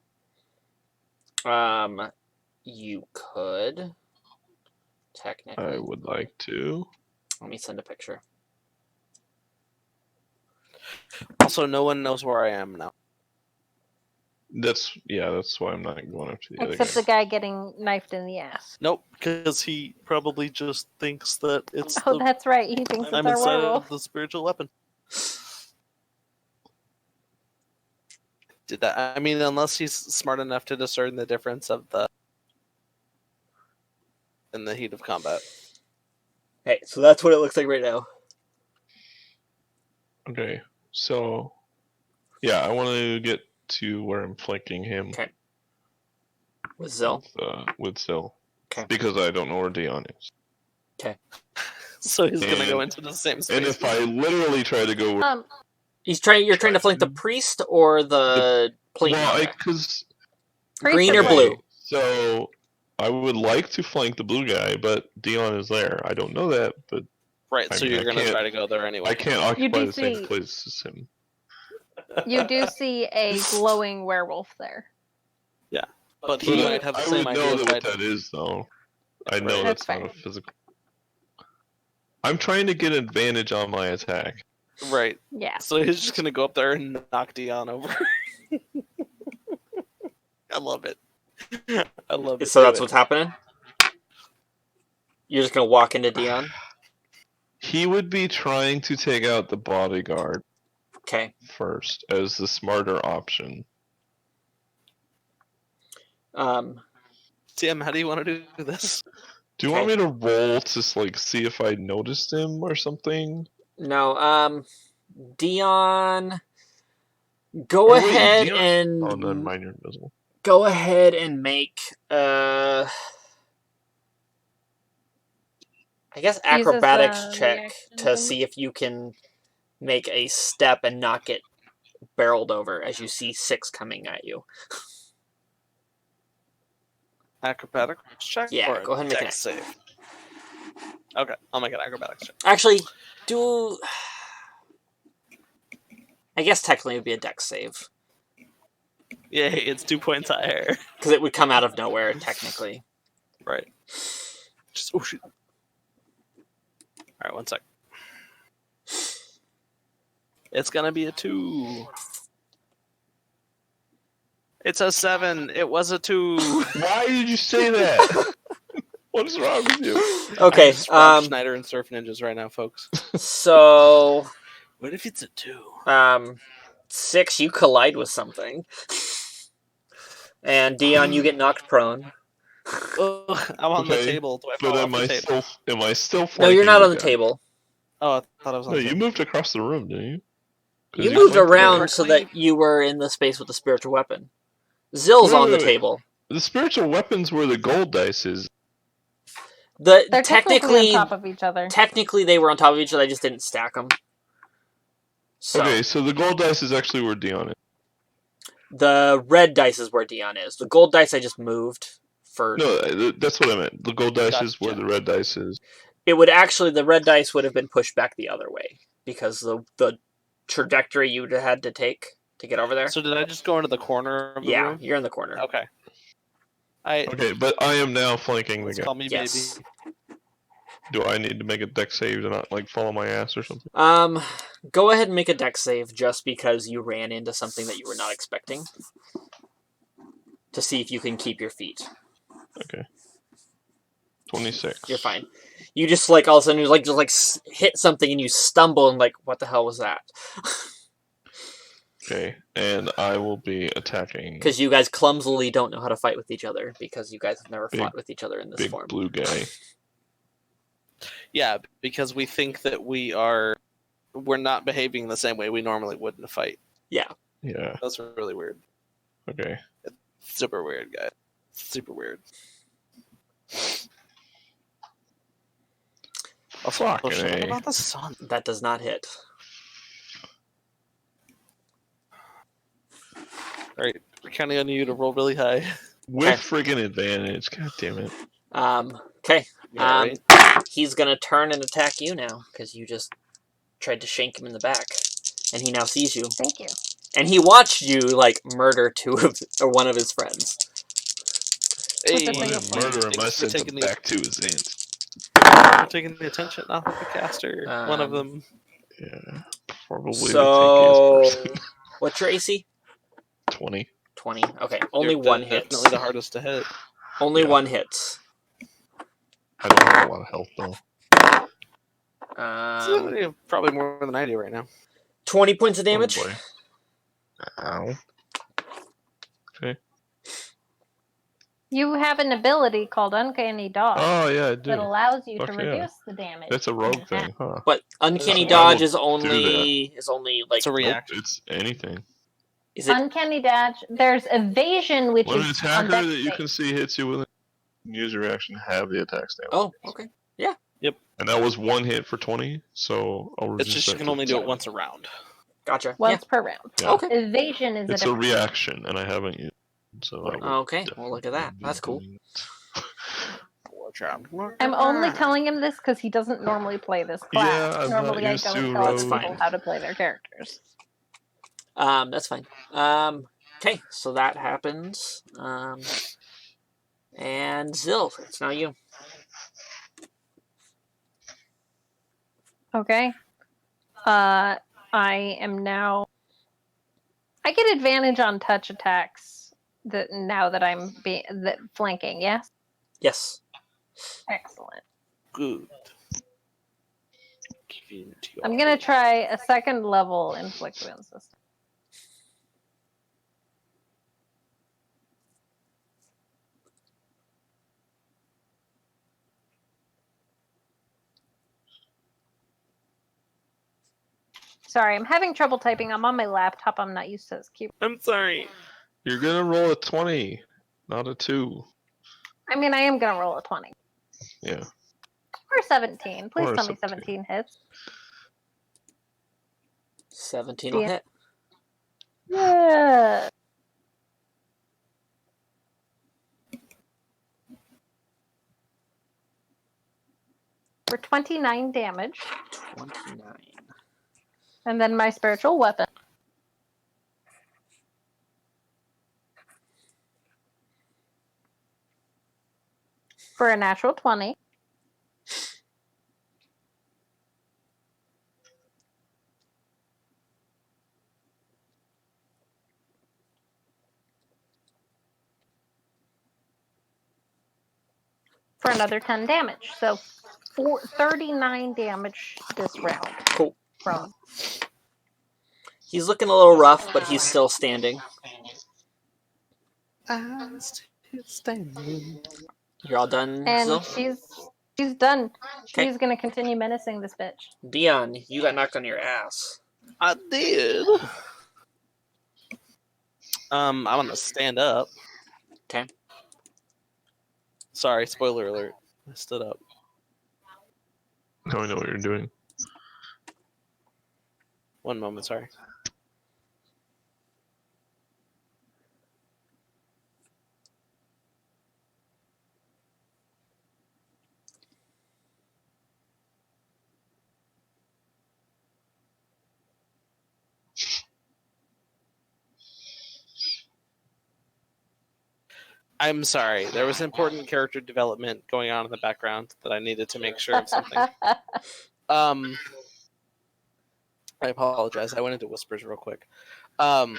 You could technically. I would like to. Let me send a picture. Also, no one knows where I am now. That's why I'm not going up to the Except other the guy getting knifed in the ass. Nope, because he probably just thinks that it's. Oh, that's right. He thinks I'm it's our inside werewolf. of the spiritual weapon. Did that? I mean, unless he's smart enough to discern the difference of in the heat of combat. Hey, so that's what it looks like right now. Okay, so yeah, I want to get to where I'm flanking him. Okay. With Zill. With Zill. Okay. Because I don't know where Dion is. So he's gonna go And- into the same space. And if I literally try to go, You're trying to flank the priest or the plane? because Green or Priest blue? So I would like to flank the blue guy, but Dion is there. I don't know that, but right, I so mean, you're I gonna can't- try to go there anyway. I can't occupy do the same see- place as him. You do see a glowing werewolf there. But he But might have the I same would idea know as what I that do. is, though. I know Right. That's that's not fair. a physical. I'm trying to get advantage on my attack. Right. Yeah. So he's just gonna go up there and knock Dion over. I love it. I love it. So Do that's it. what's happening? You're just going to walk into Dion? He would be trying to take out the bodyguard Okay. first as the smarter option. Tim, how do you want to do this? Do you want me to roll to like see if I noticed him or something? No. Dion, go Oh, wait, ahead Dion- and Oh, never mind, you're invisible. go ahead and make I guess acrobatics Uses, check reaction to thing. see if you can make a step and not get barreled over as you see 6 coming at you. Acrobatics check Yeah, or go ahead and make dex an save? Okay, I'll make an acrobatics check. Actually, I guess technically it would be a dex save Yay, it's 2 points higher. because it would come out of nowhere technically. Right. Just oh shoot. All right, 1 sec. It's gonna be a 2. It's a 7. It was a 2. Why did you say that? What is wrong with you? Okay, Rob Schneider and Surf Ninjas right now, folks. so What if it's a 2? 6, you collide with something, and Dion, you get knocked prone. Ugh, I'm on the Okay, table. Do I But fall off am the I table? still flanking No, you're not the on the guy? table. Oh, I thought I was on No, the you table. moved across the room, didn't you? 'Cause You moved flanked the guy. around so that you were in the space with the spiritual weapon. Zill's on the Wait. table. The spiritual weapons were the gold dices. The They're technically on top of each other. technically they were on top of each other. I just didn't stack them. So Okay, so the gold dice is actually where Dion is. the red dice is where Dion is. The gold dice I just moved for. No, that's what I meant. The gold dice is where Gotcha. the red dice is. It would actually the red dice would have been pushed back the other way because the trajectory you would have had to take to get over there. So did I just go into the corner of the Yeah, room? you're in the corner. Okay. Okay, but I am now flanking the Let's guy. call me Yes. baby. Do I need to make a deck save to not like follow my ass or something? Go ahead and make a dex save just because you ran into something that you were not expecting. To see if you can keep your feet. Okay. 26. You're fine. You just like all of a sudden you just hit something and you stumble and like what the hell was that? Okay, and I will be attacking Because you guys clumsily don't know how to fight with each other because you guys have never fought with each other in this big form. blue guy. Yeah, because we think that we're not behaving the same way we normally would in a fight. Yeah. Yeah. That's really weird. Okay. Super weird, guys. Super weird. Also, Fucking shut up A. about the sun. That does not hit. Alright, we're counting on you to roll really high. With friggin' advantage. God damn it. Okay. Yeah, right? He's gonna turn and attack you now because you just tried to shank him in the back, and he now sees you. Thank you. And he watched you like murder one of his friends. With Hey, a single point. Murder him, I thanks for sent him taking back to his aunt. for taking the attention off of the caster. One of them. Yeah. Probably So, the tankiest person. what's your AC? 20. 20. Okay, only You're one hits. definitely the hardest to hit. Only Yeah. one hits. I don't have a lot of health though. Probably more than I do right now. 20 points of damage. Oh boy. Ow. Okay. You have an ability called Uncanny Dodge Oh yeah, I do. that allows you to Fuck yeah. reduce the damage. That's a in rogue half. thing, huh? But uncanny So dodge I will is only like It's a Nope, reaction. it's anything. is it Uncanny Dodge. There's evasion, which When an is on attacker dex that you save. can see hits you with a use your reaction, have the attack stand. Oh, okay. And that was one hit for 20, so I'll It's reduce just that you can to only do it 7. once a round. Gotcha. Once per round. Yeah. Okay. Evasion is It's a a different. reaction, and I haven't used it, so I will Okay, well look at that. definitely That's be cool. doing I'm only telling him this because he doesn't normally play this class. Yeah, I'm Normally, not I used don't to tell That's people fine. how to play their characters. That's fine. Okay, so that happens. And Zill, it's now you. Okay. I am now. I get advantage on touch attacks now that I'm flanking. Yes. Yes. Excellent. Good. I'm gonna try a second level inflict wound system. Sorry, I'm having trouble typing. I'm on my laptop. I'm not used to this keyboard. I'm sorry. You're gonna roll a 20, not a 2. I mean, I am gonna roll a 20 Yeah. or 17. Please Or a tell me 17. 17 hits. 17 will Yeah. hit. Yeah. For 29 damage, 29. and then my spiritual weapon. For a natural 20. For another 10 damage. So 39 damage this round. Cool. From He's looking a little rough, but he's still standing. I'm still standing. You're all done, and Zill? she's done. Okay. She's gonna continue menacing this bitch. Dion, you got knocked on your ass. I did. I'm gonna stand up. Okay. Sorry, spoiler alert. I stood up. Now I know what you're doing. One moment, sorry. I'm sorry. There was important character development going on in the background that I needed to make sure of something. I apologize. I went into whispers real quick. Normally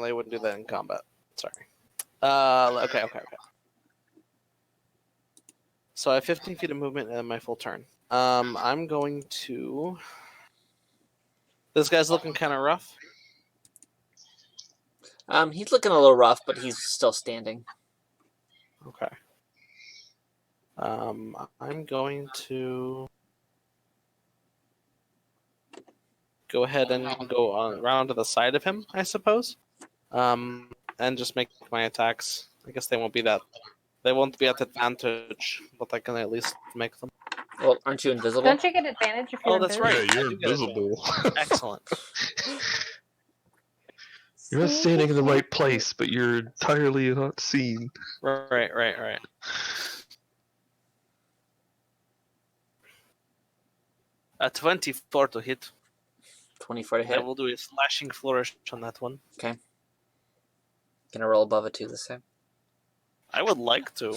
I wouldn't do that in combat. Sorry. Okay. So I have 15 feet of movement and my full turn. I'm going to. This guy's looking kind of rough. He's looking a little rough, but he's still standing. Okay. I'm going to go ahead and go on around to the side of him, I suppose. And just make my attacks. I guess they won't be at advantage, but I can at least make them. Well, aren't you invisible? Don't you get advantage if you're Oh, that's invisible? right. Yeah, I you're do get invisible. Excellent. You're not standing in the right place, but you're entirely not seen. Right. A 24 to hit. 24 to I hit. will do a slashing flourish on that one. Gonna roll above a 2 this time. I would like to.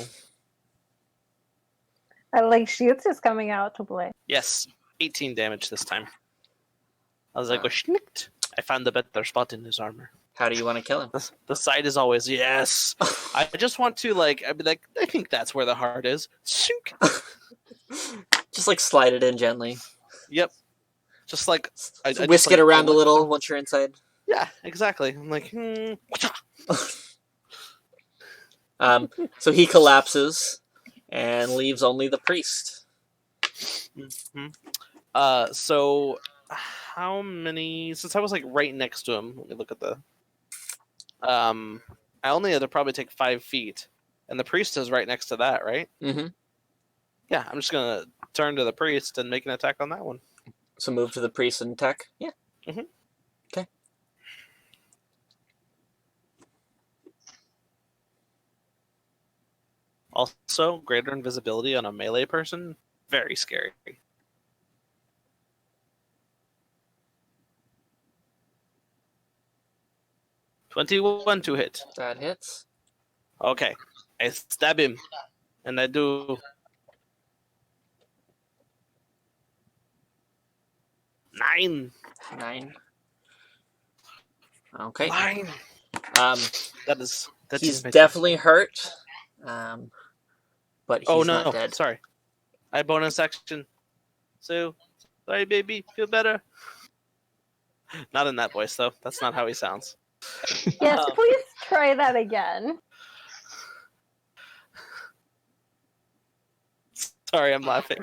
I like Shields is coming out to play. Yes, 18 damage this time. I was like, oh, schnicked. I found the better spot in his armor. How do you want to kill him? The side is always yes. I just want to I'd be like, I think that's where the heart is. Shook. Just like slide it in gently. Yep. Just like I Whisk just, it around a pull it. little once you're inside. Yeah, exactly. I'm like, So he collapses and leaves only the priest. So how many? Since I was like right next to him, let me look at the. I only had to probably take 5 feet, and the priest is right next to that, right? Mm-hmm. Yeah, I'm just gonna turn to the priest and make an attack on that one. So move to the priest and attack. Yeah. Mhm. Okay. Also, greater invisibility on a melee person, very scary. $21 to hit. That hits. Okay, I stab him, and I do 9. 9. Okay. 9. He's He's definitely hurt. But he's not dead. Sorry. I bonus action. So, sorry, baby. Feel better. Not in that voice, though. That's not how he sounds. Yes, please try that again. Sorry, I'm laughing.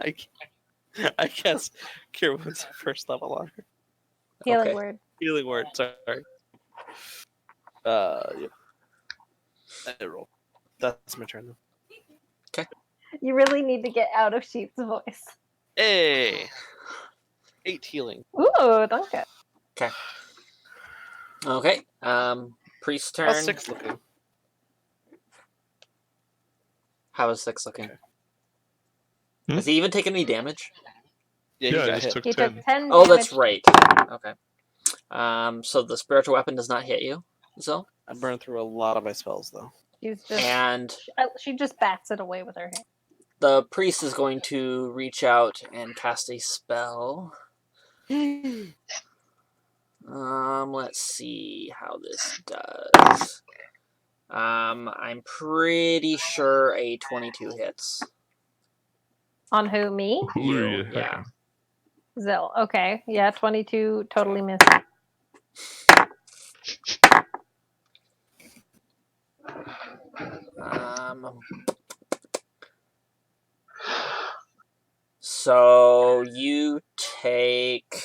I guess Cure Wounds first level on her. Healing Okay. word. Healing word, sorry. Yep. I roll. That's my turn. You really need to get out of Sheep's voice. Hey! 8 healing. Ooh, danke. Okay. Priest's turn. How's 6 looking? How is 6 looking? Okay. Has he even taken any damage? Yeah, Yeah, you I got just hit. took He 10. took 10 Oh, damage. that's right. Okay. So the spiritual weapon does not hit you, Zil? I burned through a lot of my spells, though. She's just, And she just bats it away with her hand. the priest is going to reach out and cast a spell. Let's see how this does. I'm pretty sure a 22 hits. On who? Me? Who are You, you? yeah. Zill. Okay. Yeah, 22 totally missed. So you take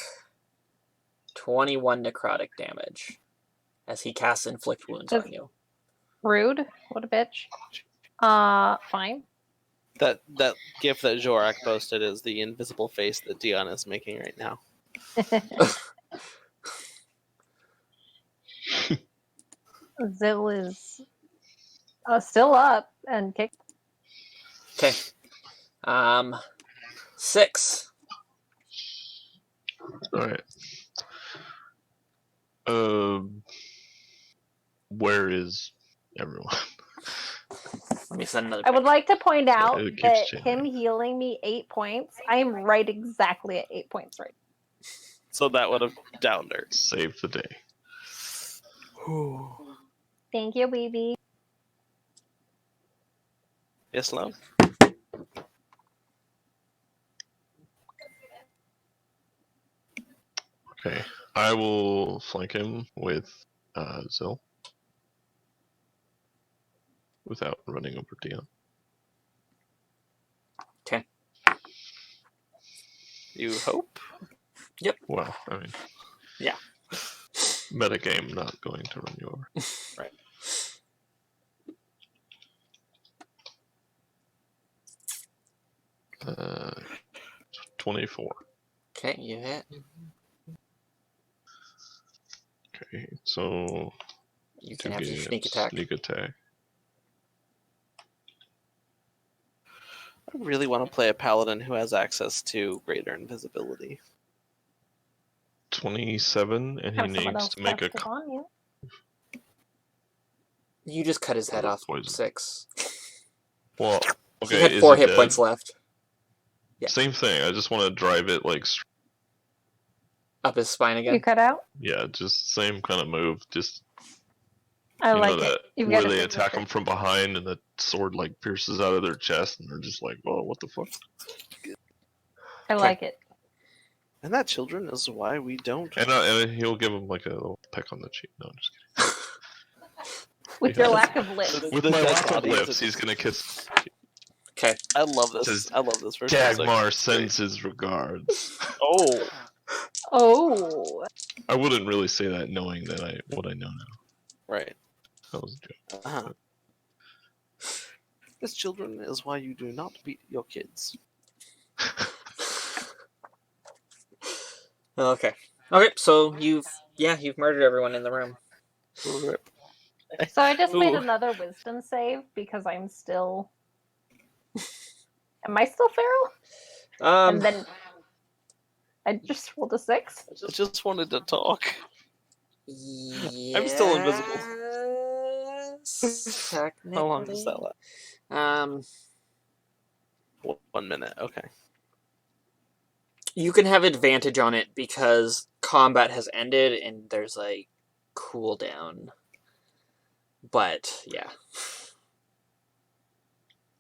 21 necrotic damage as he casts inflict wounds on you. Rude. What a bitch. Fine. That gif that Jorak posted is the invisible face that Dion is making right now. Zill is still up and kick. Okay. 6. Alright. Where is everyone? Let me send another. I would like to point out it keeps that changing. him healing me 8 points, I am right exactly at 8 points right. So that would have downed her. Save the day. Thank you, baby. Yes, love? Okay. I will flank him with Zil. Without running over Dion. You hope? Well, I mean. Yeah. Metagame, not going to run you over. Right. 24. Okay, you hit. Okay, so You can have your sneak attack. attack. Sneak attack. I really want to play a paladin who has access to greater invisibility. 27, and he Have someone needs else to make a cast it on you. You just cut his head off. Poison. 6. Well, okay, He had is 4 it hit dead? points left. Yeah. Same thing. I just want to drive it like, Up his spine You again. cut out? yeah, just same kind of move. Just I you like know it. that You've where got a they big attack picture. them from behind, and the sword like pierces out of their chest, and they're just like, "Oh, what the fuck?" I like it. And that, children, is why we don't. And he'll give him like a little peck on the cheek. No, I'm just kidding. With Yeah. your lack of lips. The With dead my lack of bodies, lips, it's- he's gonna kiss. Okay. I love this. Says, I love this first episode. Dagmar sends his regards. Oh, Oh. I wouldn't really say that knowing that what I know now. right. That was a joke. Uh-huh. This, children, is why you do not beat your kids. Okay. Okay, so you've murdered everyone in the room. Rip. So I just made Ooh. another wisdom save because I'm still. Am I still feral? And then I just rolled a 6. I just wanted to talk. I'm still invisible. Technically. How long does that last? 1 minute. Okay. You can have advantage on it because combat has ended and there's a cooldown. But yeah.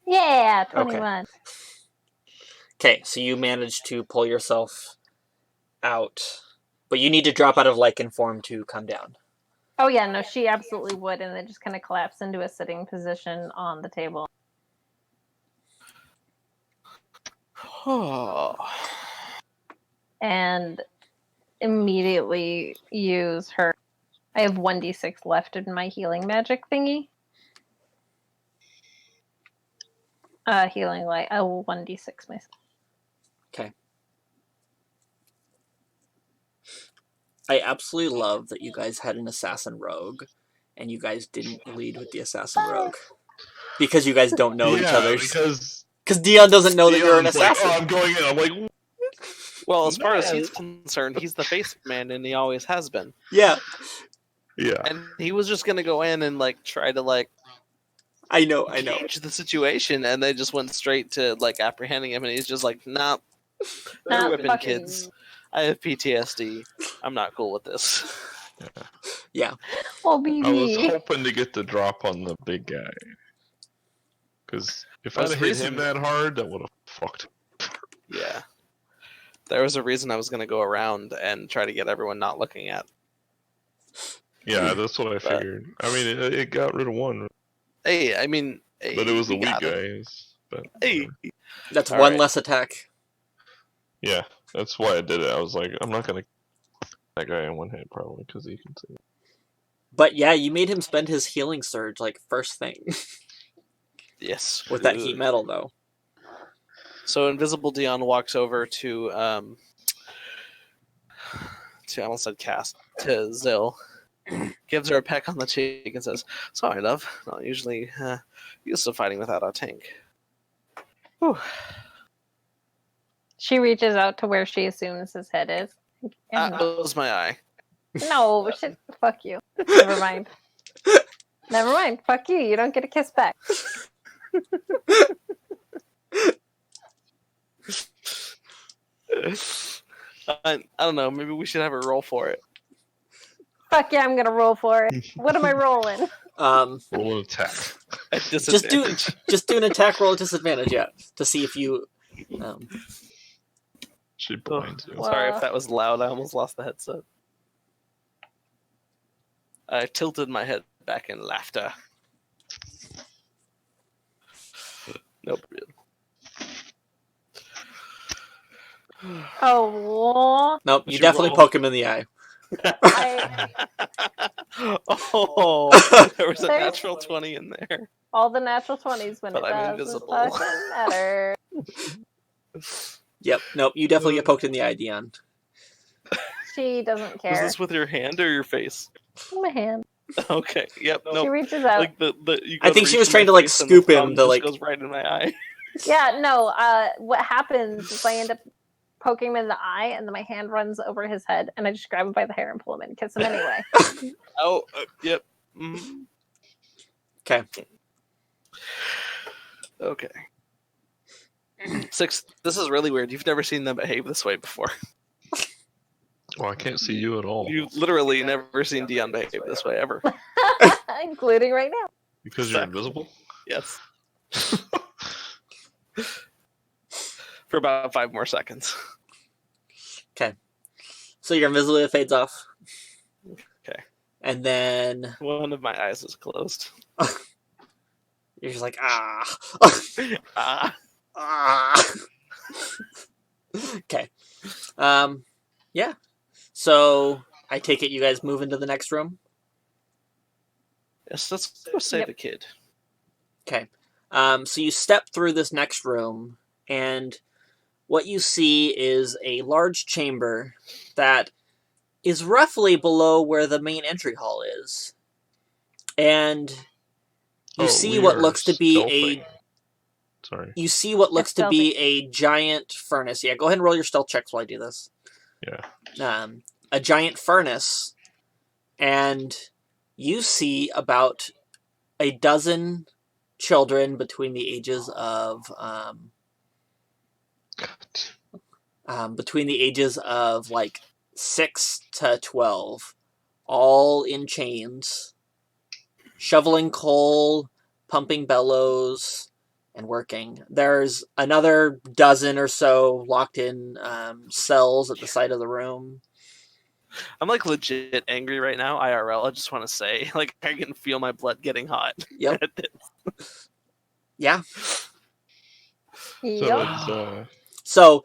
Yeah, 21. Okay, so you managed to pull yourself out, but you need to drop out of lichen form to come down. Oh yeah, no, she absolutely would, and then just kind of collapse into a sitting position on the table. and immediately use her. I have 1d6 left in my healing magic thingy. Healing light. I will 1d6 myself. Okay. I absolutely love that you guys had an assassin rogue, and you guys didn't lead with the assassin rogue. Because you guys don't know each other. because Dion doesn't know that you're an Dion's like, assassin. oh, I'm going in. I'm like, Well, as far as No. he's concerned, he's the face man, and he always has been. Yeah, yeah. And he was just gonna go in and like try to like I know. gauge the situation, and they just went straight to like apprehending him, and he's just like, "Nah, they're Nah, whipping fucking- kids. I have PTSD. I'm not cool with this." Well, be I was me. hoping to get the drop on the big guy. Because if I'd There's have a hit reason- him that hard, that would have fucked. Yeah, there was a reason I was gonna go around and try to get everyone not looking at. Yeah, that's what I figured. I mean, it got rid of one, Hey, I mean, hey, but it was the we weak got him. guys. But Hey, whatever. That's All one right. less attack. Yeah, that's why I did it. I was like, I'm not gonna kill that guy in one hit probably because he can see. But yeah, you made him spend his healing surge like first thing yes, with that heat metal though. So Invisible Dion walks over to I almost said Cass, to Zill, gives her a peck on the cheek and says, "Sorry, love. Not usually used to fighting without a tank." Whew. She reaches out to where she assumes his head is. That And was my eye. no, shit, fuck you. Never mind. Never mind. Fuck you. You don't get a kiss back. I don't know. Maybe we should have a roll for it. Fuck yeah, I'm gonna roll for it. What am I rolling? Roll an attack. At Just do disadvantage. an attack roll at disadvantage, yeah, to see if you. She blinds you. Well- Sorry if that was loud. I almost lost the headset. I tilted my head back in laughter. Nope. Oh, Nope, What'd you you definitely roll? poke him in the eye. I, Oh, there was a There's- natural 20 in there. all the natural 20s when But it I'm does invisible. fucking matter. Yep, nope, you definitely get poked in the eye, Dion. She doesn't Was care. this with your hand or your face? My hand. Okay. Yep. She Nope. reaches out. Like you I go think to she reach was for trying my to, like, face and the scoop him thumb to, just like- goes right in my eye. Yeah, no, what happens is I end up poking him in the eye, and then my hand runs over his head, and I just grab him by the hair and pull him in and kiss him anyway. Oh. Yep. Mhm. Okay. Okay. 6. This is really weird. You've never seen them behave this way before. Well, I can't see you at all You've literally never seen Dion behave this way ever. Including right now. because you're Exactly. invisible. Yes. For about 5 more seconds. So your invisibility fades off. Okay. And then One of my eyes is closed. you're just like, ah. Ah. Ah. Okay. Yeah. So I take it you guys move into the next room. Yes, let's go save Yep. a kid. Okay. So you step through this next room, and what you see is a large chamber that is roughly below where the main entry hall is. And you see we what are looks to be stealthing. Sorry. you see what looks It's to be a giant furnace. Yeah, go ahead and roll your stealth checks while I do this. Yeah. A giant furnace, and you see about a dozen children between the ages of like 6 to 12, all in chains, shoveling coal, pumping bellows, and working. There's another dozen or so locked in cells at the side of the room. I'm like legit angry right now, IRL. I just want to say, like, I can feel my blood getting hot. Yep. at this. Yeah. So Yup. it's So,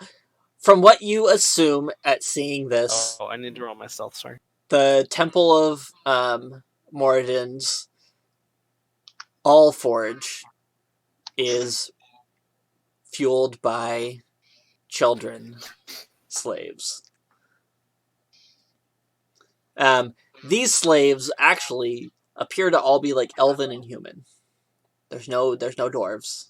from what you assume at seeing this, Oh, I need to roll my stealth. Sorry. the Temple of Moradin's All Forge is fueled by children, slaves. These slaves actually appear to all be like elven and human. There's no dwarves.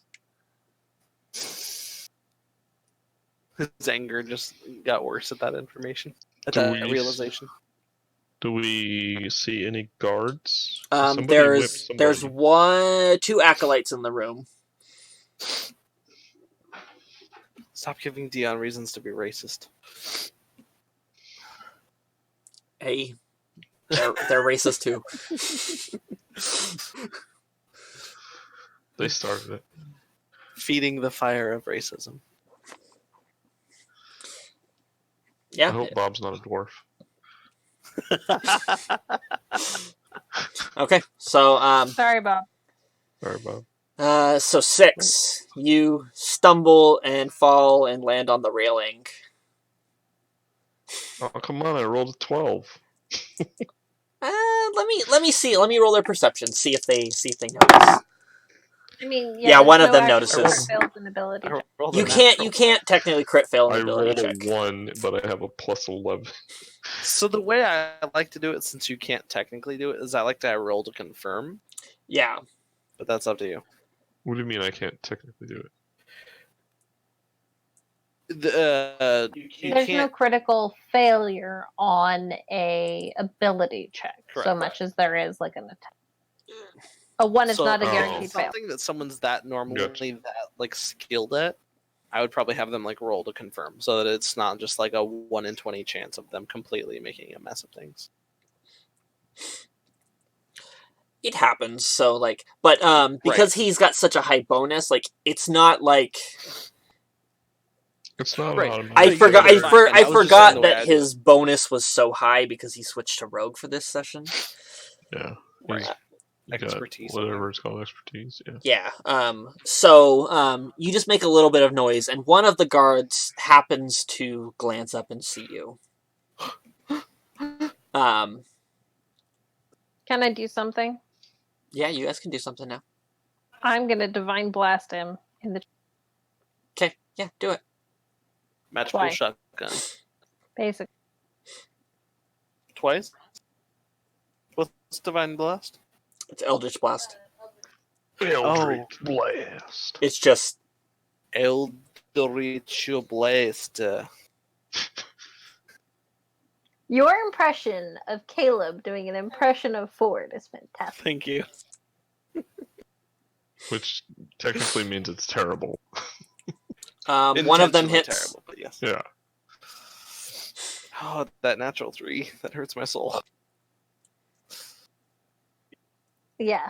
His anger just got worse at that information. At Do that we realization. Do we see any guards? Somebody whipped There's somebody. two acolytes in the room. Stop giving Dion reasons to be racist. Hey, they're racist too. They started it. Feeding the fire of racism. Yeah. I hope Bob's not a dwarf. Okay, so Sorry, Bob. Sorry, Bob. so 6. You stumble and fall and land on the railing. Oh, come on! I rolled a 12. Let me see. Let me roll their perception. See if they notice. I mean, Yeah, there's one of no them actual notices. failed an ability I check. rolled You a can't natural. technically crit fail I an ability rolled check. a 1, but I have a plus 11. So the way I like to do it, since you can't technically do it, is I like to roll to confirm. Yeah. But that's up to you. What do you mean I can't technically do it? You There's no can't. critical failure on a ability check so Correct. much as there is like an attack. A 1 is So not a Oh. guaranteed fail. something that someone's that normally Gotcha. that like skilled at, I would probably have them like roll to confirm, so that it's not just like a 1 in 20 chance of them completely making a mess of things. It happens. So like, but because he's got such a high bonus, like it's not like It's not Right. an I automatic forgot. It's I, fine, and I that was just forgot the way that I do his bonus was so high because he switched to rogue for this session. Yeah. Right. He's- you got Expertise. whatever it's called, expertise. Yeah. Yeah. So you just make a little bit of noise, and one of the guards happens to glance up and see you. Can I do something? Yeah, you guys can do something now. I'm gonna divine blast him in the Okay. Yeah, do it. Magical Why? shotgun. basic. Twice? What's Divine Blast? It's Eldritch Blast. Eldritch Blast. It's just Eldritch Blast. Your impression of Caleb doing an impression of Ford is fantastic. Thank you. Which technically means it's terrible. one of them Intentionally hits. Terrible, but yes. Yeah. Oh, that natural 3. That hurts my soul. Yeah.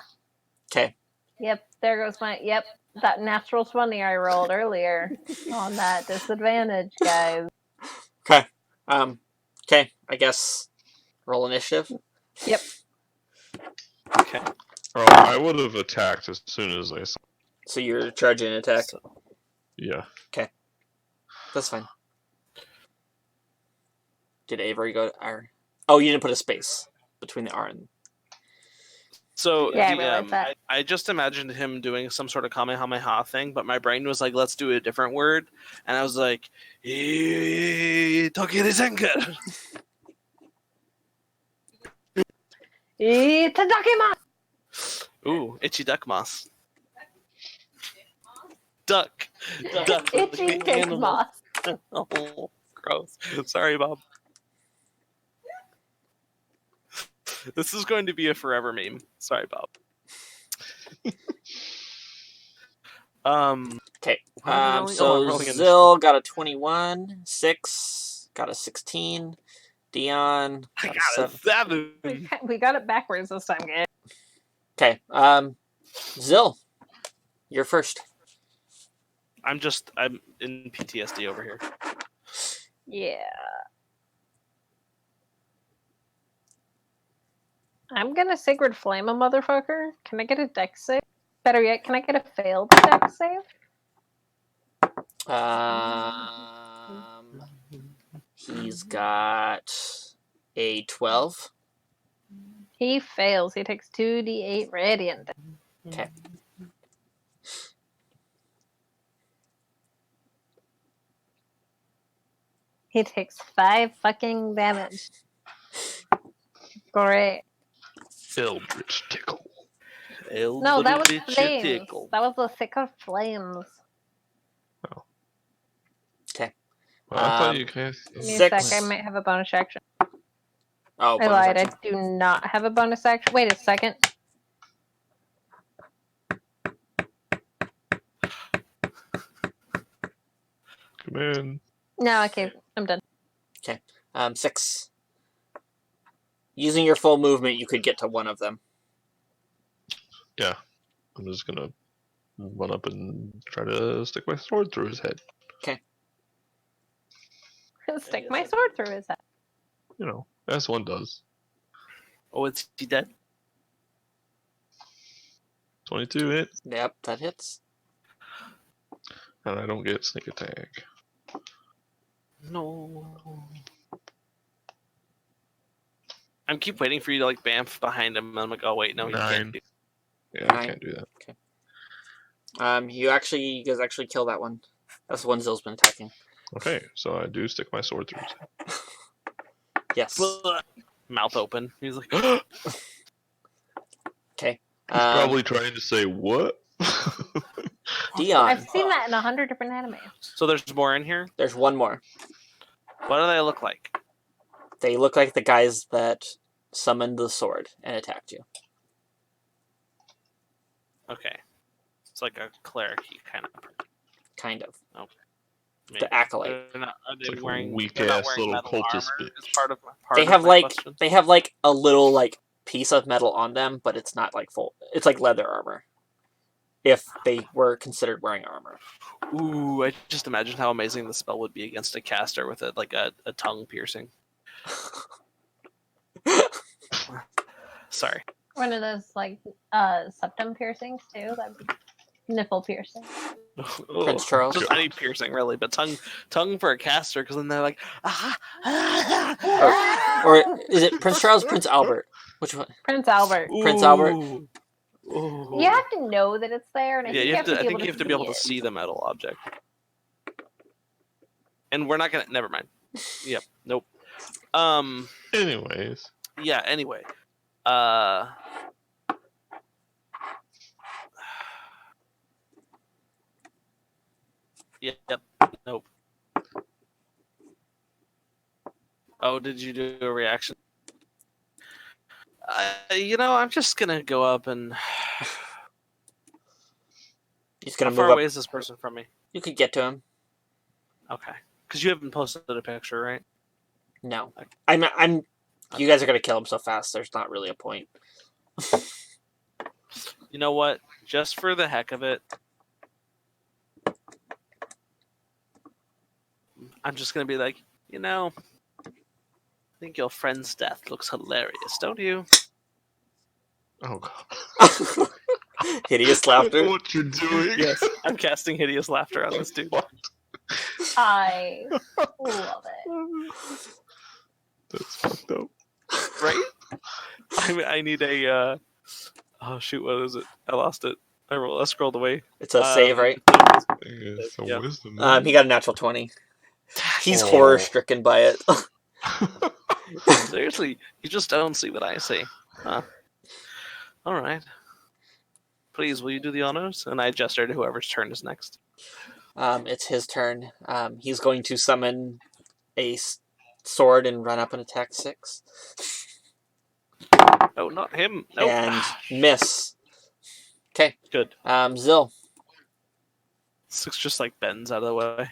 Okay. Yep. There goes my. Yep. That natural 20 I rolled earlier on that disadvantage, guys. Okay. Okay. I guess roll initiative. Yep. Okay. Oh, I would have attacked as soon as I saw. So you're charging an attack. So, Yeah. That's fine. Did Avery go to R? Oh, you didn't put a space between the R and. so Yeah, I realized that. I just imagined him doing some sort of Kamehameha thing, but my brain was like, let's do a different word. And I was like, Tokirizenka. Itadakima! Ooh, Itchy Duck Moss. Duck. Duck. Itchy like the dick animal. moss. Oh, gross. Sorry, Bob. This is going to be a forever meme. Sorry, Bob. Okay. What am I rolling? So I'm rolling Zill got a 21. 6 got a 16. Dion I got got a a 7. 7. We got it backwards this time, guys. Okay. Zill, you're first. I'm in PTSD over here. Yeah. I'm gonna Sacred Flame a motherfucker. Can I get a dex save? Better yet, can I get a failed dex save? He's got a 12. He fails. He takes 2d8 radiant. Okay. He takes 5 fucking damage. Great. Eldritch tickle. No, that was Eldritch flames. tickle. That was the thicker flames. Okay. Well, I thought you cast. Give me a sec. I 6. might have a bonus action. Oh, I bonus lied. action. I do not have a bonus action. Wait a second. Come in. No, okay. I'm done. 6. Using your full movement, you could get to one of them. Yeah. I'm just gonna run up and try to stick my sword through his head. Stick my sword through his head. You know, as one does. Oh, is he dead? 22 hit, Yep, that hits. and I don't get sneak attack. No. I keep waiting for you to like bamf behind him, and I'm like, oh wait, no, you 9. can't. Yeah, 9. I can't do that. You guys actually kill that one. That's the one Zill's been attacking. Okay, so I do stick my sword through his head. Yes. Mouth open. He's like, Okay. He's probably trying to say, what? Dion. I've seen that in 100 different anime. so there's more in here. There's one more. What do they look like? They look like the guys that summoned the sword and attacked you. Okay, it's like a cleric kind of. Kind of. Maybe. The acolyte. They're not, are It's they like a wearing? weak They're not ass wearing little metal cultist armor. bitch. It's part of They have my like question. they have like a little like piece of metal on them, but it's not like full. It's like leather armor. If they were considered wearing armor. Ooh, I just imagine how amazing the spell would be against a caster with a tongue piercing. Sorry. One of those like septum piercings too. That'd be nipple piercing. Prince Charles. Just any piercing, really, but tongue for a caster, because then they're like, Or is it Prince Charles, Prince Albert? Which one? Prince Albert. Prince Albert. Ooh. You have to know that it's there, and I Yeah, think you have to. I think be you have to be able to see the metal object. And we're not gonna. Never mind. Yep. Nope. Anyways. Yeah. Anyway. Yep. Nope. Oh, did you do a reaction? I'm just gonna go up and. He's gonna How move far up. away is this person from me? You could get to him. Okay, because you haven't posted a picture, right? No, Okay. I'm. You guys are gonna kill him so fast. There's not really a point. You know what? Just for the heck of it, I'm just gonna be like, I think your friend's death looks hilarious, don't you? Oh, God. Hideous I know laughter. what you're doing. Yes, I'm casting hideous laughter on this dude. I love it. That's fucked up. Right? I need a. Oh shoot! What is it? I lost it. I scrolled away. It's a save, right? It's a Yeah. wisdom. He got a natural 20. He's Oh. horror stricken by it. Seriously, you just don't see what I see. Huh? All right. Please, will you do the honors? And I gesture to whoever's turn is next. It's his turn. He's going to summon a sword and run up and attack 6. Oh, not him. No. And miss. Okay. Good. Zill. 6 just like bends out of the way.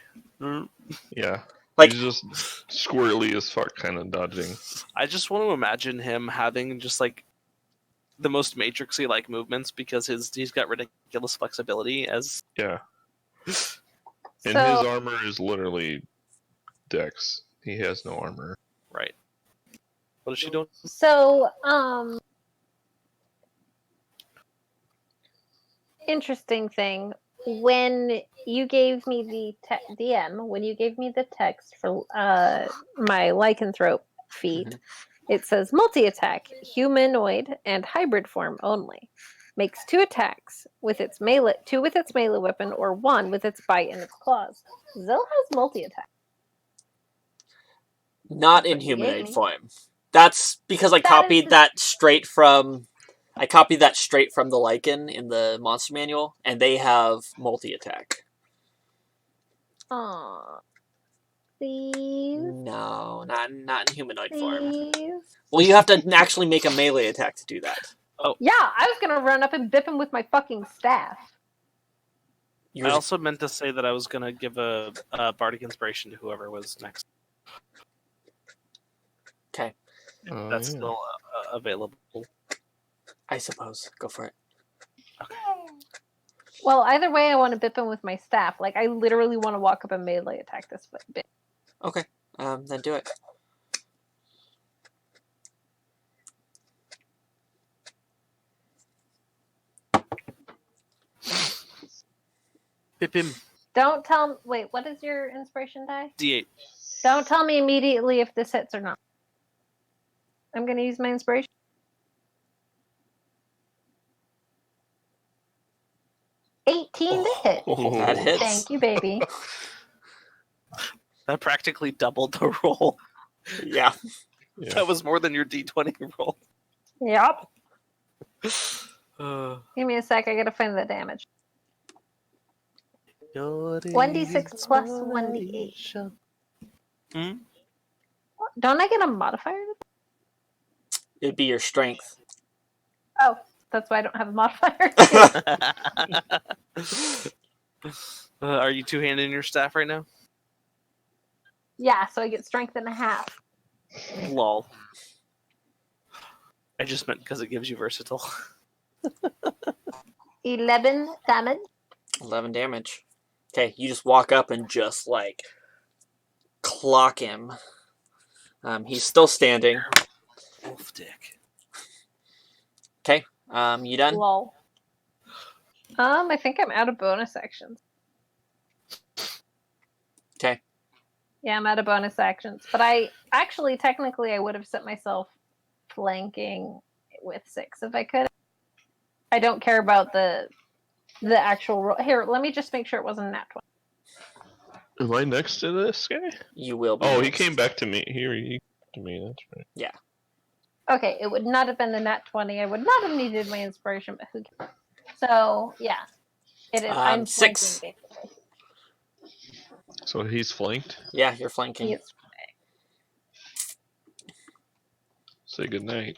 Yeah. Like- He's just squirrely as fuck, kind of dodging. I just want to imagine him having just like the most Matrixy like movements because he's got ridiculous flexibility as Yeah. And his So armor is literally Dex. He has no armor. right. What is she doing? So, interesting thing. when you gave me the DM, when you gave me the text for my lycanthrope feat, it says multi-attack, humanoid, and hybrid form only. Makes 2 attacks with its melee, 2 with its melee weapon, or 1 with its bite and its claws. Zill has multi-attack. Not That's in what you gave humanoid me. form. That's because I That copied is- that straight from. I copied that straight from the Lycan in the monster manual, and they have multi-attack. Aw. Please. No, not in humanoid form. Please. Well, you have to actually make a melee attack to do that. Yeah, I was gonna run up and bip him with my fucking staff. I also meant to say that I was gonna give a bardic inspiration to whoever was next. Okay. If that's still available. I suppose. Go for it. Okay. Well, either way, I want to bip him with my staff. Like, I literally want to walk up and melee attack this bit. Okay. Then do it. Pip him. Don't tell. Wait, what is your inspiration die? D8. Don't tell me immediately if this hits or not. I'm gonna use my inspiration. $18 to hit. That hits. Thank you, baby. That practically doubled the roll. Yeah. That was more than your D20 roll. Yep. Give me a sec. I gotta find the damage. 1d6 plus 1d8. Don't I get a modifier? It'd be your strength. Oh, that's why I don't have a modifier. Are you two-handing your staff right now? Yeah, so I get strength and a half. Lol. I just meant because it gives you versatile. 11 damage. 11 damage. Okay, you just walk up and just, like, clock him. He's still standing. Wolf dick. Okay, you done? Lol. I think I'm out of bonus actions. Okay. Yeah, I'm out of bonus actions. But I actually, technically, I would have set myself flanking with 6 if I could. I don't care about the actual roll. Here, let me just make sure it wasn't a nat 20. Am I next to this guy? You will be. Oh, he next. came back to me. He came to me. That's right. Yeah. Okay, it would not have been the nat 20. I would not have needed my inspiration, but who cares? So, yeah. It is. I'm 6. flanking, basically. So he's flanked. Yeah, you're flanking. Yes. Say goodnight.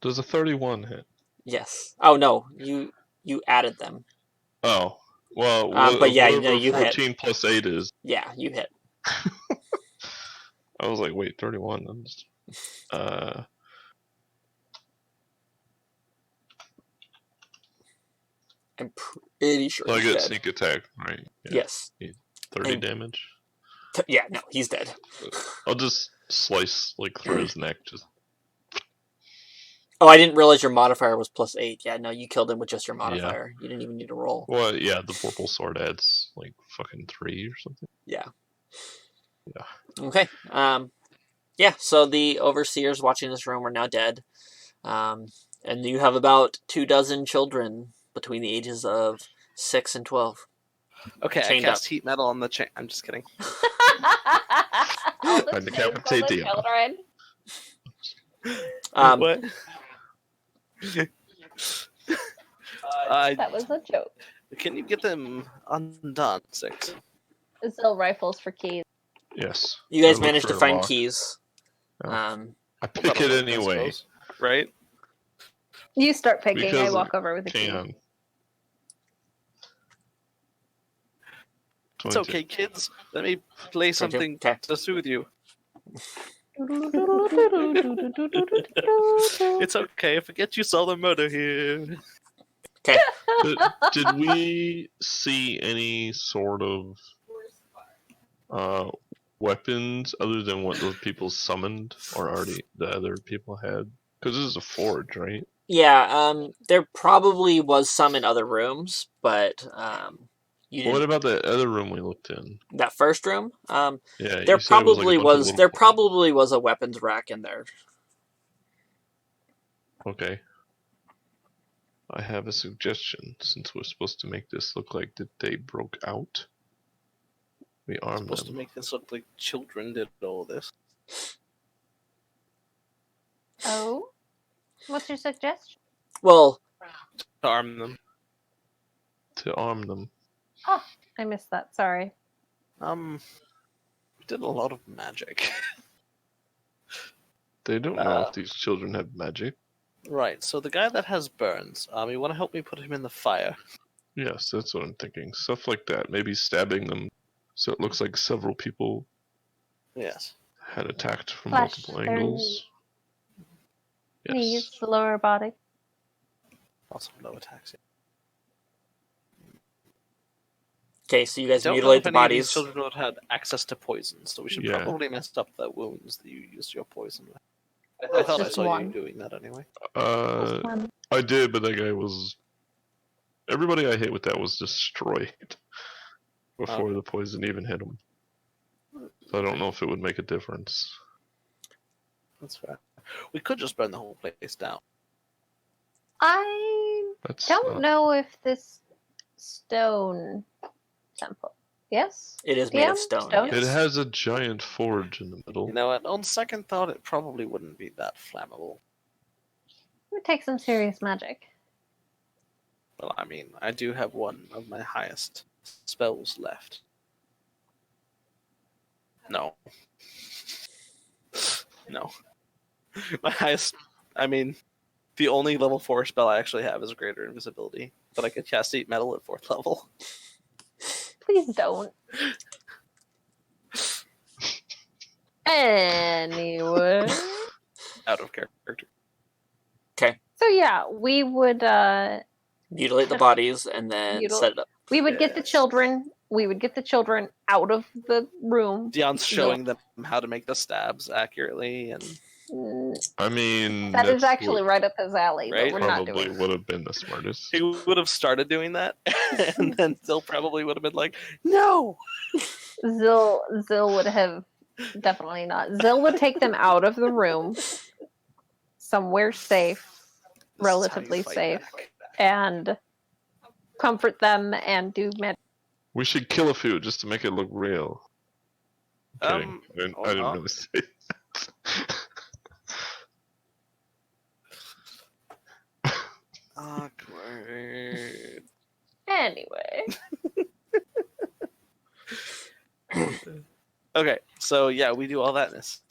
Does a 31 hit? Yes. Oh, no, you added them. Oh. Well, but yeah, whatever no, you 14 hit. plus 8 is. Yeah, you hit. I was like, wait, 31. I'm just, I'm pretty sure I he's get dead. sneak attack, right? Yeah. Yes. 30 And- damage. Yeah, no, he's dead. I'll just slice like through his neck. Just Oh, I didn't realize your modifier was plus 8. Yeah, no, you killed him with just your modifier. You didn't even need to roll. well, yeah. The purple sword adds like fucking 3 or something. Yeah. Yeah. Okay. Yeah, so the overseers watching this room are now dead. And you have about 24 children between the ages of 6 and 12. Okay, Chained I cast up. heat metal on the chain. I'm just kidding. All the I decapitate children. What? That was a joke. Can you get them undone, 6? Still rifles for keys. Yes. You guys I look managed for to a find lock. keys. Oh. I pick That'll it work, I anyway. suppose. Right? You start picking. I Because walk over with a key. Can. It's 22. okay, kids. Let me play something Okay. to soothe you. It's okay. Forget you saw the murder here. Okay. Did we see any sort of weapons other than what those people summoned or already the other people had? Because this is a forge, right? Yeah, there probably was some in other rooms, but you Well, what didn't. about that other room we looked in? That first room, Yeah, there you said it was like a probably bunch of was. little. There probably was a weapons rack in there. Okay. I have a suggestion. Since we're supposed to make this look like that they broke out, we arm Supposed to them. make this look like children did all this. Oh, what's your suggestion? Well, To arm them. To arm them. Oh, I missed that. Sorry. We did a lot of magic. They don't know if these children have magic. Right, so the guy that has burns, you want to help me put him in the fire? Yes, that's what I'm thinking. Stuff like that. Maybe stabbing them so it looks like several people Yes. had attacked from Slash multiple their angles. Yes. knees, the lower body. Also no attacks. okay, so you guys Don't know mutilate if the any of these bodies. children would have had access to poison, so we should Yeah. probably mess up the wounds that you used your poison with. I thought I Just saw one. you doing that anyway. Just one. I did, but that guy was. Everybody I hit with that was destroyed before the poison even hit him. So I don't know if it would make a difference. That's fair. We could just burn the whole place down. I That's don't not- know if this stone temple. Yes? It is made Yeah, of stone. stone. It Yes. has a giant forge in the middle. You know what? On second thought, it probably wouldn't be that flammable. It would take some serious magic. Well, I mean, I do have one of my highest spells left. No. No. My highest... I mean, the only level 4 spell I actually have is Greater Invisibility, but I could cast Eat Metal at 4th level. Please don't. Anyway. Out of character. So yeah, we would Mutilate the bodies and then set it up. we would get the Yes. children out of the room. Dion's showing them how to make the stabs accurately, and I mean, That is that's actually right up his alley, Right? but we're not probably doing it. would have been the smartest. he would have started doing that, and then still probably would have been like, "No." Zill would have definitely not. Zill would take them out of the room, somewhere safe, This is how you relatively fight safe, back. and comfort them and do magic. We should kill a few just to make it look real. Kidding. I didn't not. really say that. Awkward. Anyway, Okay, so yeah, we do all that in this.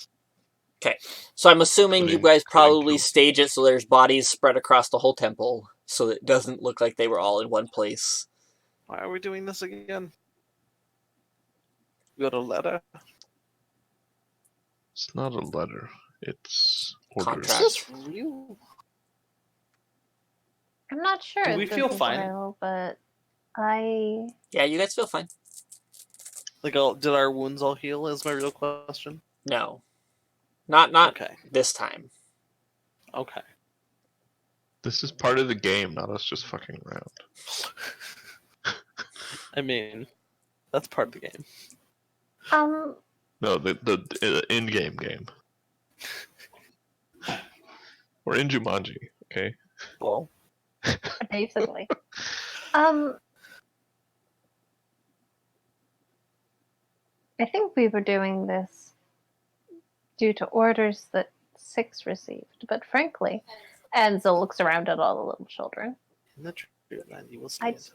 So I'm assuming you Including- guys probably including- stage it so there's bodies spread across the whole temple, so it doesn't look like they were all in one place. Why are we doing this again? We got a letter. It's not a letter. It's orders. Is Contract. this real? I'm not sure. Do we if this feel is fine? real, but I Yeah, you guys feel fine. Like, did our wounds all heal? Is my real question. No. Not Okay. this time. Okay. This is part of the game, not us just fucking around. I mean, that's part of the game. No, the in-game game. We're in Jumanji, okay? Well, basically. I think we were doing this due to orders that 6 received, but frankly, and Zill looks around at all the little children. in the truth, then you will see I- it.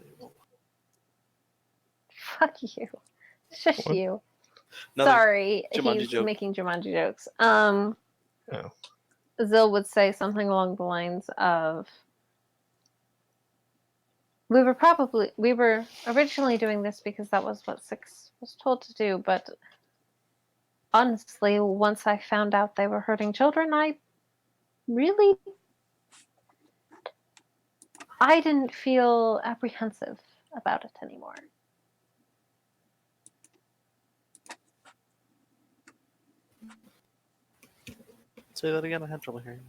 Fuck you. Shush What? you. Another Sorry, Jumanji he's joke. making Jumanji jokes. Oh. Zill would say something along the lines of, we were originally doing this because that was what 6 was told to do, but honestly, once I found out they were hurting children, I didn't feel apprehensive about it anymore. Say that again. I had trouble hearing.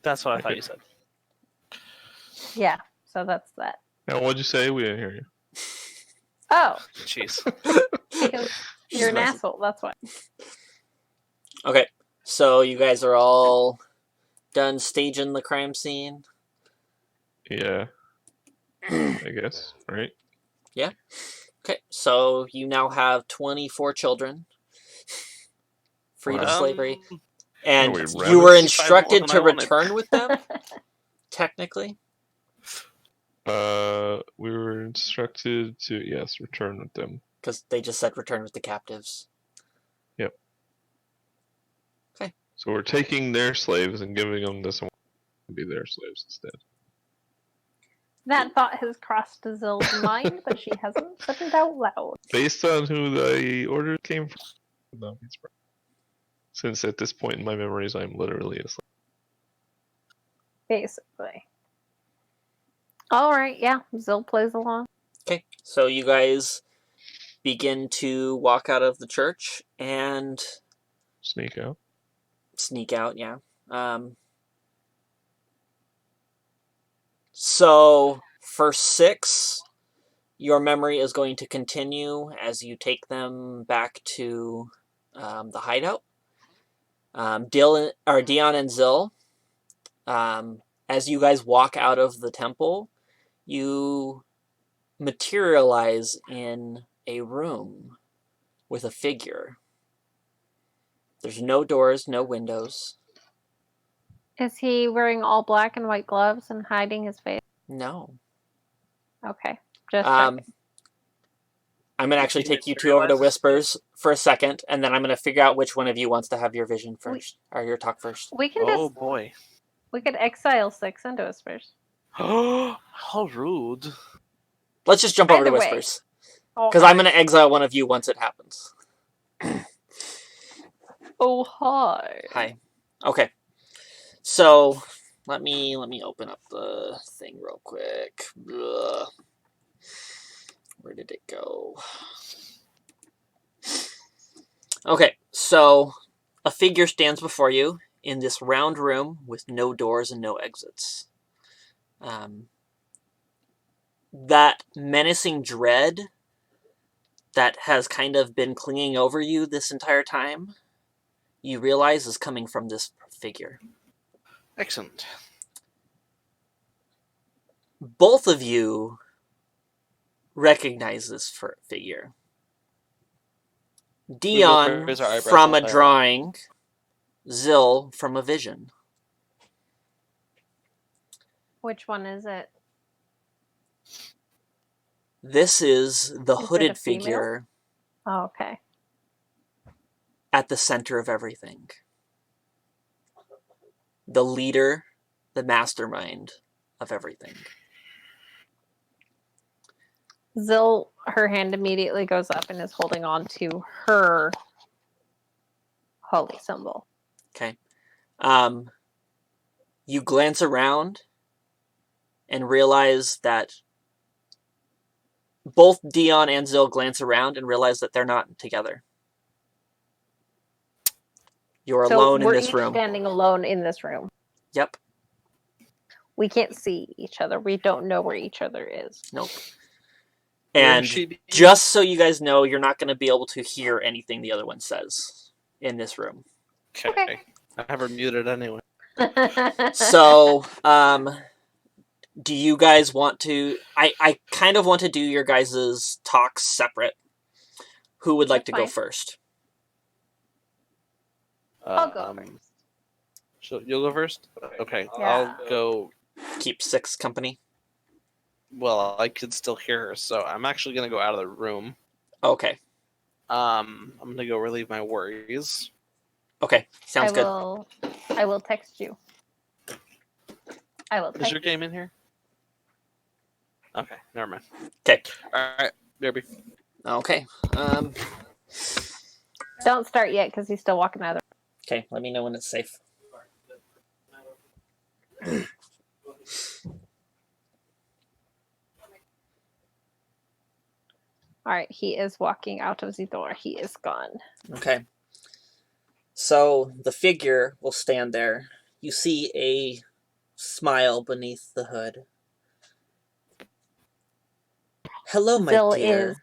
That's what I thought Okay. you said. Yeah, so that's that. Now, what'd you say? We didn't hear you. Oh, Jeez. because you're an Nice. asshole. That's why. Okay, so you guys are all done staging the crime scene. Yeah, I guess. Right? Okay, so you now have 24 children freed of Wow. slavery, Um, and we you were rabbits? instructed More to than I wanted. return with them, technically. We were instructed to, yes, return with them. Because they just said return with the captives. So we're taking their slaves and giving them to someone to be their slaves instead. That thought has crossed Zill's mind, but she hasn't said it out loud. Based on who the order came from. No, it's right. Since at this point in my memories, I'm literally a slave. Basically. All right, yeah, Zill plays along. Okay, so you guys begin to walk out of the church and Sneak out. sneak out, yeah. So for 6, your memory is going to continue as you take them back to the hideout. Dion and Zill, as you guys walk out of the temple, you materialize in a room with a figure. There's no doors, no windows. Is he wearing all black and white gloves and hiding his face? No. Okay, just I'm checking. going to actually take you two over to Whispers for a second, and then I'm going to figure out which one of you wants to have your vision first, or your talk first. We can Oh just boy. we could exile 6 into Whispers. How rude. Let's just jump over to Either way. Whispers. Because I'm going to exile one of you once it happens. Oh hi. Hi. Okay. So let me open up the thing real quick. Ugh. Where did it go? Okay, so a figure stands before you in this round room with no doors and no exits. That menacing dread that has kind of been clinging over you this entire time, you realize is coming from this figure. Excellent. Both of you recognize this figure. Dion raise our eyebrows from a up there. drawing, Zill from a vision. Which one is it? This is the Is it a hooded female? figure Oh, okay. at the center of everything. The leader, the mastermind of everything. Zill, her hand immediately goes up and is holding on to her holy symbol. Okay. You glance around and realize that both Dion and Zill glance around and realize that they're not together. You're alone in this we're room. standing alone in this room. Yep. We can't see each other. We don't know where each other is. Nope. Where And she be? just so you guys know, you're not going to be able to hear anything the other one says in this room. Okay. I have her muted anyway. So, do you guys want to... I kind of want to do your guys' talks separate. Who would like That's to go fine. first? I'll go first. So you'll go first? Okay. Yeah. I'll go. Keep 6 company. Well, I could still hear her, so I'm actually gonna go out of the room. Okay. I'm gonna go relieve my worries. Okay. Sounds good. I will text you. I will Is text your game in here? Okay, never mind. Okay. Alright, baby. Okay. Don't start yet because he's still walking out of Okay, let me know when it's safe. All right, he is walking out of the door. He is gone. Okay. So the figure will stand there. You see a smile beneath the hood. Hello, my Zill dear.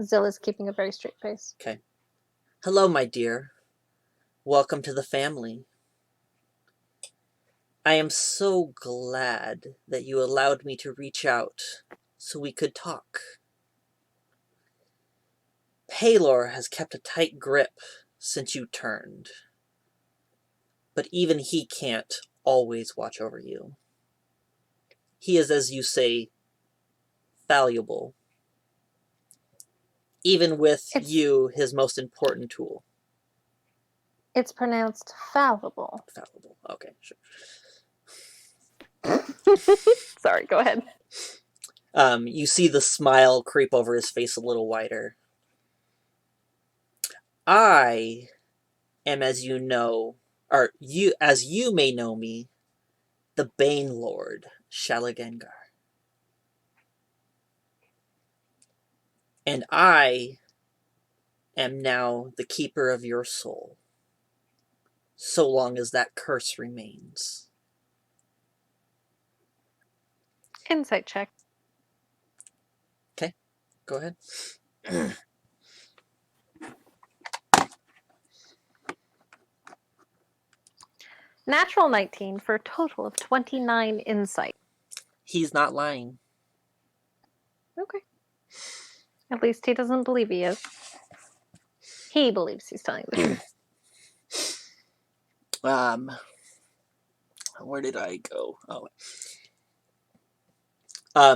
Zill is keeping a very straight face. Okay. Hello, my dear. Welcome to the family. I am so glad that you allowed me to reach out so we could talk. Paylor has kept a tight grip since you turned, but even he can't always watch over you. He is, as you say, valuable. Even with you, his most important tool. It's pronounced fallible. Fallible. Okay, sure. Sorry, go ahead. You see the smile creep over his face a little wider. I am, as you know, or as you may know me, the Bane Lord, Shalagengar. And I am now the keeper of your soul, so long as that curse remains. Insight check. Okay, go ahead. Natural 19 for a total of 29 insight. He's not lying. Okay. At least he doesn't believe he is. He believes he's telling the truth. Where did I go? Oh.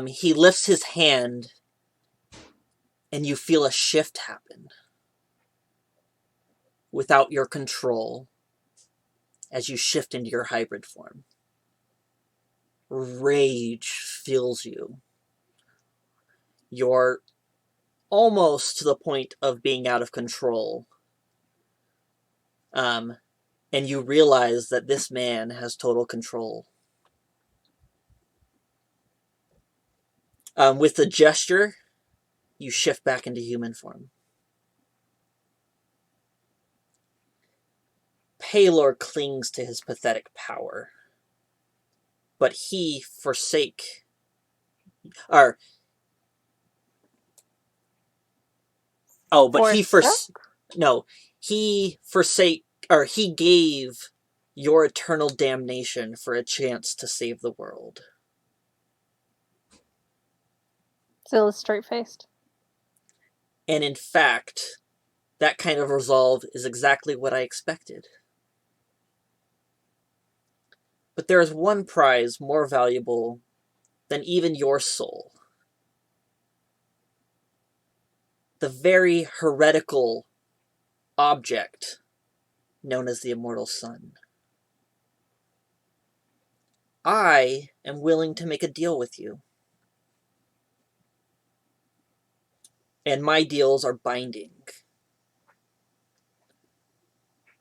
He lifts his hand, and you feel a shift happen. Without your control, as you shift into your hybrid form. Rage fills you. You're almost to the point of being out of control. And you realize that this man has total control. With a gesture, you shift back into human form. Paylor clings to his pathetic power. But he forsake... Or... Oh, but he No, he forsake... Or he gave your eternal damnation for a chance to save the world. Zill is straight-faced. And in fact, that kind of resolve is exactly what I expected. But there is one prize more valuable than even your soul. The very heretical object known as the Immortal Sun. I am willing to make a deal with you. And my deals are binding.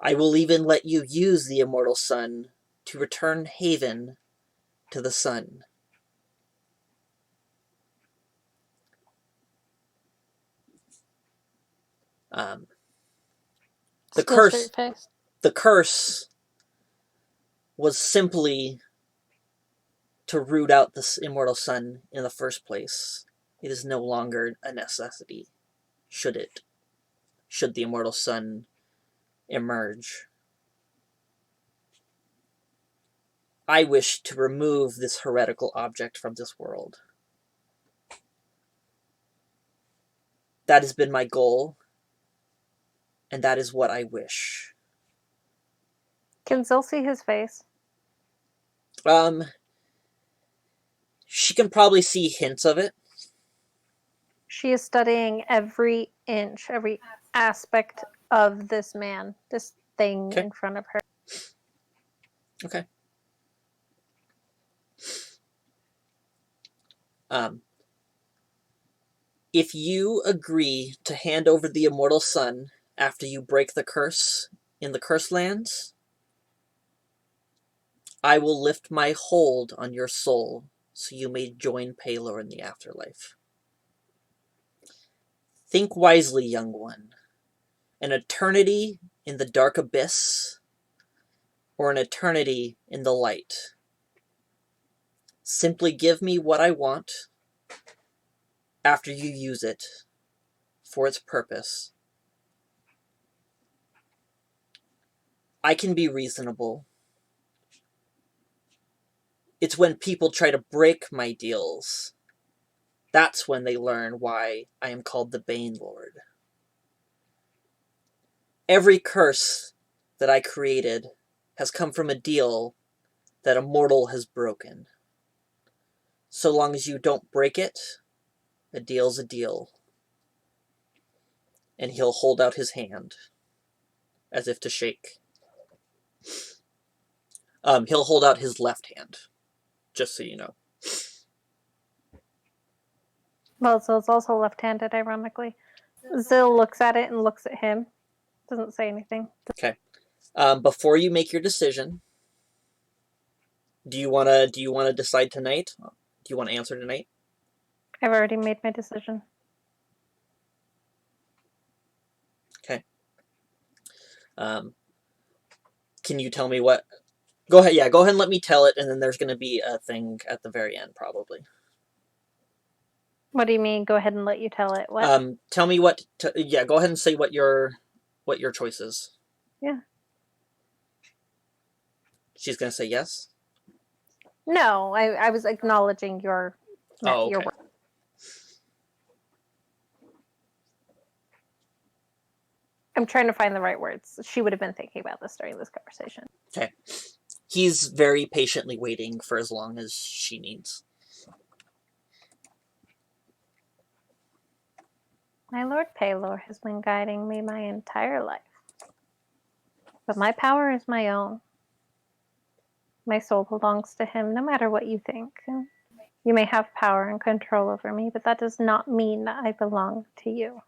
I will even let you use the Immortal Sun to return Haven to the sun. The curse was simply to root out this Immortal Sun in the first place. It is no longer a necessity, should the Immortal Sun emerge. I wish to remove this heretical object from this world. That has been my goal, and that is what I wish. Can Zill see his face? She can probably see hints of it. She is studying every inch, every aspect of this man, this thing in front of her. Okay. If you agree to hand over the Immortal Sun after you break the curse in the Cursed Lands, I will lift my hold on your soul so you may join Paylor in the afterlife. Think wisely, young one. An eternity in the dark abyss, or an eternity in the light. Simply give me what I want after you use it for its purpose. I can be reasonable. It's when people try to break my deals. That's when they learn why I am called the Bane Lord. Every curse that I created has come from a deal that a mortal has broken. So long as you don't break it, a deal's a deal. And he'll hold out his hand, as if to shake. He'll hold out his left hand, just so you know. Well, so it's also left-handed, ironically. Zill looks at it and looks at him. Doesn't say anything. Okay. Before you make your decision, do you wanna decide tonight? Do you want to answer tonight? I've already made my decision. Okay. Can you tell me what? Go ahead. Yeah, go ahead and let me tell it, and then there's going to be a thing at the very end, probably. What do you mean? Go ahead and let you tell it. What? Tell me what. Yeah, go ahead and say what your choice is. Yeah. She's going to say yes. No, I was acknowledging your Oh, okay. your work. I'm trying to find the right words. She would have been thinking about this during this conversation. Okay. He's very patiently waiting for as long as she needs. My Lord Paylor has been guiding me my entire life. But my power is my own. My soul belongs to him, no matter what you think. You may have power and control over me, but that does not mean that I belong to you.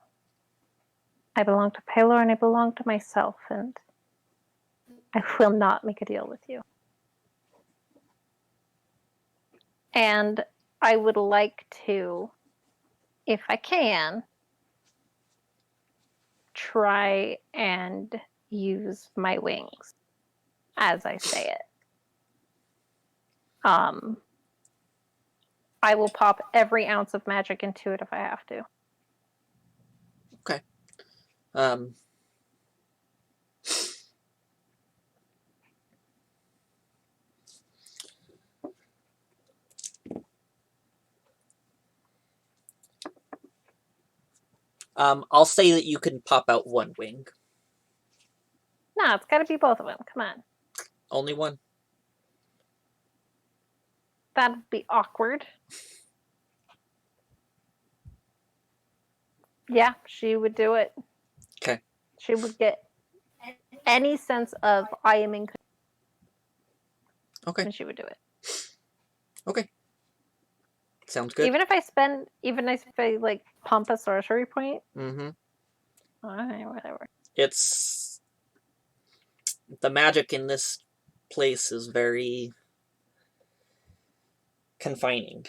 I belong to Paylor and I belong to myself, and I will not make a deal with you. And I would like to, if I can, try and use my wings as I say it. I will pop every ounce of magic into it if I have to. Okay. I'll say that you can pop out one wing. No, it's got to be both of them. Come on. Only one. That'd be awkward. Yeah, she would do it. Okay. She would get any sense of I am in control. Okay. And she would do it. Okay. Sounds good. Even if I like pump a sorcery point. Mm-hmm. Alright, whatever. It's the magic in this place is very confining.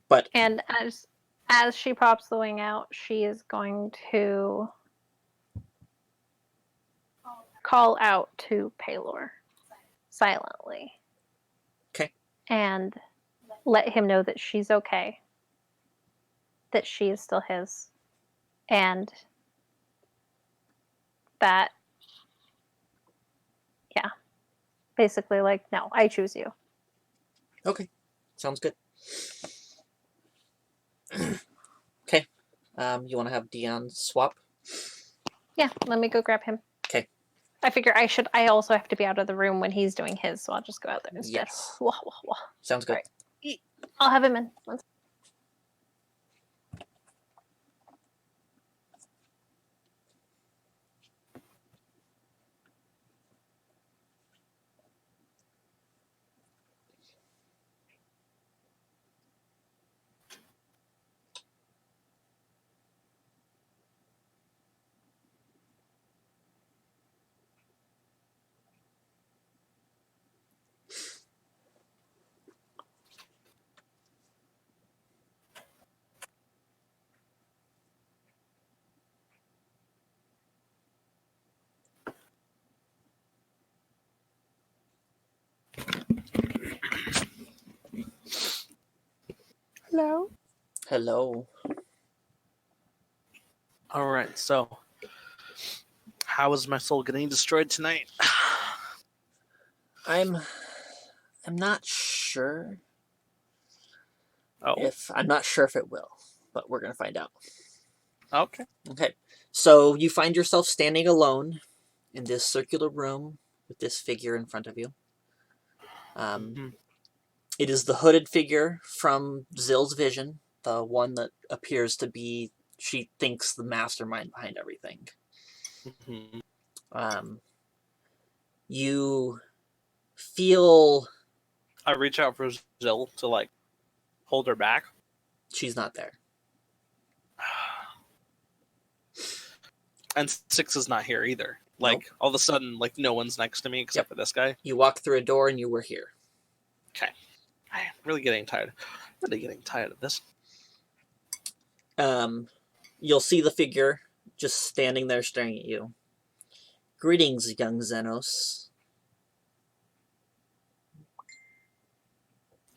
But And as she pops the wing out, she is going to call out to Paylor silently. Okay. And let him know that she's okay. That she is still his. And that, yeah. Basically, like, no, I choose you. Okay. Sounds good. Okay. You want to have Dion swap? Yeah, let me go grab him. Okay. I figure I also have to be out of the room when he's doing his, so I'll just go out there instead. Yes. Wah, wah, wah. Sounds good. Right. I'll have him in. Hello. Hello. All right, so how is my soul getting destroyed tonight? I'm not sure Oh, I'm not sure if it will, but we're gonna find out. okay. Okay. So you find yourself standing alone in this circular room with this figure in front of you. Mhm. It is the hooded figure from Zill's vision, the one that appears to be, she thinks, the mastermind behind everything. Mhm. You feel I reach out for Zill to like hold her back. she's not there. And Six is not here either. Like Nope. all of a sudden, like no one's next to me except for this guy. You walk through a door and you were here. Okay, I'm really getting tired. Really getting tired of this. You'll see the figure just standing there staring at you. Greetings, young Xenos.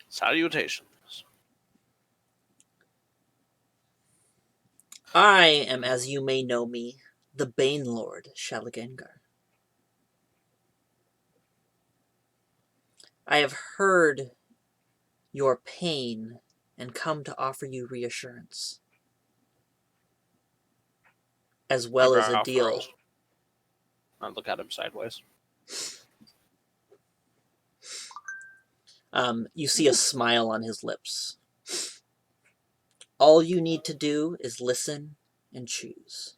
Salutations. I am, as you may know me, the Bane Lord Shalagengar. I have heard your pain and come to offer you reassurance, as well as a Eyebrow deal. furrows. I look at him sideways. You see a smile on his lips. All you need to do is listen and choose.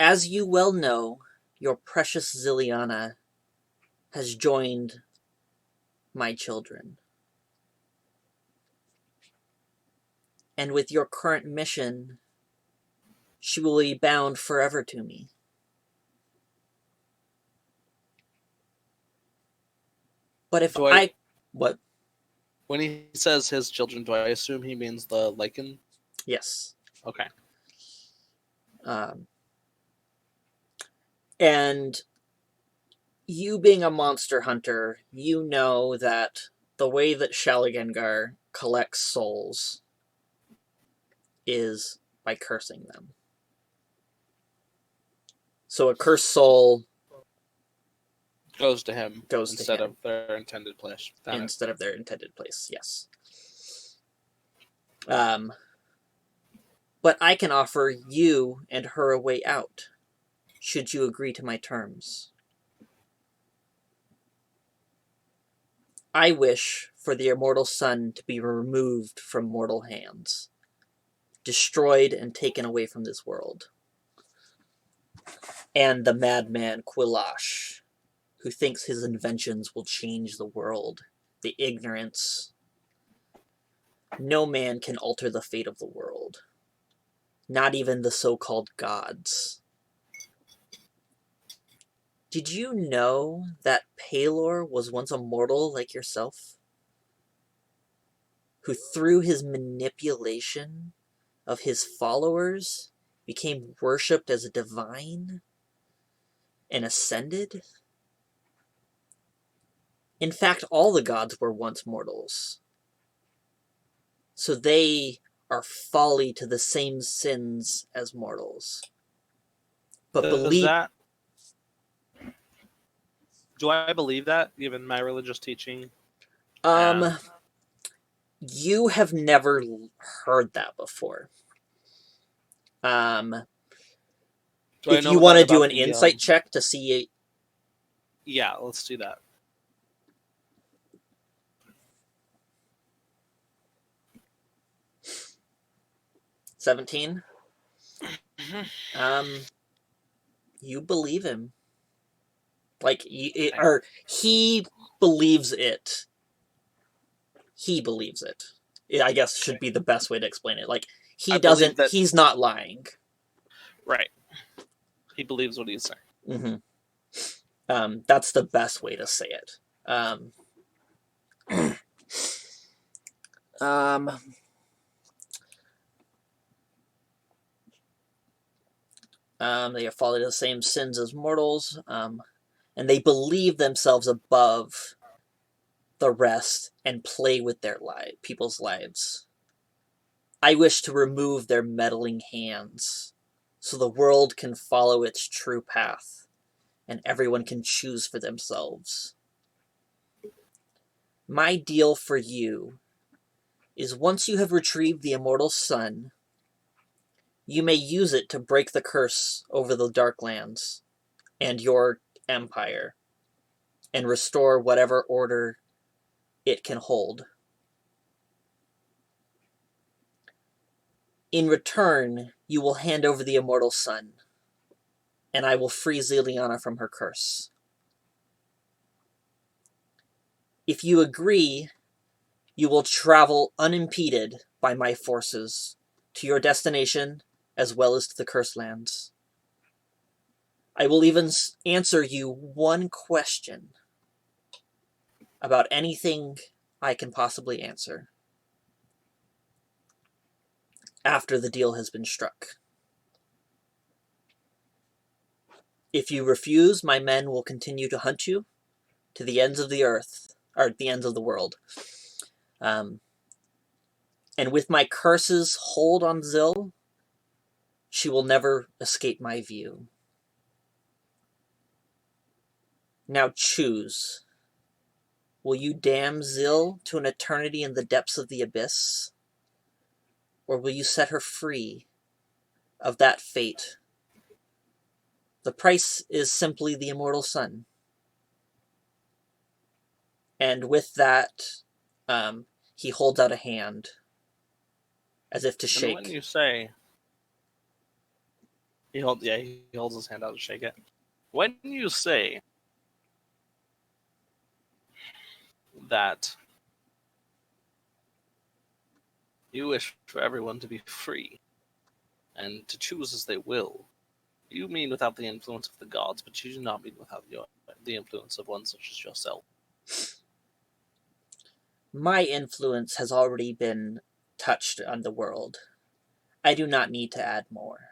As you well know, your precious Zilliana has joined my children. And with your current mission, she will be bound forever to me. But if What? When he says his children, do I assume he means the lichen? Yes. Okay. And you being a monster hunter, you know that the way that Shalagengar collects souls is by cursing them. So a cursed soul Goes to him goes instead to him of their intended place. instead of their intended place, yes. But I can offer you and her a way out, should you agree to my terms. I wish for the immortal sun to be removed from mortal hands, destroyed and taken away from this world. And the madman Quilash, who thinks his inventions will change the world, the ignorance. No man can alter the fate of the world, not even the so-called gods. Did you know that Palor was once a mortal like yourself? Who through his manipulation of his followers became worshipped as a divine and ascended? In fact, all the gods were once mortals. So they are folly to the same sins as mortals. But believe... Do I believe that, given my religious teaching? You have never heard that before. If you want to do an insight check to see... Yeah, let's do that. $17? You believe him. Like, or he believes it. He believes it. I guess should be the best way to explain it. Like, he's not lying. Right. He believes what he's saying. Mm-hmm. That's the best way to say it. They have followed the same sins as mortals, and and they believe themselves above the rest and play with their people's lives. I wish to remove their meddling hands so the world can follow its true path and everyone can choose for themselves. My deal for you is once you have retrieved the immortal sun, you may use it to break the curse over the Darklands and your empire and restore whatever order it can hold. In return, you will hand over the immortal sun, and I will free Zeliana from her curse. If you agree, you will travel unimpeded by my forces to your destination as well as to the Cursed Lands. I will even answer you one question about anything I can possibly answer after the deal has been struck. If you refuse, my men will continue to hunt you to the ends of the earth, or the ends of the world. And with my curse's hold on Zil, she will never escape my view. Now choose. Will you damn Zil to an eternity in the depths of the abyss? Or will you set her free of that fate? The price is simply the immortal sun. And with that, he holds out a hand, as if to shake. And when you say, he holds his hand out to shake it. When you say that you wish for everyone to be free and to choose as they will, you mean without the influence of the gods, but you do not mean without the influence of one such as yourself. My influence has already been touched on the world. I do not need to add more.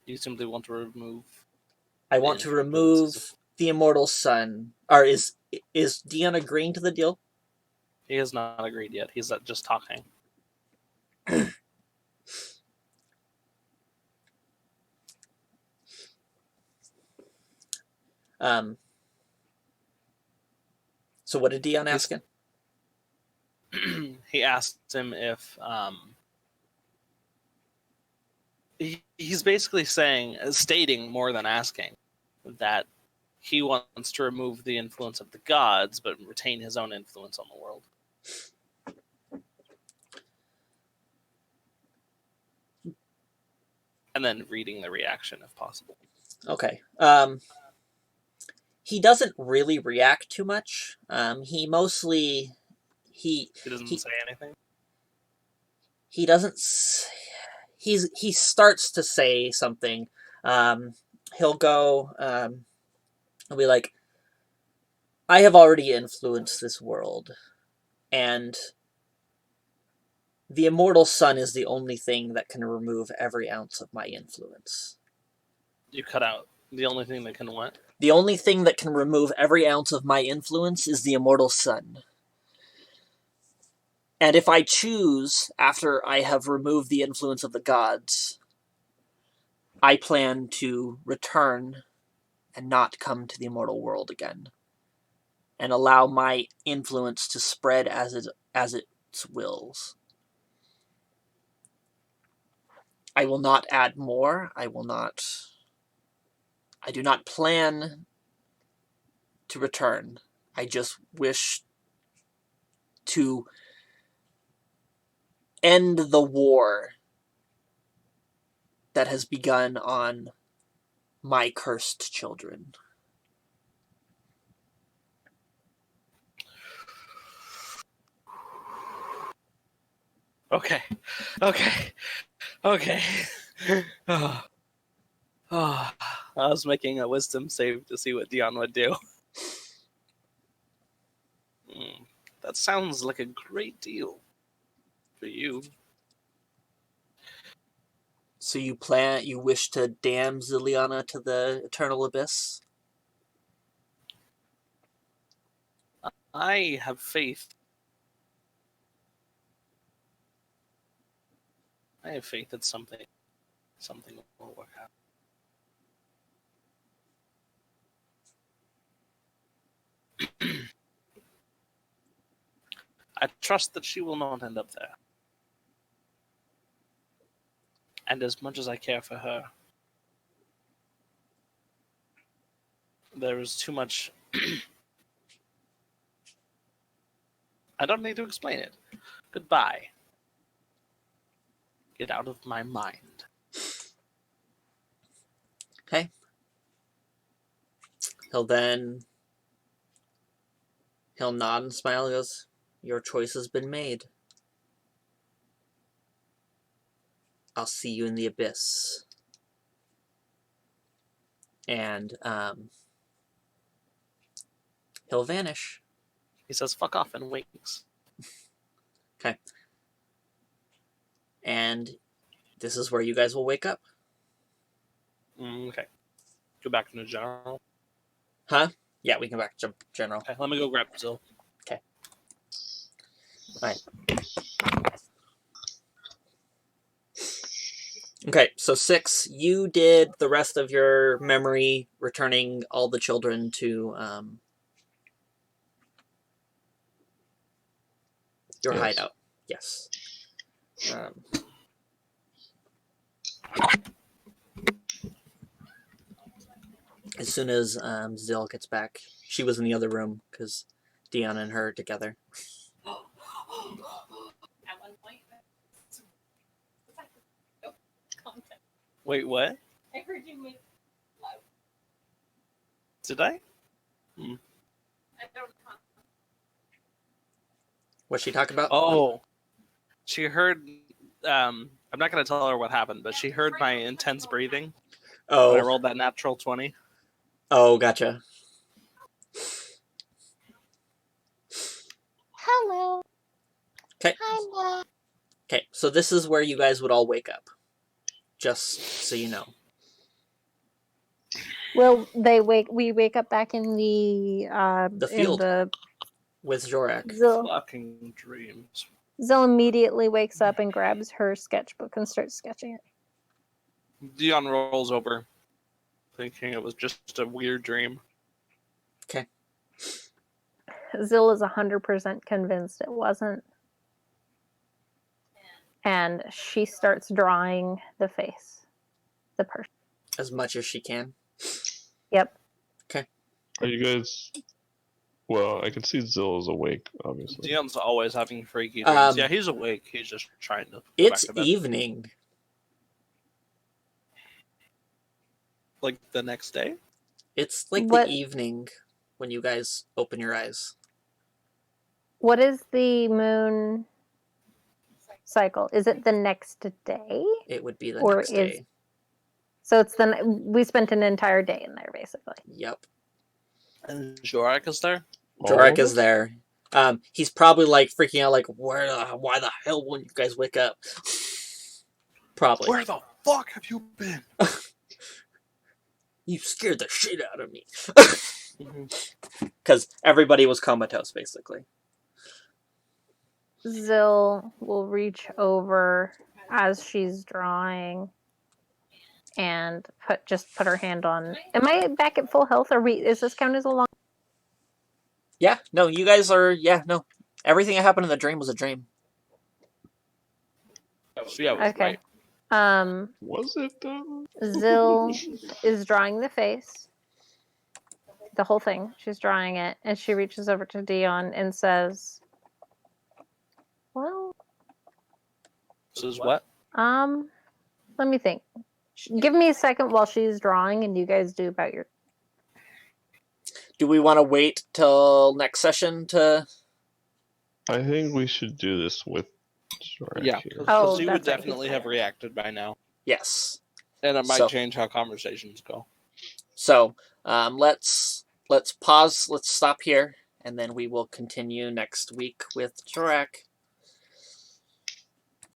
You simply want to remove... I want to remove the immortal sun. Or is Dion agreeing to the deal? He has not agreed yet. He's just talking. So what did Dion ask him? He asked him if he's basically stating more than asking, that he wants to remove the influence of the gods but retain his own influence on the world. And then reading the reaction if possible. Okay. He doesn't really react too much. He mostly... He doesn't say anything? He doesn't... He starts to say something. He'll go... he'll be like, I have already influenced this world, and the immortal sun is the only thing that can remove every ounce of my influence. You cut out. The only thing that can what? The only thing that can remove every ounce of my influence is the immortal sun. And if I choose, after I have removed the influence of the gods, I plan to return and not come to the immortal world again, and allow my influence to spread as it wills. I will not add more. I do not plan to return. I just wish to end the war that has begun on my cursed children. Okay. Oh. I was making a wisdom save to see what Dion would do. That sounds like a great deal for you. So you wish to damn Ziliana to the eternal abyss? I have faith. I have faith that something will work out. I trust that she will not end up there. And as much as I care for her, there is too much. I don't need to explain it. Goodbye. Get out of my mind. Okay. He'll nod and smile and goes, "Your choice has been made. I'll see you in the abyss." And he'll vanish. He says, "Fuck off," and winks. Okay. And this is where you guys will wake up. Okay. Go back to the general. Huh? Yeah, we can back to general. Okay, let me go grab Zill. Okay. Alright. Okay, so 6, you did the rest of your memory, returning all the children to your Yes. hideout. Yes. As soon as Zill gets back, she was in the other room because Dion and her are together. At one point, content. Wait, what? I heard you make loud. Did I? I don't. What's she talking about? Oh. She heard. I'm not going to tell her what happened, but she heard my intense breathing when I Oh, rolled that natural 20. oh, gotcha. Hello. Okay. Hi, Mom. Okay, so this is where you guys would all wake up. Just so you know. Well, we wake up back in the field. in the With Jorak. Zill. Fucking dreams. Zill immediately wakes up and grabs her sketchbook and starts sketching it. Dion rolls over, thinking it was just a weird dream. Okay. Zill is 100% convinced it wasn't. And she starts drawing the face. The person. As much as she can. Yep. Are you guys? Well, I can see Zill is awake, obviously. Dion's always having freaky dreams. Yeah, he's awake. He's just trying to go back It's to bed. evening. Like the next day? It's like What- the evening when you guys open your eyes. What is the moon cycle? Is it the next day? It would be the Or next day. So it's we spent an entire day in there, basically. Yep. And Jorak is there? Jorak is there. He's probably like freaking out, like, why the hell won't you guys wake up? Probably. Where the fuck have you been? You scared the shit out of me. Because everybody was comatose, basically. Zill will reach over as she's drawing and put her hand on. Am I back at full health? Is this count as a long? Yeah, no, you guys are, no. Everything that happened in the dream was a dream. So yeah, it was Okay. right. Was it though? Zill is drawing the face. The whole thing. She's drawing it, and she reaches over to Dion and says, "Well, This is what? let me think. Give me a second while she's drawing, and you guys do about your." Do we want to wait till next session to... I think we should do this with Jorak Yeah, here. Oh, because he would that's right, definitely he's have reacted by now. Yes. And it might So- change how conversations go. So, let's pause, let's stop here, and then we will continue next week with Jorak.